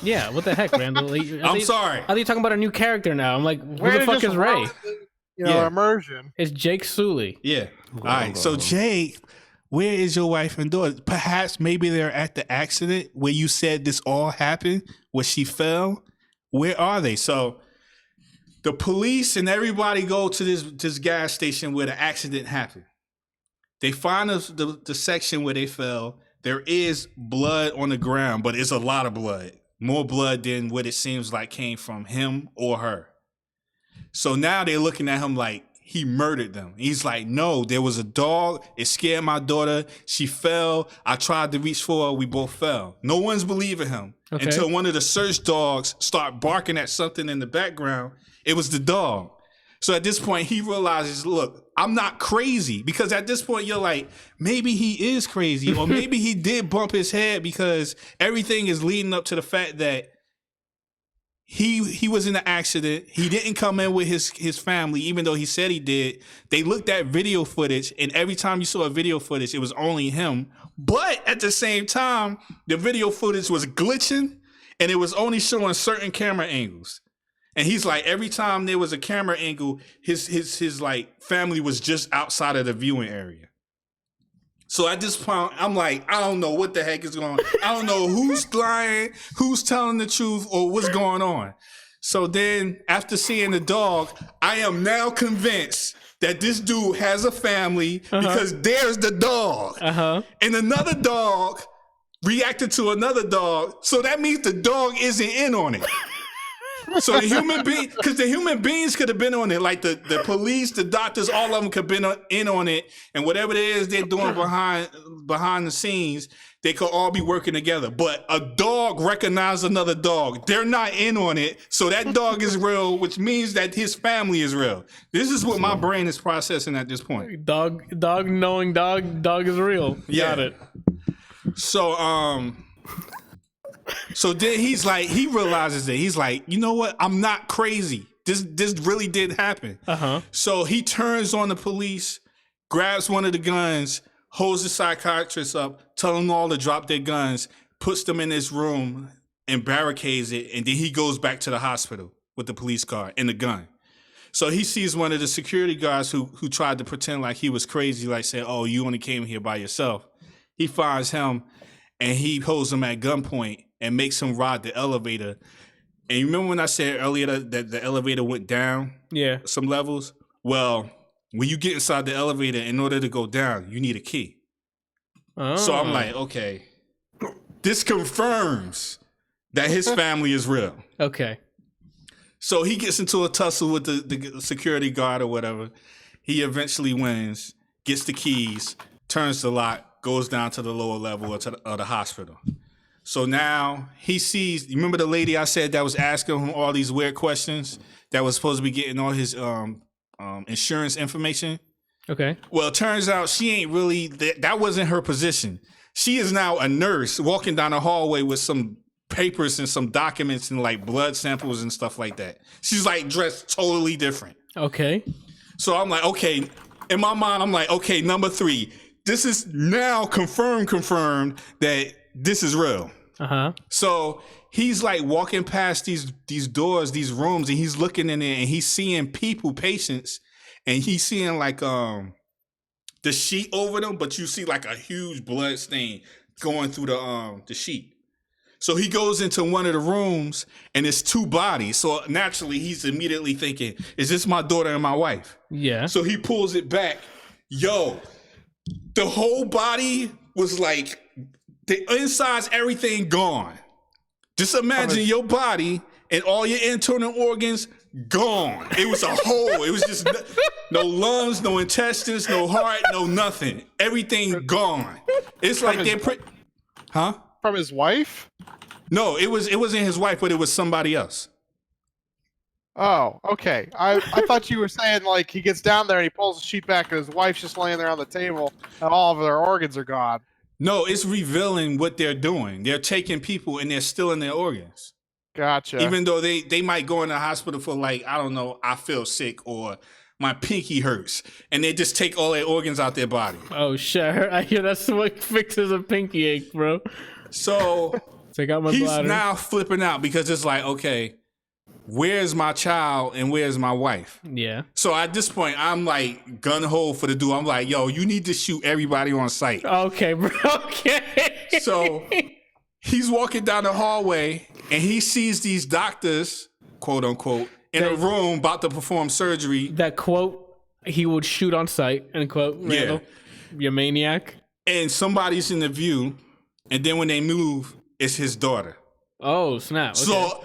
Yeah, what the heck, Randall? I'm sorry. Are you talking about a new character now? I'm like, who the fuck is Ray? Immersion. It's Jake Sully. Yeah. All right. So, Jake, where is your wife and daughter? Perhaps maybe they're at the accident where you said this all happened, where she fell. Where are they? So the police and everybody go to this gas station where the accident happened. They find the section where they fell. There is blood on the ground, but it's a lot of blood. More blood than what it seems like came from him or her. So now they're looking at him like he murdered them. He's like, no, there was a dog. It scared my daughter. She fell. I tried to reach for her. We both fell. No one's believing him until one of the search dogs start barking at something in the background. It was the dog. So at this point, he realizes, look, I'm not crazy. Because at this point, you're like, maybe he is crazy. Or maybe he did bump his head because everything is leading up to the fact that he was in an accident. He didn't come in with his family, even though he said he did. They looked at video footage, and every time you saw a video footage, it was only him. But at the same time, the video footage was glitching, and it was only showing certain camera angles. And he's like, every time there was a camera angle, his like family was just outside of the viewing area. So at this point, I'm like, I don't know what the heck is going on. I don't know who's lying, who's telling the truth, or what's going on. So then, after seeing the dog, I am now convinced that this dude has a family because there's the dog. And another dog reacted to another dog. So that means the dog isn't in on it. So the human being, because the human beings could have been on it, like the police, the doctors, all of them could have been in on it, and whatever it is they're doing behind the scenes, they could all be working together. But a dog recognized another dog. They're not in on it, so that dog is real, which means that his family is real. This is what my brain is processing at this point. Dog knowing dog is real. Yeah. Got it. So then he realizes that he's like, you know what? I'm not crazy. This really did happen. So he turns on the police, grabs one of the guns, holds the psychiatrist up, telling them all to drop their guns, puts them in this room and barricades it. And then he goes back to the hospital with the police car and the gun. So he sees one of the security guards who tried to pretend like he was crazy, like saying, oh, you only came here by yourself. He finds him and he holds him at gunpoint and makes him ride the elevator. And you remember when I said earlier that the elevator went down some levels? Well, when you get inside the elevator, in order to go down, you need a key. So I'm like, okay, this confirms that his family is real. Okay. So he gets into a tussle with the security guard or whatever. He eventually wins, gets the keys, turns the lock, goes down to the lower level of the hospital. So now he sees, you remember the lady I said that was asking him all these weird questions that was supposed to be getting all his insurance information? Okay. Well, it turns out she ain't really, that wasn't her position. She is now a nurse walking down the hallway with some papers and some documents and like blood samples and stuff like that. She's like dressed totally different. Okay. So I'm like, okay, in my mind, I'm like, okay, number 3, this is now confirmed that this is real. So he's like walking past these doors, these rooms, and he's looking in there and he's seeing patients, and he's seeing like the sheet over them, but you see like a huge blood stain going through the sheet. So he goes into one of the rooms and it's 2 bodies. So naturally he's immediately thinking, is this my daughter and my wife? Yeah. So he pulls it back. Yo, the whole body was like, the inside's everything gone. Just imagine your body and all your internal organs gone. It was a hole. It was just no lungs, no intestines, no heart, no nothing. Everything gone. It's like they're From his wife? No, it wasn't his wife, but it was somebody else. Oh, okay. I thought you were saying like he gets down there and he pulls the sheet back and his wife's just laying there on the table and all of their organs are gone. No, it's revealing what they're doing. They're taking people and they're stealing their organs. Gotcha. Even though they might go in the hospital for like, I don't know, I feel sick or my pinky hurts. And they just take all their organs out their body. Oh, sure. I hear that's what fixes a pinky ache, bro. So take out my he's bladder. Now flipping out because it's like, okay, where's my child and where's my wife? Yeah. So at this point, I'm like gun-ho for the dude. I'm like, yo, you need to shoot everybody on sight. Okay, bro. Okay. So he's walking down the hallway and he sees these doctors, quote unquote, in a room about to perform surgery. That quote, he would shoot on sight, end quote. Randal, you maniac. And somebody's in the view. And then when they move, it's his daughter. Oh, snap. Okay. So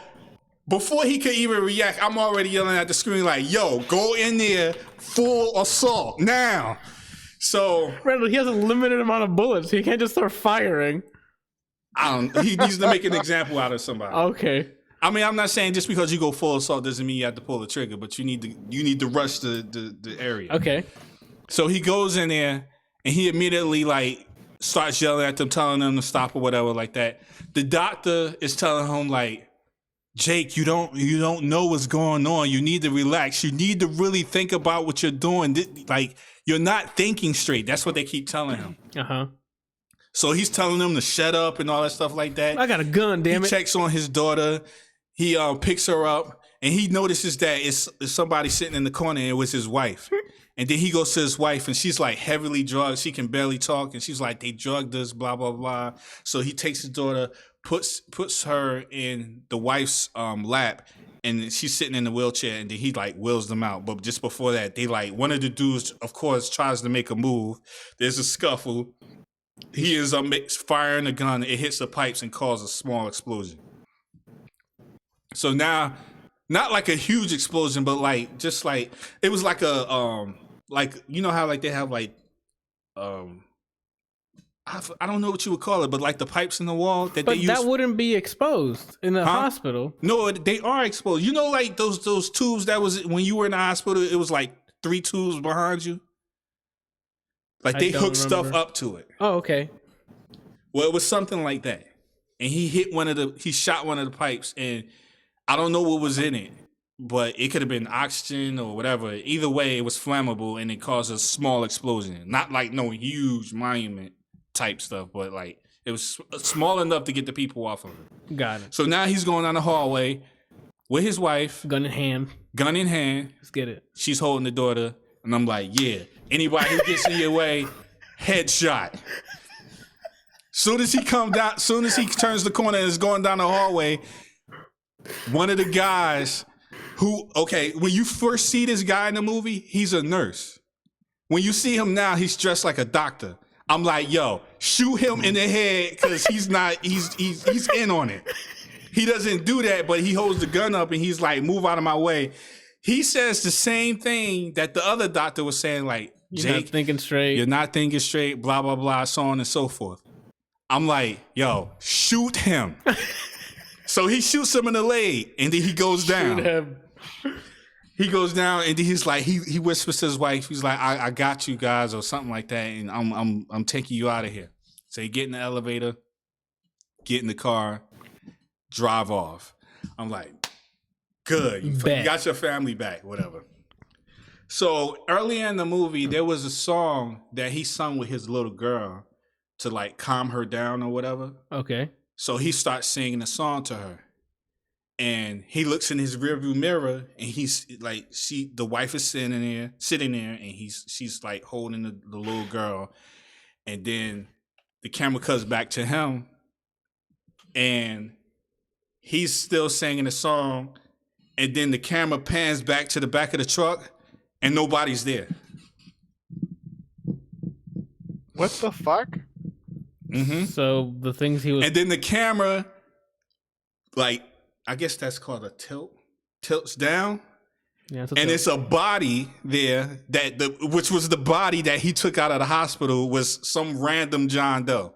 before he could even react, I'm already yelling at the screen like, yo, go in there, full assault, now. So Randal, he has a limited amount of bullets. He can't just start firing. He needs to make an example out of somebody. Okay. I mean, I'm not saying just because you go full assault doesn't mean you have to pull the trigger, but you need to rush the area. Okay. So he goes in there and he immediately like starts yelling at them, telling them to stop or whatever like that. The doctor is telling him like, Jake, you don't know what's going on. You need to relax. You need to really think about what you're doing. Like, you're not thinking straight. That's what they keep telling him. Uh-huh. So he's telling them to shut up and all that stuff like that. I got a gun, damn He it. checks on his daughter. He picks her up, and he notices that it's somebody sitting in the corner, and it was his wife. And then he goes to his wife, and she's like heavily drugged. She can barely talk, and she's like, they drugged us, blah, blah, blah. So he takes his daughter, puts her in the wife's lap, and she's sitting in the wheelchair, and then he like wheels them out. But just before that, they like, one of the dudes, of course, tries to make a move. There's a scuffle. He is firing a gun. It hits the pipes and causes a small explosion. So now, not like a huge explosion, but like just like it was like a like, you know how like they have like I don't know what you would call it, but like the pipes in the wall that But they use. that wouldn't be exposed in the hospital. No, they are exposed. You know, like those tubes that was when you were in the hospital. It was like 3 tubes behind you. Like they hooked stuff up to it. Oh, okay. Well, it was something like that, and he shot one of the pipes, and I don't know what was in it, but it could have been oxygen or whatever. Either way, it was flammable, and it caused a small explosion. Not like no huge monument type stuff, but like it was small enough to get the people off of it. Got it. So now he's going down the hallway with his wife, Gun in hand. Let's get it. She's holding the daughter, and I'm like, yeah, anybody who gets in your way, headshot. Soon as he turns the corner and is going down the hallway, one of the guys when you first see this guy in the movie, he's a nurse. When you see him now, he's dressed like a doctor. I'm like, yo, shoot him in the head because he's in on it. He doesn't do that, but he holds the gun up and he's like, move out of my way. He says the same thing that the other doctor was saying, like, You're not thinking straight. You're not thinking straight, blah, blah, blah, so on and so forth. I'm like, yo, shoot him. So he shoots him in the leg, and then he goes down. Shoot him. He goes down, and then he's like, he whispers to his wife, he's like, I got you guys, or something like that, and I'm taking you out of here. So he get in the elevator, get in the car, drive off. I'm like, good, you got your family back, whatever. So early in the movie, there was a song that he sung with his little girl to like calm her down or whatever. Okay. So he starts singing a song to her. And he looks in his rearview mirror and he's like, the wife is sitting there and she's like holding the little girl. And then the camera cuts back to him and he's still singing the song. And then the camera pans back to the back of the truck and nobody's there. What the fuck? Mm-hmm. So the things he was... And then the camera, like, I guess that's called a tilts down. Yeah, and it's a body there which was the body that he took out of the hospital was some random John Doe.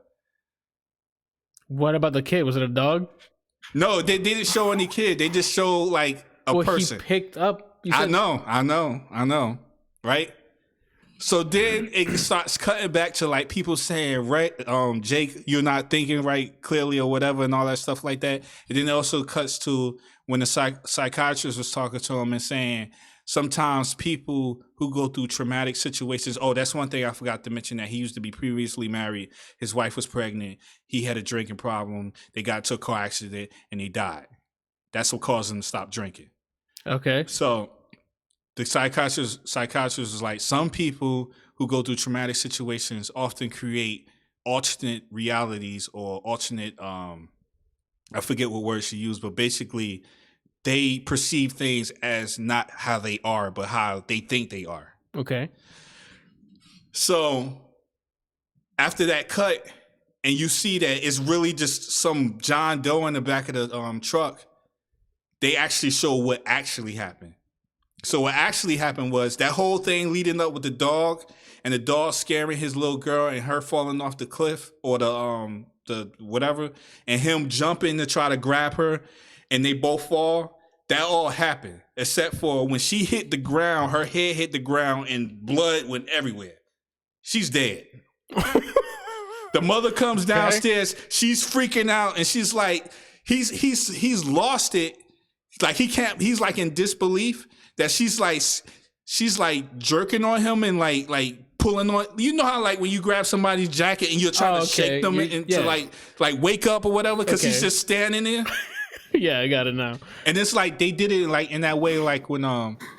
What about the kid? Was it a dog? No, they didn't show any kid. They just show like a person. He picked up. I know. Right? So then it starts cutting back to like people saying, right, Jake, you're not thinking right clearly or whatever and all that stuff like that. And then it also cuts to when the psychiatrist was talking to him and saying sometimes people who go through traumatic situations, that's one thing I forgot to mention, that he used to be previously married. His wife was pregnant. He had a drinking problem. They got into a car accident and he died. That's what caused him to stop drinking. Okay. So the psychiatrist was like, some people who go through traumatic situations often create alternate realities or alternate, I forget what word she used, but basically they perceive things as not how they are, but how they think they are. Okay. So after that cut, and you see that it's really just some John Doe in the back of the truck, they actually show what actually happened. So what actually happened was that whole thing leading up with the dog and the dog scaring his little girl and her falling off the cliff or the whatever, and him jumping to try to grab her and they both fall. That all happened except for when she hit the ground, her head hit the ground and blood went everywhere. She's dead. The mother comes downstairs. She's freaking out and she's like, he's lost it. like he can't. He's like in disbelief that she's like jerking on him and like pulling on. You know how like when you grab somebody's jacket and you're trying to shake them into like wake up or whatever because he's just standing there. Yeah, I got it now. And it's like they did it like in that way, like when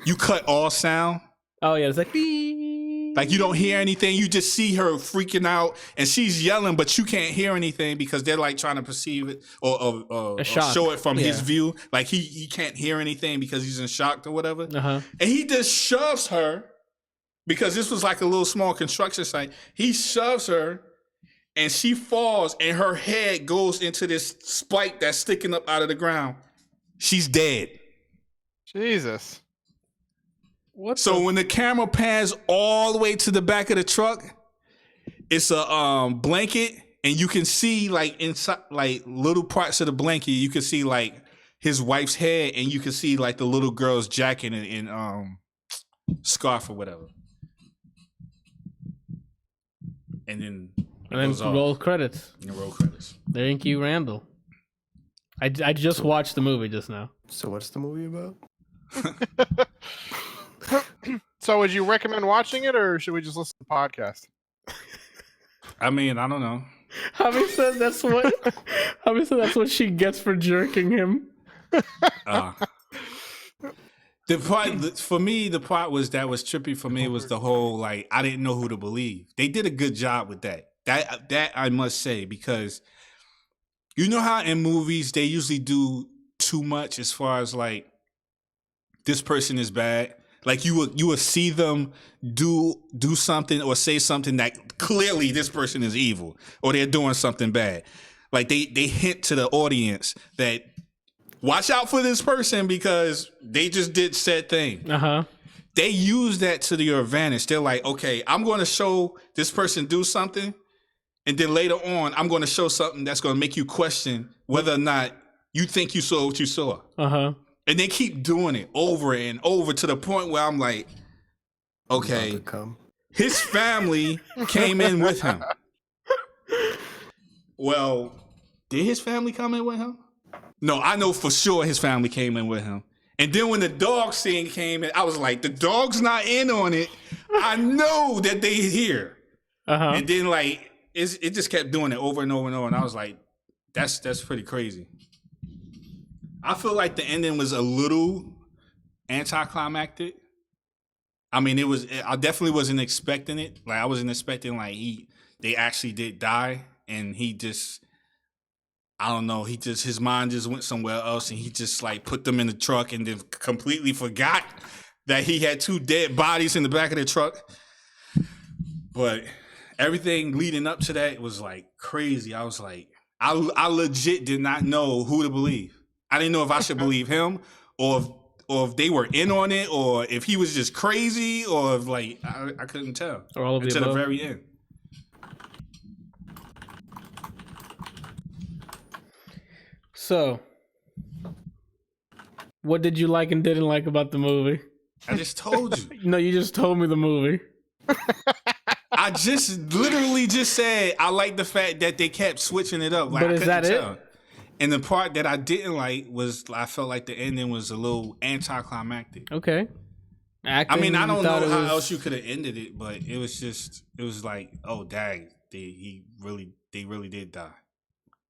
you cut all sound. Oh yeah, it's like beep. Like you don't hear anything, you just see her freaking out, and she's yelling, but you can't hear anything because they're like trying to perceive it or show it from his view. Like he can't hear anything because he's in shock or whatever. And he just shoves her because this was like a little small construction site. He shoves her. And she falls, and her head goes into this spike that's sticking up out of the ground. She's dead. Jesus. So when the camera pans all the way to the back of the truck, it's a blanket, and you can see like inside, like little parts of the blanket. You can see like his wife's head, and you can see like the little girl's jacket and scarf or whatever. And then roll credits. And roll credits. Thank you, Randall. I just watched the movie just now. So what's the movie about? So would you recommend watching it, or should we just listen to the podcast? I mean, I don't know. Javi said that's what she gets for jerking him. The part for me, the part was trippy for me was the whole like I didn't know who to believe. They did a good job with that. That I must say, because you know how in movies they usually do too much as far as like this person is bad. Like you will see them do something or say something that clearly this person is evil or they're doing something bad. Like they hint to the audience that watch out for this person because they just did said thing. They use that to their advantage. They're like, okay, I'm going to show this person do something, and then later on, I'm going to show something that's going to make you question whether or not you think you saw what you saw. And they keep doing it over and over to the point where I'm like, okay, his family came in with him. Well, did his family come in with him? No, I know for sure his family came in with him. And then when the dog scene came in, I was like, the dog's not in on it. I know that they here. And then like it just kept doing it over and over and over. And I was like, that's pretty crazy. I feel like the ending was a little anticlimactic. I mean, I definitely wasn't expecting it. Like I wasn't expecting like they actually did die, and he just, I don't know, his mind just went somewhere else, and he just like put them in the truck and then completely forgot that he had two dead bodies in the back of the truck. But everything leading up to that was like crazy. I was like, I legit did not know who to believe. I didn't know if I should believe him or if they were in on it or if he was just crazy or if like I couldn't tell. Or all of until the very end. So, what did you like and didn't like about the movie? I just told you. No, you just told me the movie. I just literally just said I like the fact that they kept switching it up. Like, but is that it? And the part that I didn't like was I felt like the ending was a little anticlimactic. Okay. I mean, I don't know how else you could have ended it, but it was like, oh dang, they really did die.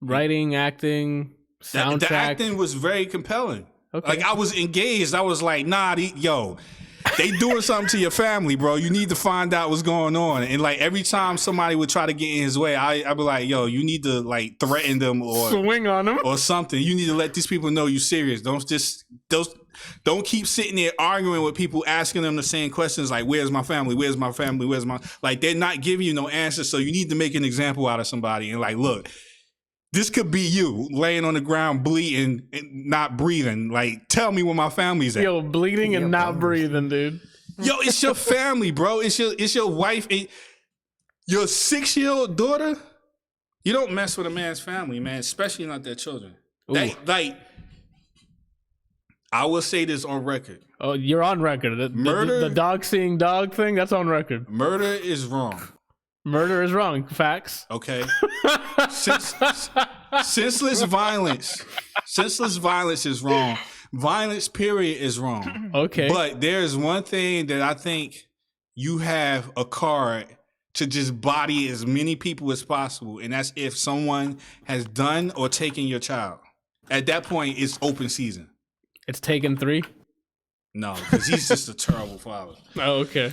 Writing, acting, soundtrack. The acting was very compelling. Okay. Like I was engaged. I was like, nah, they doing something to your family, bro. You need to find out what's going on. And like every time somebody would try to get in his way, I'd be like, yo, you need to like threaten them or swing on them or something. You need to let these people know you're serious. Don't keep sitting there arguing with people, asking them the same questions like, where's my family? Where's my family? Where's my, like, they're not giving you no answers. So you need to make an example out of somebody and like, look, this could be you laying on the ground bleeding and not breathing. Like, tell me where my family's at. Yo, bleeding and not breathing, dude. Yo, it's your family, bro. It's your wife and your 6-year-old daughter. You don't mess with a man's family, man, especially not their children. Like, I will say this on record. Oh, you're on record. Murder, the dog seeing dog thing, that's on record. Murder is wrong. Murder is wrong. Facts. Okay. Senseless violence is wrong. Violence, period, is wrong. Okay. But there's one thing that I think you have a card to just body as many people as possible, and that's if someone has done or taken your child. At that point, it's open season. It's Taken 3? No, because he's just a terrible father. Oh, okay.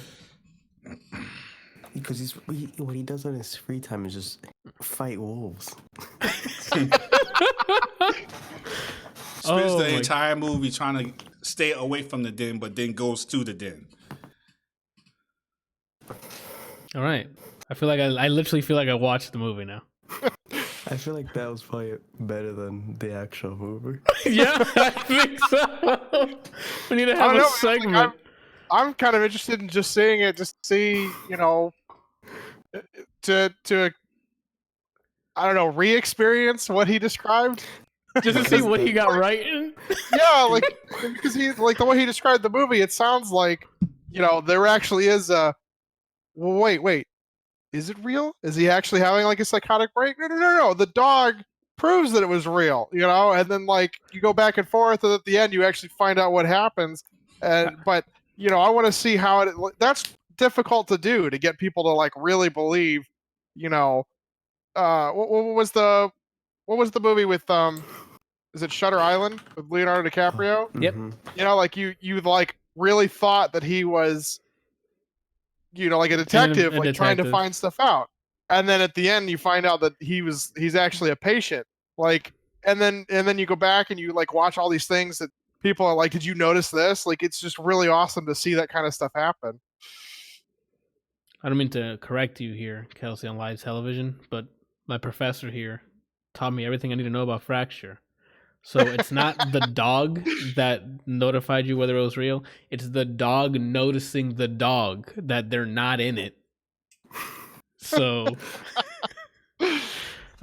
Because what he does on his free time is just fight wolves. Spends the entire movie trying to stay away from the den, but then goes to the den. All right. I feel like I literally feel like I watched the movie now. I feel like that was probably better than the actual movie. Yeah, I think so. We need to have a segment. Like, I'm kind of interested in just seeing it, just to see, you know, to I don't know, re-experience what he described. Just to see what he got right in. Yeah, like because he like the way he described the movie, it sounds like, you know, there actually is a. Wait. Is it real? Is he actually having like a psychotic break? No. The dog proves that it was real, you know, and then like you go back and forth, and at the end you actually find out what happens. But you know, I want to see how it. That's difficult to do, to get people to like really believe, you know. What was the movie with is it Shutter Island with Leonardo DiCaprio? Yep. You know, like you like really thought that he was, you know, like a detective, like trying to find stuff out, and then at the end you find out that he's actually a patient. Like, and then you go back and you like watch all these things that people are like, did you notice this? Like, it's just really awesome to see that kind of stuff happen. I don't mean to correct you here, Kelsey, on live television, but my professor here taught me everything I need to know about fracture. So it's not the dog that notified you whether it was real. It's the dog noticing the dog that they're not in it. So,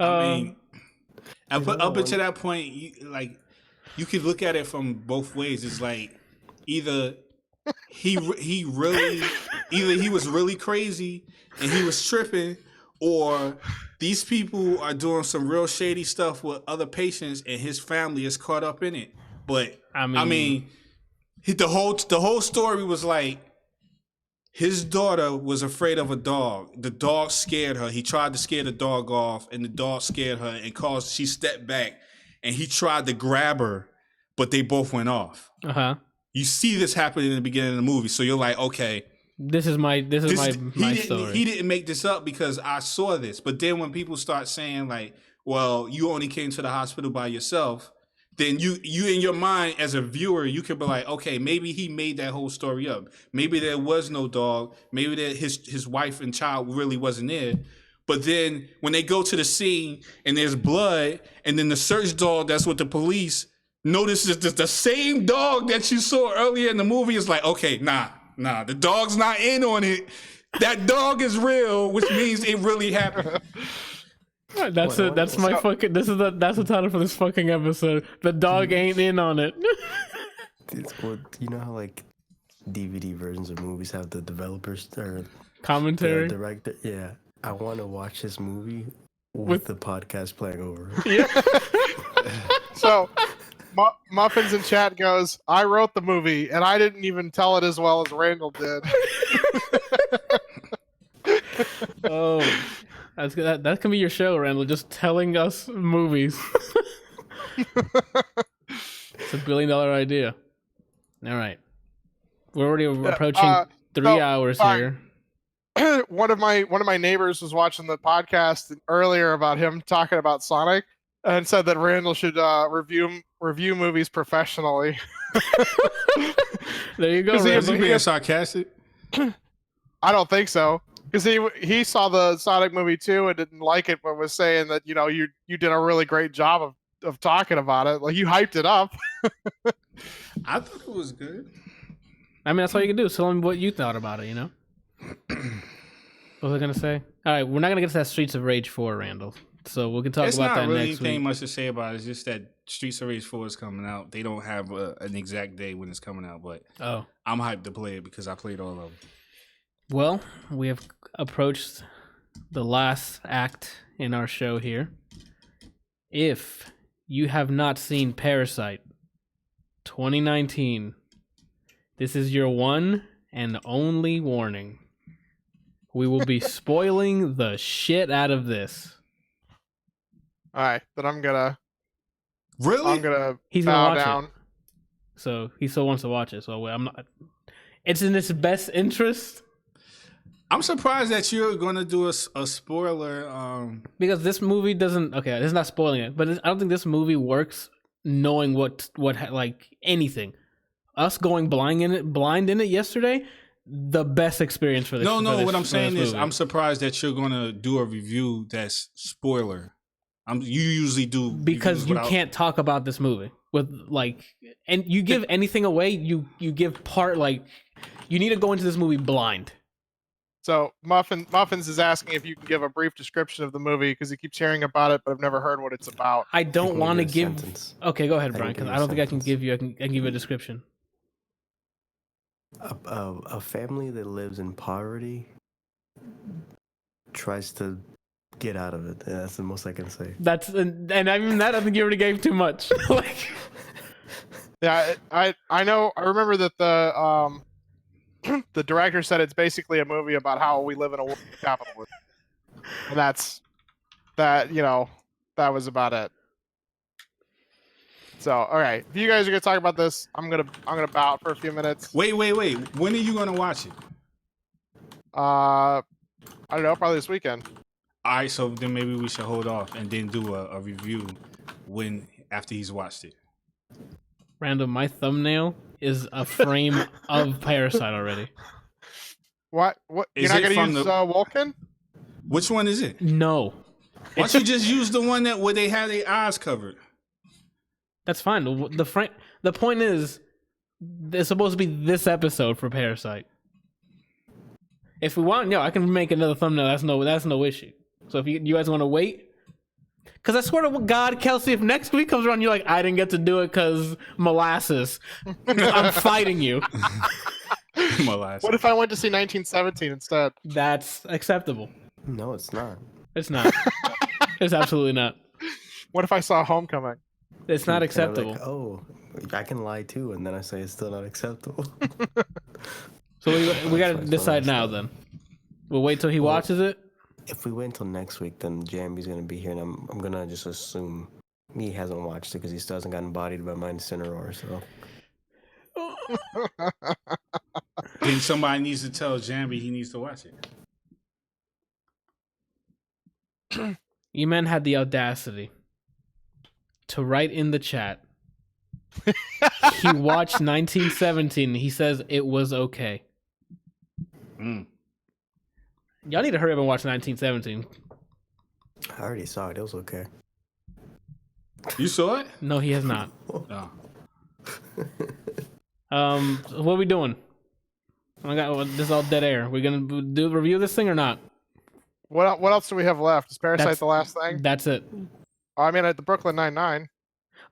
I mean, up until that point, you could look at it from both ways. It's like either he was really crazy and he was tripping, or these people are doing some real shady stuff with other patients, and his family is caught up in it. But I mean, the whole story was like his daughter was afraid of a dog. The dog scared her. He tried to scare the dog off, and the dog scared her, and she stepped back, and he tried to grab her, but they both went off. You see this happening in the beginning of the movie, so you're like, okay. This is my story. He didn't make this up because I saw this. But then when people start saying like, well, you only came to the hospital by yourself, then you in your mind as a viewer, you could be like, okay, maybe he made that whole story up. Maybe there was no dog. Maybe that his wife and child really wasn't there. But then when they go to the scene and there's blood, and then the search dog that's with the police notices the same dog that you saw earlier in the movie is like, okay, nah, the dog's not in on it. That dog is real, which means it really happened. That's the title for this fucking episode. The dog ain't in on it. Well, you know how like DVD versions of movies have the developers or commentary, the director? Yeah, I want to watch this movie with the podcast playing over. Yeah. So. Muffins in chat goes, I wrote the movie and I didn't even tell it as well as Randal did. Oh, that's good. That can be your show, Randal. Just telling us movies. It's $1 billion idea. All right, we're already approaching 3 hours here. One of my neighbors was watching the podcast earlier about him talking about Sonic, and said that Randal should review movies professionally. There you go. Is he being sarcastic? I don't think so, because he saw the Sonic movie too and didn't like it, but was saying that, you know, you did a really great job of talking about it. Like, you hyped it up. I thought it was good. I mean, that's all you can do. Tell me what you thought about it. You know. What was I gonna say? All right, we're not gonna get to that Streets of Rage 4, Randal. So we can talk about that next week. There's not really anything much to say about it. It's just that Streets of Rage 4 is coming out. They don't have an exact day when it's coming out, but I'm hyped to play it because I played all of them. Well, we have approached the last act in our show here. If you have not seen Parasite, 2019. This is your one and only warning. We will be spoiling the shit out of this. All right, then I'm gonna He's bow gonna watch down. it. So he still wants to watch it. So I'm not. It's in his best interest I'm surprised that you're gonna do a spoiler. because this movie doesn't. Okay, it's not spoiling it, but I don't think this movie works knowing what like anything. Us going blind in it yesterday, the best experience for this. No. What I'm saying is, movie. I'm surprised that you're gonna do a review that's spoiler. You usually do Because you can't talk about this movie with like, and you give anything away. You give part like you need to go into this movie blind. So Muffins is asking if you can give a brief description of the movie because he keeps hearing about it, but I've never heard what it's about. I don't want to give. Sentence. Okay, go ahead, I Brian. can Because give I don't you a think I can sentence. give you. I can give you a description. A family that lives in poverty tries to get out of it. That's the most I can say. That's and even that I think you already gave too much. Like, Yeah, I know. I remember that the the director said it's basically a movie about how we live in a world of capitalism, and that was about it. So, all right, if you guys are gonna talk about this, I'm gonna bow out for a few minutes. Wait. When are you gonna watch it? I don't know, probably this weekend. All right, so then maybe we should hold off and then do a review after he's watched it. Randall, my thumbnail is a frame of Parasite already. What? You're Is not it gonna from use the- Vulcan? Which one is it? No, Why don't you just use the one where they had their eyes covered? that's fine. The point is, it's supposed to be this episode for Parasite. If we want, I can make another thumbnail. That's no issue. So if you guys want to wait. Because I swear to God, Kelsey, if next week comes around, you're like, I didn't get to do it because molasses. I'm fighting you. Molasses. What if I went to see 1917 instead? That's acceptable. No, it's not. It's not. It's absolutely not. What if I saw Homecoming? It's not And I'm acceptable. like, oh, I can lie too, and then I say it's still not acceptable. So we got to That's decide what I now said. then. We'll wait till he watches it. If we wait until next week, then Jambi's gonna be here, and I'm gonna just assume he hasn't watched it because he still hasn't gotten bodied by Mind Cineroar. So Then somebody needs to tell Jambi he needs to watch it. E-Man had the audacity to write in the chat. He watched 1917. He says it was okay. Mm. Y'all need to hurry up and watch 1917. I already saw it. It was okay. You saw it? No, he has not. Oh. What are we doing? This is all dead air. We gonna do review this thing or not? What else do we have left? Is Parasite That's- the last thing? That's it. Oh, I mean, at the Brooklyn Nine-Nine.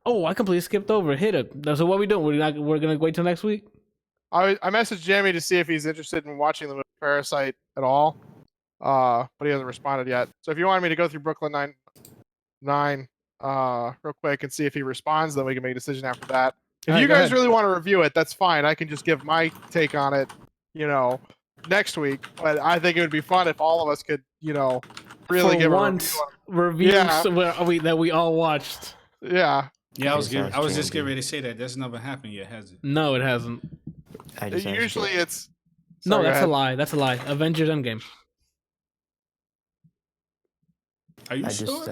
Oh, I completely skipped over. Hit it. So what are we doing? We're gonna wait till next week. I messaged Jamie to see if he's interested in watching the movie Parasite at all, but he hasn't responded yet. So if you wanted me to go through Brooklyn Nine-Nine real quick and see if he responds, then we can make a decision after that. If All right, you go guys ahead. really want to review it, that's fine. I can just give my take on it, next week. But I think it would be fun if all of us could, really For give once, a review. reviews Yeah. that we all watched. Yeah. Yeah, I was Just ask just Jambi. getting ready to say that. That's never happened yet, has it? No, it hasn't. I just asked Usually you. it's. No, Sorry, go that's a ahead. lie. That's a lie. Avengers Endgame. Are you I sure? just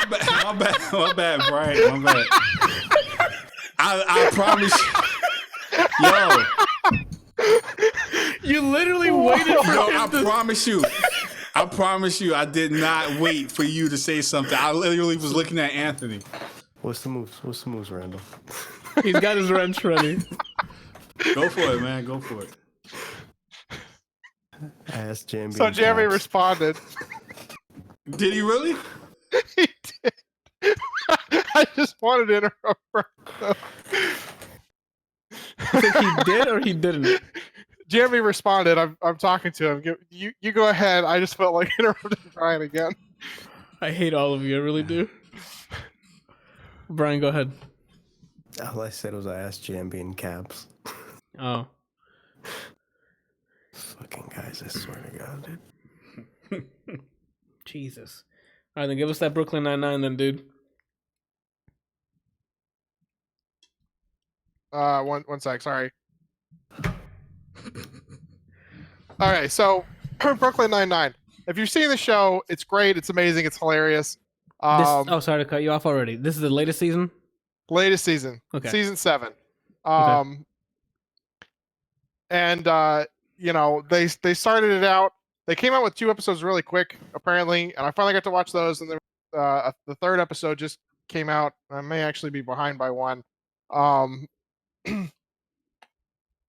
My bad, Brian. My bad. I promise you. You literally waited for Yo, him I to... promise you, I did not wait for you to say something. I literally was looking at Anthony. What's the moves? What's the moves, Randall? He's got his wrench ready. Go for it, man. Go for it. I asked Jambi. So in Jeremy caps. responded. Did he really? He did. I just wanted to interrupt. Brando. I think he did or he didn't. Jeremy responded. I'm talking to him. You go ahead. I just felt like interrupting Brian again. I hate all of you. I really do. Brian, go ahead. All I said was I asked Jambi in caps. Oh. Fucking guys, I swear to God, dude. Jesus. All right, then give us that Brooklyn Nine-Nine then, dude. One sec, sorry. All right, so Brooklyn Nine-Nine. If you've seen the show, it's great, it's amazing, it's hilarious. Sorry to cut you off already. This is the latest season? Latest season. Okay. Season 7. Okay. And they started it out. They came out with 2 episodes really quick, apparently, and I finally got to watch those. And then the 3rd episode just came out. I may actually be behind by 1.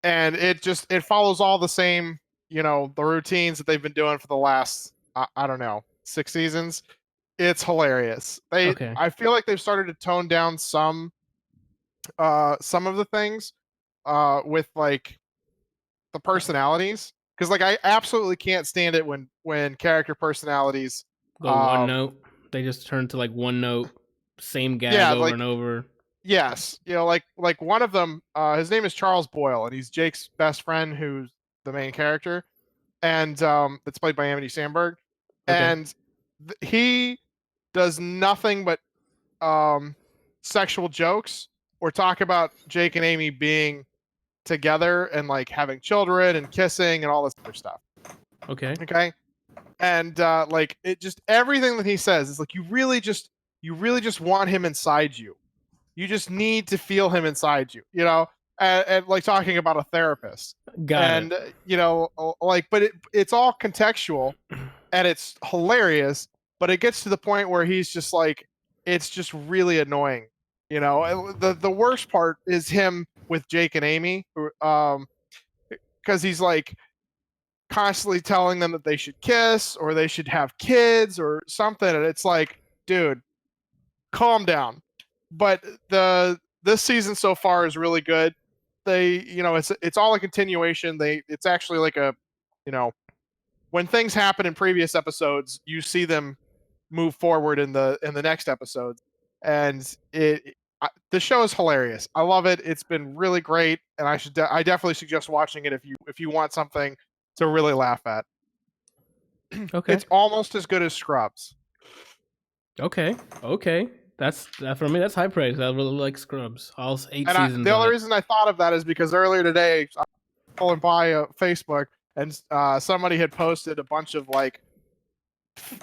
And it follows all the same, the routines that they've been doing for the last I don't know 6 seasons. It's hilarious. I feel like they've started to tone down some of the things with like the personalities, because like I absolutely can't stand it when character personalities go one note. They just turn to like one note, same gag over and over. Yes, like one of them, his name is Charles Boyle, and he's Jake's best friend, who's the main character, and it's played by Andy Samberg, and he does nothing but sexual jokes or talk about Jake and Amy being together and like having children and kissing and all this other stuff. Okay. And like it just everything that he says is like you really just want him inside you. You just need to feel him inside you, and like talking about a therapist. Got it. Like, but it's all contextual and it's hilarious, but it gets to the point where he's just like, it's just really annoying. The worst part is him with Jake and Amy, because he's like constantly telling them that they should kiss or they should have kids or something, and it's like, dude, calm down. But this season so far is really good. It's all a continuation. It's actually like a, when things happen in previous episodes, you see them move forward in the next episodes, and the show is hilarious. I love it. It's been really great, and I definitely suggest watching it if you want something to really laugh at. Okay. It's almost as good as Scrubs. Okay. That's for me. That's high praise. I really like Scrubs. All 8 seasons. The only reason I thought of that is because earlier today, I was pulling by Facebook, and somebody had posted a bunch of like,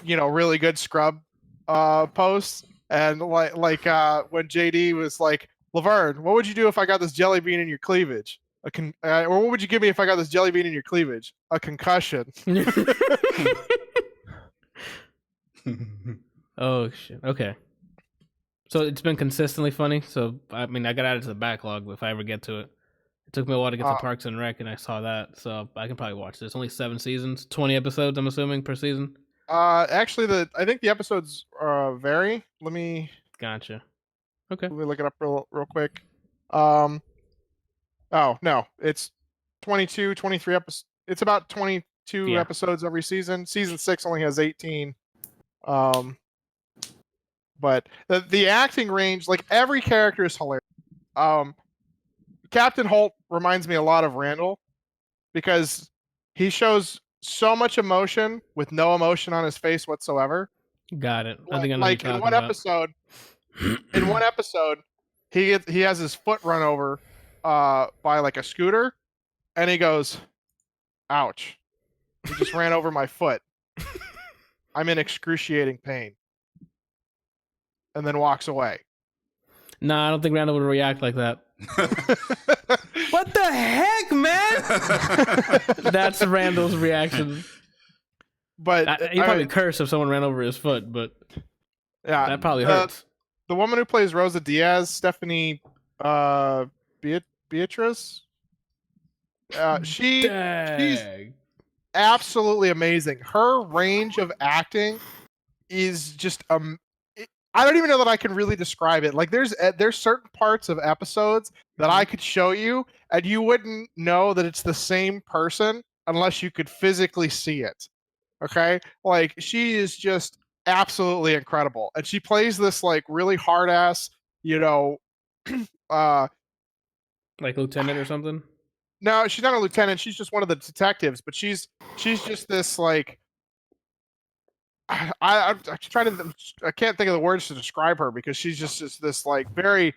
really good Scrub posts, and like when JD was like, Laverne, what would you do if I got this jelly bean in your cleavage? Or what would you give me if I got this jelly bean in your cleavage? A concussion. Oh shit. Okay. So it's been consistently funny. So I mean, I got added to the backlog if I ever get to it. It took me a while to get to Parks and Rec, and I saw that, so I can probably watch this. Only 7 seasons, 20 episodes, I'm assuming, per season. Actually, I think the episodes vary. Gotcha. Okay. Let me look it up real quick. Oh no, it's 22, 23 episodes. It's about 22 episodes every season. Season 6 only has 18. But the acting range, like every character is hilarious. Captain Holt reminds me a lot of Randal, because he shows so much emotion with no emotion on his face whatsoever. Got it. I think I know like in one episode, he has his foot run over by like a scooter, and he goes, "Ouch! He just ran over my foot. I'm in excruciating pain." And then walks away. Nah, I don't think Randal would react like that. What the heck, man? That's Randall's reaction. But he'd probably curse if someone ran over his foot, but yeah, that probably hurts. The woman who plays Rosa Diaz, Stephanie Beatrice, she's absolutely amazing. Her range of acting is just I don't even know that I can really describe it. Like there's certain parts of episodes that I could show you, and you wouldn't know that it's the same person unless you could physically see it. Okay? Like she is just absolutely incredible. And she plays this like really hard ass you know, Like lieutenant or something. no, she's not a lieutenant. She's just one of the detectives, but she's just this like I'm trying to I can't think of the words to describe her because she's just this like very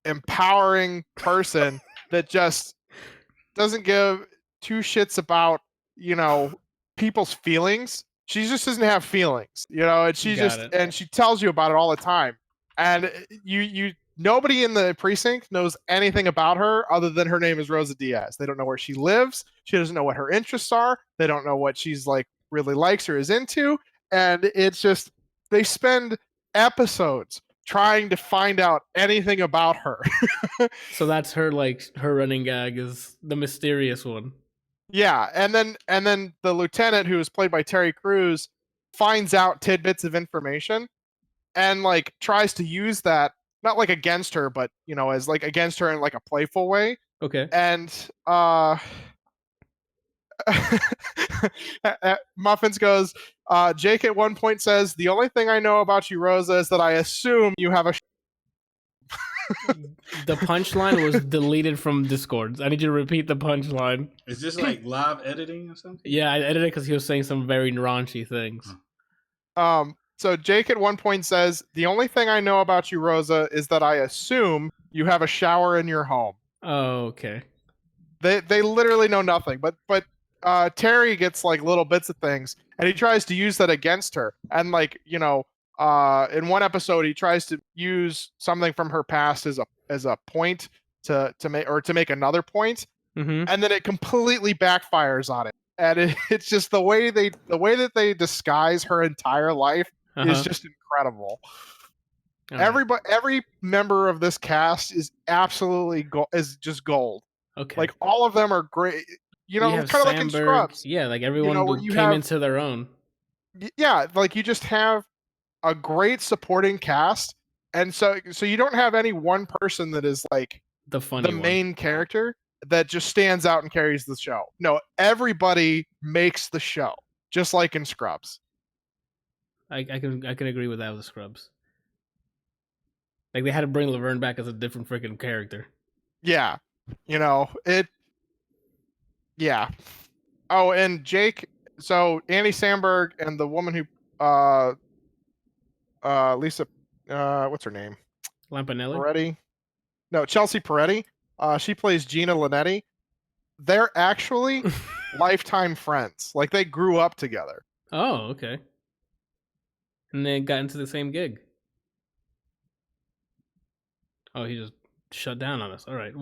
empowering person that just doesn't give two shits about, you know, people's feelings. She just doesn't have feelings, you know, and she Got it. and she tells you about it all the time. And you nobody in the precinct knows anything about her other than her name is Rosa Diaz. They don't know where she lives. She doesn't know what her interests are. They don't know what she's like really likes or is into. And it's just they spend episodes trying to find out anything about her. So that's her her running gag is the mysterious one. Yeah, and then the lieutenant, who is played by Terry Crews, finds out tidbits of information and like tries to use that, not like against her, but you know, as like against her in like a playful way. Okay. And Muffins goes, Jake at one point says, "The only thing I know about you, Rosa, is that I assume you have a." The punchline was deleted from Discord. I need you to repeat the punchline. Is this like live editing or something? Yeah, I edited it because he was saying some very raunchy things. So Jake at one point says, "The only thing I know about you, Rosa, is that I assume you have a shower in your home." Oh, okay. They literally know nothing, but Terry gets like little bits of things, and he tries to use that against her. And like, you know, in one episode, he tries to use something from her past as a point to make another point, Mm-hmm. and then it completely backfires on it. And it's just the way that they disguise her entire life is just incredible. Every member of this cast is absolutely is just gold. Okay. Like all of them are great. You know, kind of like in Scrubs. Yeah, like everyone where who you came into their own. Yeah, like you just have a great supporting cast, and so you don't have any one person that is like The funny the main character that just stands out and carries the show. No, everybody makes the show, just like in Scrubs. I can agree with that with the Scrubs. Like they had to bring Laverne back as a different freaking character. Yeah, you know it. Yeah. Oh, and Jake. So Andy Samberg and the woman who, Lisa, what's her name? Lampanelli. Peretti. No, Chelsea Peretti. She plays Gina Linetti. They're actually lifetime friends. Like they grew up together. Oh, okay. And they got into the same gig. Oh, he just shut down on us. All right.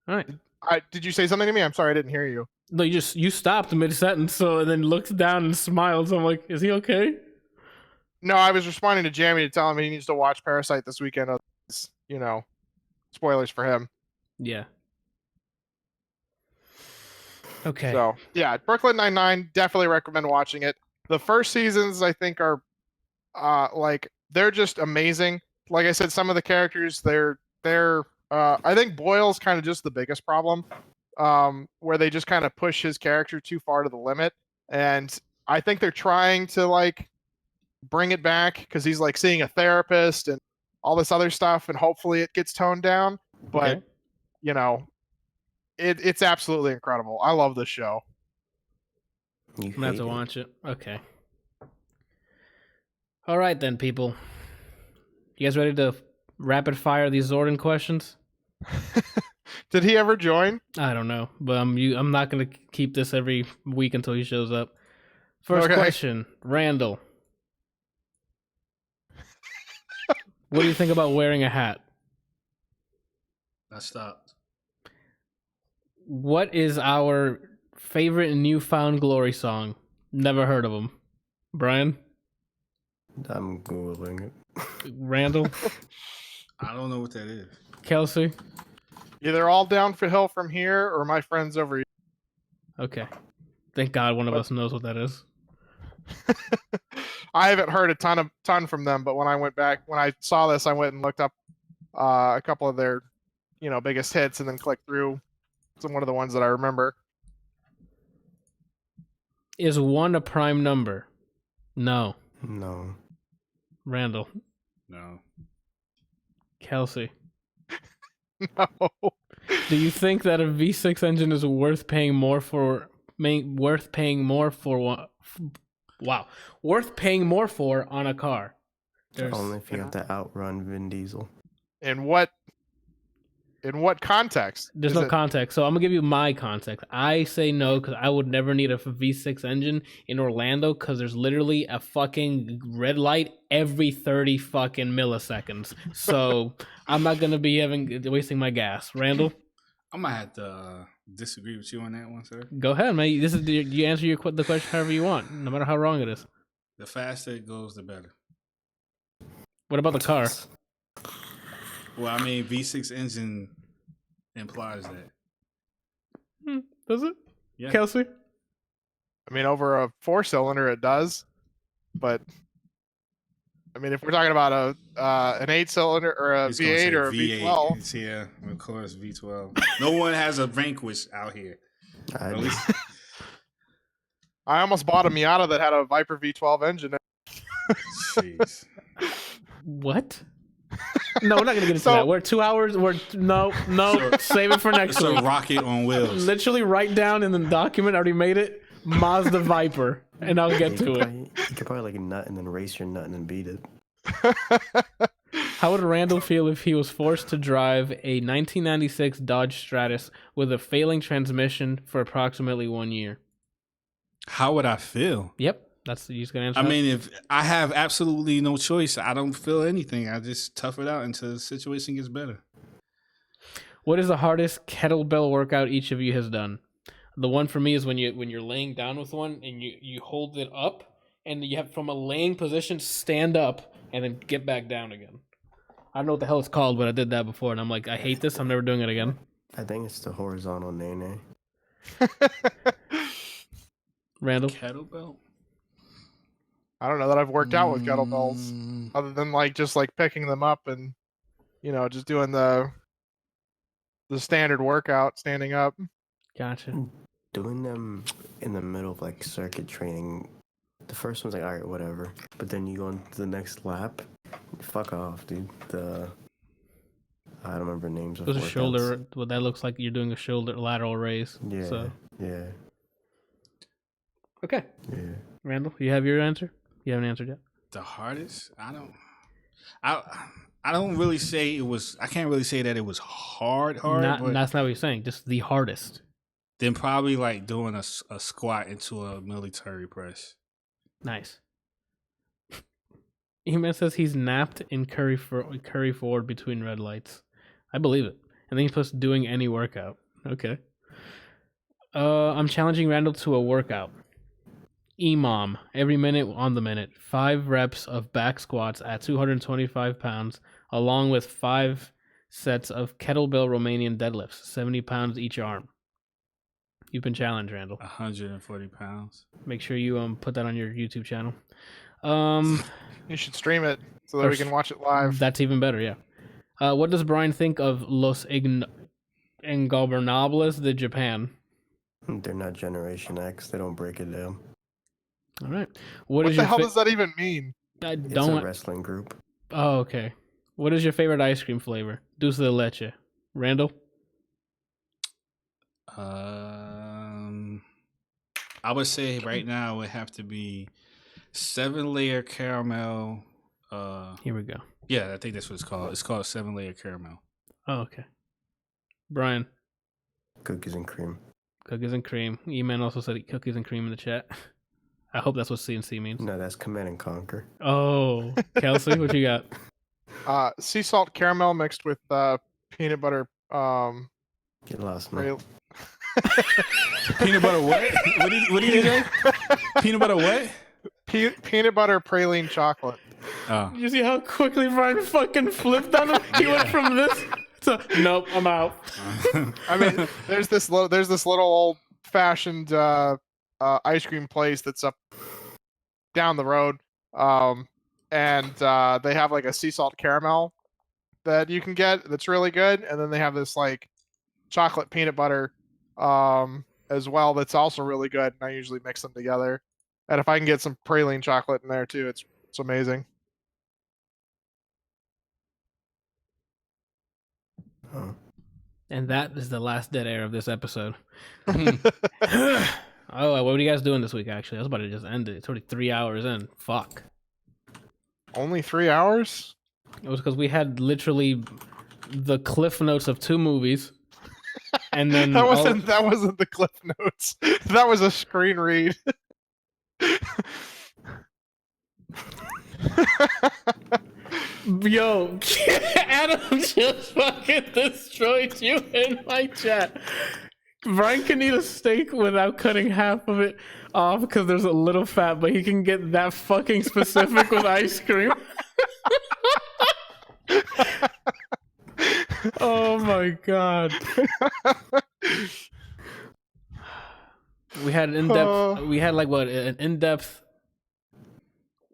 All right. Did you say something to me? I'm sorry, I didn't hear you. No, you stopped mid sentence, so and then looked down and smiled. So I'm like, is he okay? No, I was responding to Jamie to tell him he needs to watch Parasite this weekend. You know, spoilers for him. Yeah. Okay. So yeah, Brooklyn Nine-Nine, definitely recommend watching it. The first seasons I think are like they're just amazing. Like I said, some of the characters they're I think Boyle's kind of just the biggest problem, where they just kind of push his character too far to the limit, and I think they're trying to like bring it back because he's like seeing a therapist and all this other stuff, and hopefully it gets toned down. But you know, it's absolutely incredible. I love this show. I'm gonna have to watch it. Okay. All right then, people. You guys ready to rapid fire these Zordon questions? Did he ever join? I don't know, but I'm not gonna keep this every week until he shows up. First question, Randal. What do you think about wearing a hat? I stopped. What is our favorite Newfound Glory song? Never heard of them. Brian? I'm Googling it. Randal? I don't know what that is. Kelsey? Either All Down for Hill from Here or My Friends Over Here. Okay. Thank God one of us knows what that is. I haven't heard a ton from them, but when I saw this, I went and looked up a couple of their, biggest hits, and then clicked through one of the ones that I remember. Is 1 a prime number? No. No. Randall. No. Kelsey. No. Do you think that a V6 engine is worth paying more for? Worth paying more for on a car? Only if you have to outrun Vin Diesel. In what context? There's Is no it- context, so I'm gonna give you my context. I say no because I would never need a V6 engine in Orlando because there's literally a fucking red light every 30 fucking milliseconds. So I'm not gonna be wasting my gas. Randall, I might have to disagree with you on that one, sir. go ahead, man. This is you answer the question however you want, no matter how wrong it is. The faster it goes, the better. What about the car? Well, I mean, V6 engine implies that. Does it? Yeah. Kelsey? I mean, over a 4-cylinder, it does. But I mean, if we're talking about an 8-cylinder or a He's gonna V8 say or a V12, It's here, of course, V12. No one has a Vanquish out here. I At do. least I almost bought a Miata that had a Viper V12 engine. jeez. What? No, we're not gonna get into So- that. We're 2 hours. No. Save it for next It's a week. rocket on wheels. Literally, write down in the document. I already made it. Mazda Viper, and I'll get to it. You could probably like nut and then race your nut and then beat it. How would Randall feel if he was forced to drive a 1996 Dodge Stratus with a failing transmission for approximately 1 year? How would I feel? Yep, that's you just gonna answer. I that? mean, if I have absolutely no choice, I don't feel anything. I just tough it out until the situation gets better. What is the hardest kettlebell workout each of you has done? The one for me is when you're laying down with one and you hold it up and you have from a laying position stand up and then get back down again. I don't know what the hell it's called, but I did that before and I'm like, I hate this. I'm never doing it again. I think it's the horizontal nene. Randall, Kettlebell? I don't know that I've worked out with kettlebells other than just picking them up and just doing the standard workout standing up. gotcha. Doing them in the middle of like circuit training, the first one's like, all right, whatever. But then you go into the next lap, fuck off, dude. I don't remember names of It was a workouts. shoulder. Well, that looks like you're doing a shoulder lateral raise. Yeah, So yeah, okay, yeah. Randall, you have your answer. You haven't answered yet. The hardest? I don't really say it was. I can't really say that it was hard. But That's not what you're saying. Just the hardest. then probably like doing a squat into a military press. Nice. E-Man says he's napped in Curry Ford between red lights. I believe it. And then he's supposed to doing any workout. Okay. I'm challenging Randall to a workout. EMOM, every minute on the minute. 5 reps of back squats at 225 pounds, along with 5 sets of kettlebell Romanian deadlifts, 70 pounds each arm. You've been challenged, Randall. 140 pounds. Make sure you put that on your YouTube channel. You should stream it so that we can watch it live. That's even better, yeah. What does Brian think of Los Ingobernables de Japan? They're not Generation X. They don't break it down. All right. What the hell does that even mean? I It's don't. a wrestling group. Oh, okay. What is your favorite ice cream flavor? Dulce de leche. Randall? I would say right now it would have to be 7-layer caramel. Here we go. Yeah, I think that's what it's called. It's called 7-layer caramel. Oh, okay. Brian? Cookies and cream. Cookies and cream. E-Man also said cookies and cream in the chat. I hope that's what CNC means. No, that's Command and Conquer. Oh, Kelsey, what you got? Sea salt caramel mixed with peanut butter. Get lost, man. Peanut butter what? What did you say? Peanut butter what? Peanut butter praline chocolate. Oh. You see how quickly Brian fucking flipped on him? He went from this to nope, I'm out. I mean, there's this little old fashioned ice cream place that's up down the road, and they have like a sea salt caramel that you can get that's really good, and then they have this like chocolate peanut butter as well that's also really good. And I usually mix them together, and if I can get some praline chocolate in there too, it's amazing. And that is the last dead air of this episode. Oh, what are you guys doing this week, actually? I was about to just end it. It's already 3 hours in. Fuck. Only 3 hours? It was because we had literally the cliff notes of 2 movies. And then that wasn't the cliff notes. That was a screen read. Yo, Adam just fucking destroyed you in my chat. Brian can eat a steak without cutting half of it off because there's a little fat, but he can get that fucking specific with ice cream. Oh my god. We had an in-depth an in-depth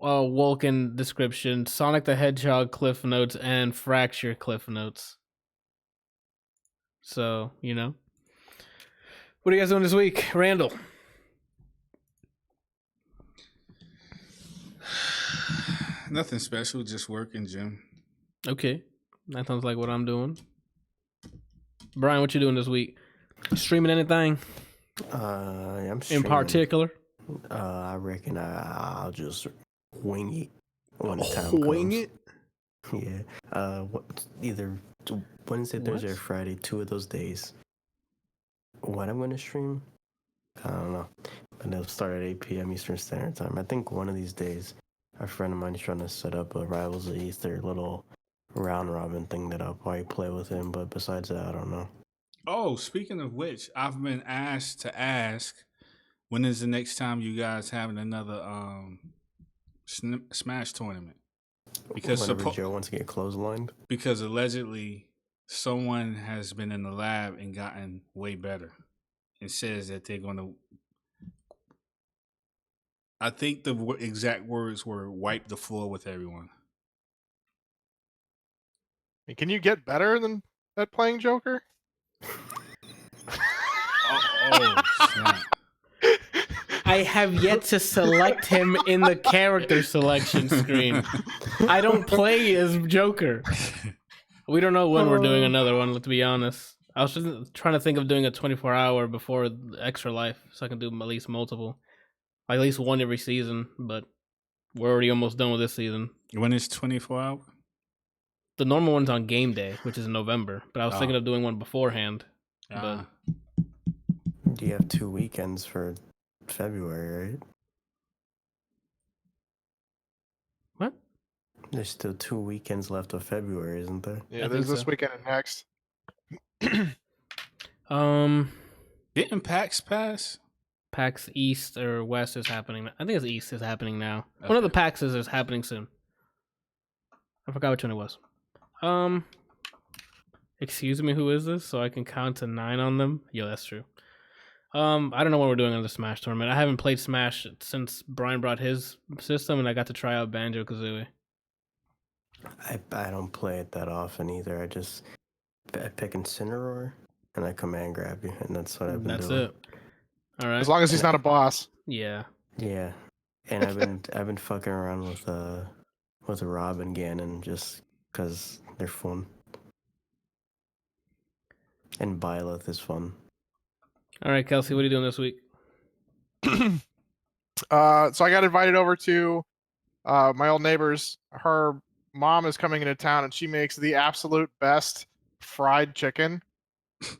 Vulcan description, Sonic the Hedgehog cliff notes, and Fracture cliff notes. So, you know. What are you guys doing this week? Randall? Nothing special, just work and gym. Okay. That sounds like what I'm doing. Brian, what you doing this week? Streaming anything? I'm In streaming. particular? I reckon I'll just wing it when the time Wing comes. it? Yeah. Either Wednesday, Thursday, or Friday, 2 of those days. When I'm gonna stream, I don't know. And it'll start at 8 p.m. Eastern Standard Time. I think one of these days, a friend of mine is trying to set up a Rivals of the East, their little round robin thing that I'll probably play with him. But besides that, I don't know. Oh, speaking of which, I've been asked to ask, when is the next time you guys having another Smash tournament? Because Whenever Joe wants to get clotheslined. Because allegedly someone has been in the lab and gotten way better, and says that they're going to. I think the exact words were "wipe the floor with everyone." Can you get better than at playing Joker? Oh snap. I have yet to select him in the character selection screen. I don't play as Joker. We don't know when we're doing another one, to be honest. I was just trying to think of doing a 24-hour before Extra Life, so I can do at least multiple. Like at least one every season, but we're already almost done with this season. When is 24 hours? The normal one's on game day, which is in November, but I was thinking of doing one beforehand. But Do you have 2 weekends for February, right? What? There's still 2 weekends left of February, isn't there? Yeah, I there's think this so. weekend and next. Didn't PAX pass? PAX East or West is happening. I think it's East is happening now. One of the PAXs is happening soon. I forgot which one it was. Excuse me, who is this? So I can count to 9 on them. Yo, that's true. I don't know what we're doing on the Smash tournament. I haven't played Smash since Brian brought his system, and I got to try out Banjo-Kazooie. I don't play it that often either. I pick Incineroar and I command grab you, and that's what I've been doing. That's it. All right. As long as he's not a boss. Yeah. Yeah, and I've been fucking around with Rob and Ganon just because they're fun, and Byleth is fun. All right, Kelsey, what are you doing this week? So I got invited over to my old neighbor's. Her mom is coming into town, and she makes the absolute best fried chicken.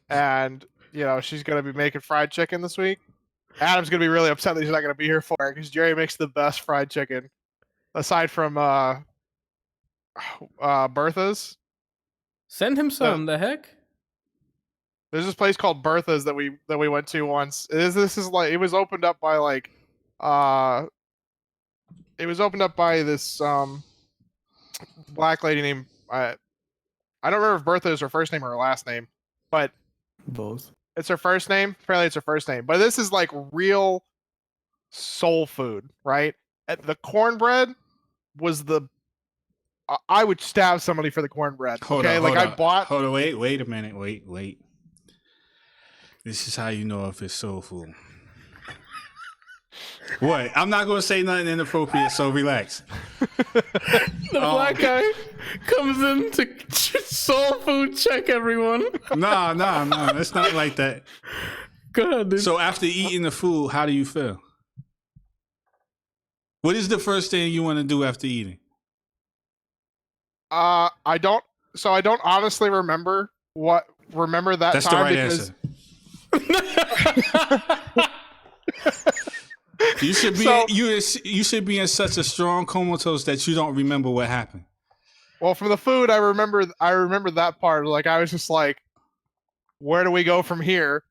And she's gonna be making fried chicken this week. Adam's gonna be really upset that he's not gonna be here for it because Jerry makes the best fried chicken, aside from Bertha's. Send him some. The heck? There's this place called Bertha's that we went to once. This is like, it was opened up by this black lady named I don't remember if Bertha is her first name or her last name, but Both. it's her first name. Apparently it's her first name. But this is like real soul food, right? The cornbread was I would stab somebody for the cornbread. Hold okay, on, like hold I on. bought. Hold on, wait a minute, wait. This is how you know if it's soul food. What? I'm not gonna say nothing inappropriate, so relax. The black guy comes in to Soul food check, everyone. No, it's not like that. Go ahead, dude. So after eating the food, how do you feel? What is the first thing you want to do after eating? I don't honestly remember that That's time the right answer. You should be you should be in such a strong comatose that you don't remember what happened. Well, from the food, I remember that part. Like, I was just like, where do we go from here?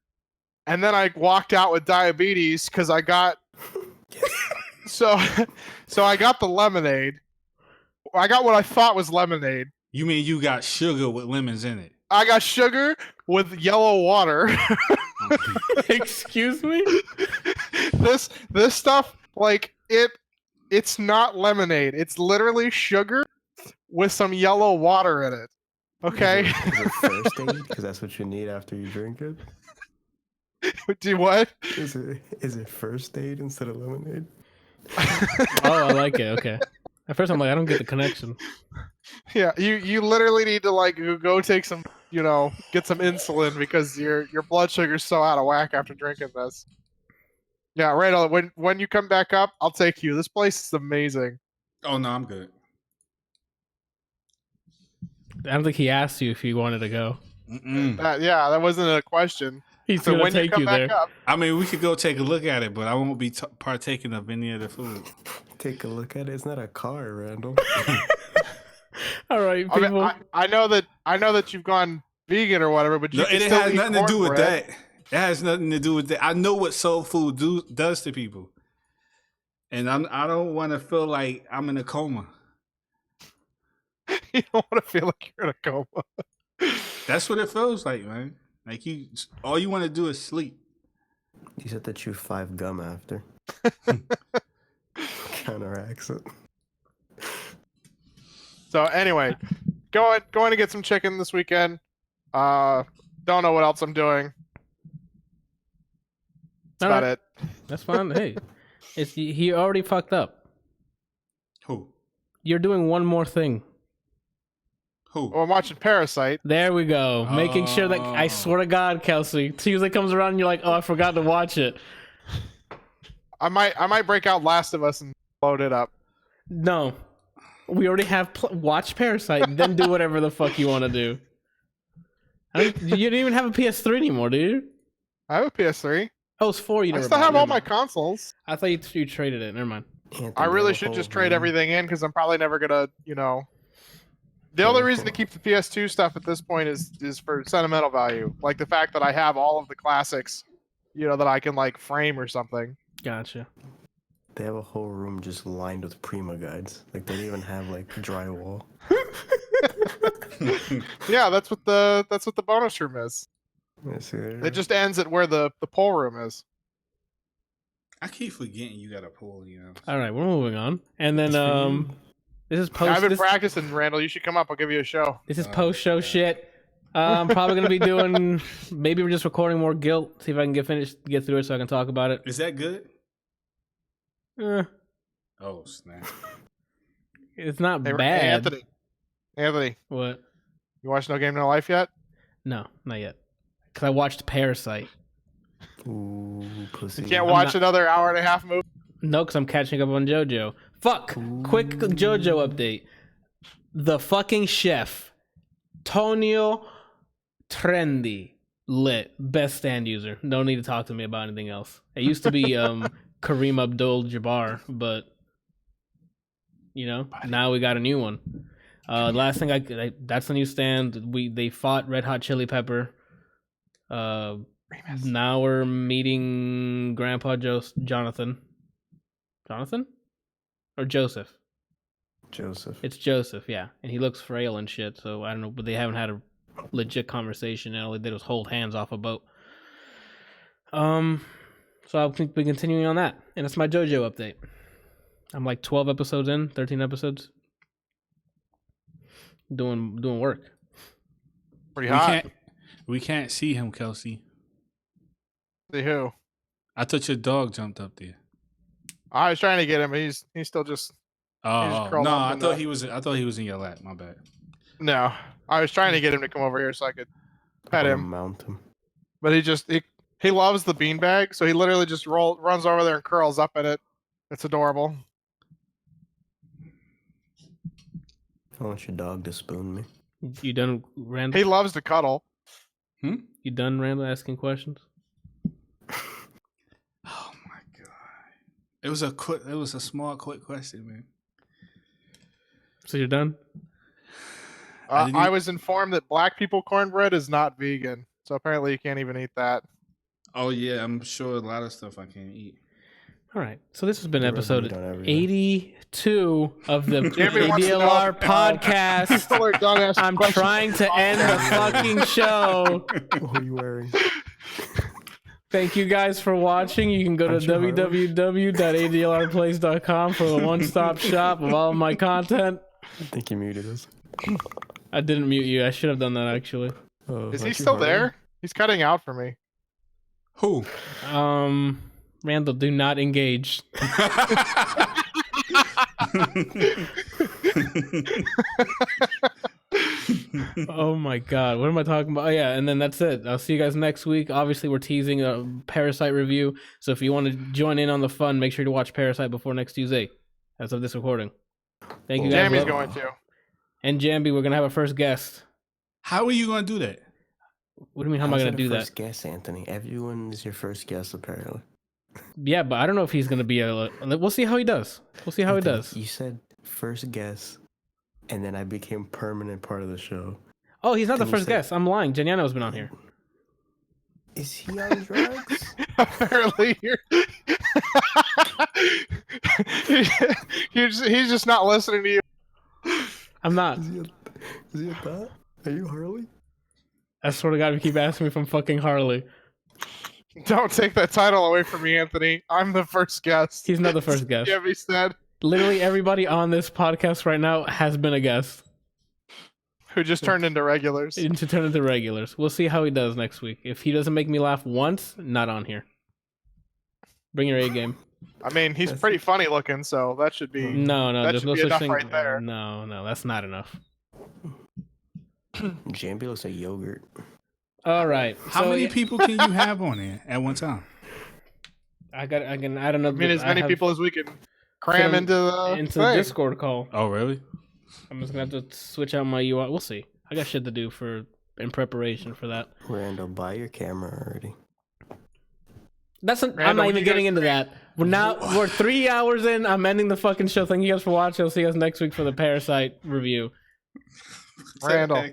And then I walked out with diabetes because I got so I got the lemonade. I got what I thought was lemonade. You mean you got sugar with lemons in it? I got sugar with yellow water. Excuse me? This stuff, like, it's not lemonade. It's literally sugar with some yellow water in it. Okay? Is it first aid? Because that's what you need after you drink it. Do what? Is it first aid instead of lemonade? Oh, I like it. Okay. At first, I'm like, I don't get the connection. Yeah, you literally need to, like, go take some, get some insulin because your blood sugar's so out of whack after drinking this. Yeah, Randall, when you come back up, I'll take you. This place is amazing. Oh no, I'm good. I don't think he asked you if you wanted to go. That wasn't a question. He's So gonna when you take come you back there. up, I mean, we could go take a look at it, but I won't be partaking of any of the food. Take a look at it. It's not a car, Randall. All right, I people. mean, I know that you've gone vegan or whatever, but you No, can it still has eat nothing to do with cornbread. that. It has nothing to do with that. I know what soul food does to people, and I don't want to feel like I'm in a coma. You don't want to feel like you're in a coma. That's what it feels like, man. Like all you want to do is sleep. You said to chew 5 gum after. Counteracts it. So anyway, going to get some chicken this weekend. Don't know what else I'm doing. That's about it. That's fine. Hey, he already fucked up. Who? You're doing one more thing. Who? Well, I'm watching Parasite. There we go. Making sure that, I swear to God, Kelsey, Tuesday comes around and you're like, oh, I forgot to watch it. I might break out Last of Us and load it up. No. We already have watch Parasite, then do whatever the fuck you want to do. You don't even have a PS3 anymore, do you? I have a PS3. Oh, it's 4 you I never still bought. have all Never my mind. consoles. I thought you traded it. Never mind. Anthony, I really have a should whole just trade room. everything in because I'm probably never gonna, The only reason to keep the PS2 stuff at this point is for sentimental value, like the fact that I have all of the classics, that I can like frame or something. Gotcha. They have a whole room just lined with Prima guides. Like they don't even have like drywall. Yeah, that's what the bonus room is. It just ends at where the pool room is. I keep forgetting you got a pool. All right, we're moving on. And then this is post. I've been practicing, Randall. You should come up. I'll give you a show. This is post-show shit. I'm probably gonna be doing. Maybe we're just recording more Guilt. See if I can get through it, so I can talk about it. Is that good? Eh, Oh snap! it's not Hey, bad. Anthony, What? you watched No Game No Life yet? No, not yet. Because I watched Parasite. Ooh, pussy. You can't watch another hour and a half movie. No, because I'm catching up on JoJo. Fuck! Quick JoJo update. The fucking chef, Tonio Trendi, lit. Best stand user. Don't need to talk to me about anything else. It used to be Kareem Abdul-Jabbar, but now we got a new one. Last thing that's the new stand. They fought Red Hot Chili Pepper. Now we're meeting Grandpa Jonathan. Jonathan? Or Joseph? Joseph. It's Joseph, yeah. And he looks frail and shit, so I don't know, but they haven't had a legit conversation. All they did was hold hands off a boat. So I'll be continuing on that. And it's my JoJo update. I'm like 12 episodes in, 13 episodes. Doing work. Pretty hot. We can't see him, Kelsey. See who? I thought your dog jumped up there. I was trying to get him, but he's still just. Oh curled no! up I in thought the- he was. I thought he was in your lap. My bad. No, I was trying to get him to come over here so I could pet Or him, mount him. but he loves the beanbag, so he literally just runs over there and curls up in it. It's adorable. I want your dog to spoon me. You done, Randall? He loves to cuddle. You done, Randall, asking questions? Oh my god! It was a small, quick question, man. So you're done? I was informed that black people cornbread is not vegan, so apparently you can't even eat that. Oh yeah, I'm sure a lot of stuff I can't eat. All right. So this has been You're episode right, we don't have everything. 82 of the Jamie wants to know ADLR if, podcast. People are done asking I'm questions. trying to end the fucking show. What are you wearing? Thank you guys for watching. You can go to Aren't you Harley? www.adlrplays.com for a one-stop shop of all of my content. I think you muted us. I didn't mute you. I should have done that, actually. Oh, Is he aren't you still Harley? there? He's cutting out for me. Who? Randall, do not engage. Oh my god, what am I talking about? Oh yeah, and then that's it. I'll see you guys next week. Obviously, we're teasing a Parasite review, so if you want to join in on the fun, make sure to watch Parasite before next Tuesday, as of this recording. Thank you guys. Jamie's Love- going to. And Jambi, we're gonna have a first guest. How are you gonna do that? What do you mean? How am I How's gonna it a do that? First guess, Anthony. Everyone is your first guess, apparently. Yeah, but I don't know if he's gonna be a. We'll see how he does. We'll see how he Anthony, does. You said first guess, and then I became permanent part of the show. Oh, he's not the Can you first say- guest. I'm lying. Janiano's been on here. Is he on drugs? Apparently, he's just not listening to you. I'm not. Is he a thought? Are you Harley? I swear to God, if you keep asking me if I'm fucking Harley. Don't take that title away from me, Anthony. I'm the first guest. He's not the first guest. Jamie said, Literally everybody on this podcast right now has been a guest. who just turned into regulars. To turn into regulars. We'll see how he does next week. If he doesn't make me laugh once, not on here. Bring your A game. I mean, he's pretty funny looking, so that should be. No, That there's should no be such enough thing. right there. No, that's not enough. Jambi looks like yogurt. All right. How many people can you have on there at one time? I can add another. I mean, as many have people as we can cram them into the the thing. Discord call. Oh, really? I'm just gonna have to switch out my UI. We'll see. I got shit to do in preparation for that. Randall, buy your camera already. I'm Randall, not when even you getting guys- into that. We're 3 hours in. I'm ending the fucking show. Thank you guys for watching. I'll see you guys next week for the Parasite review. Randall.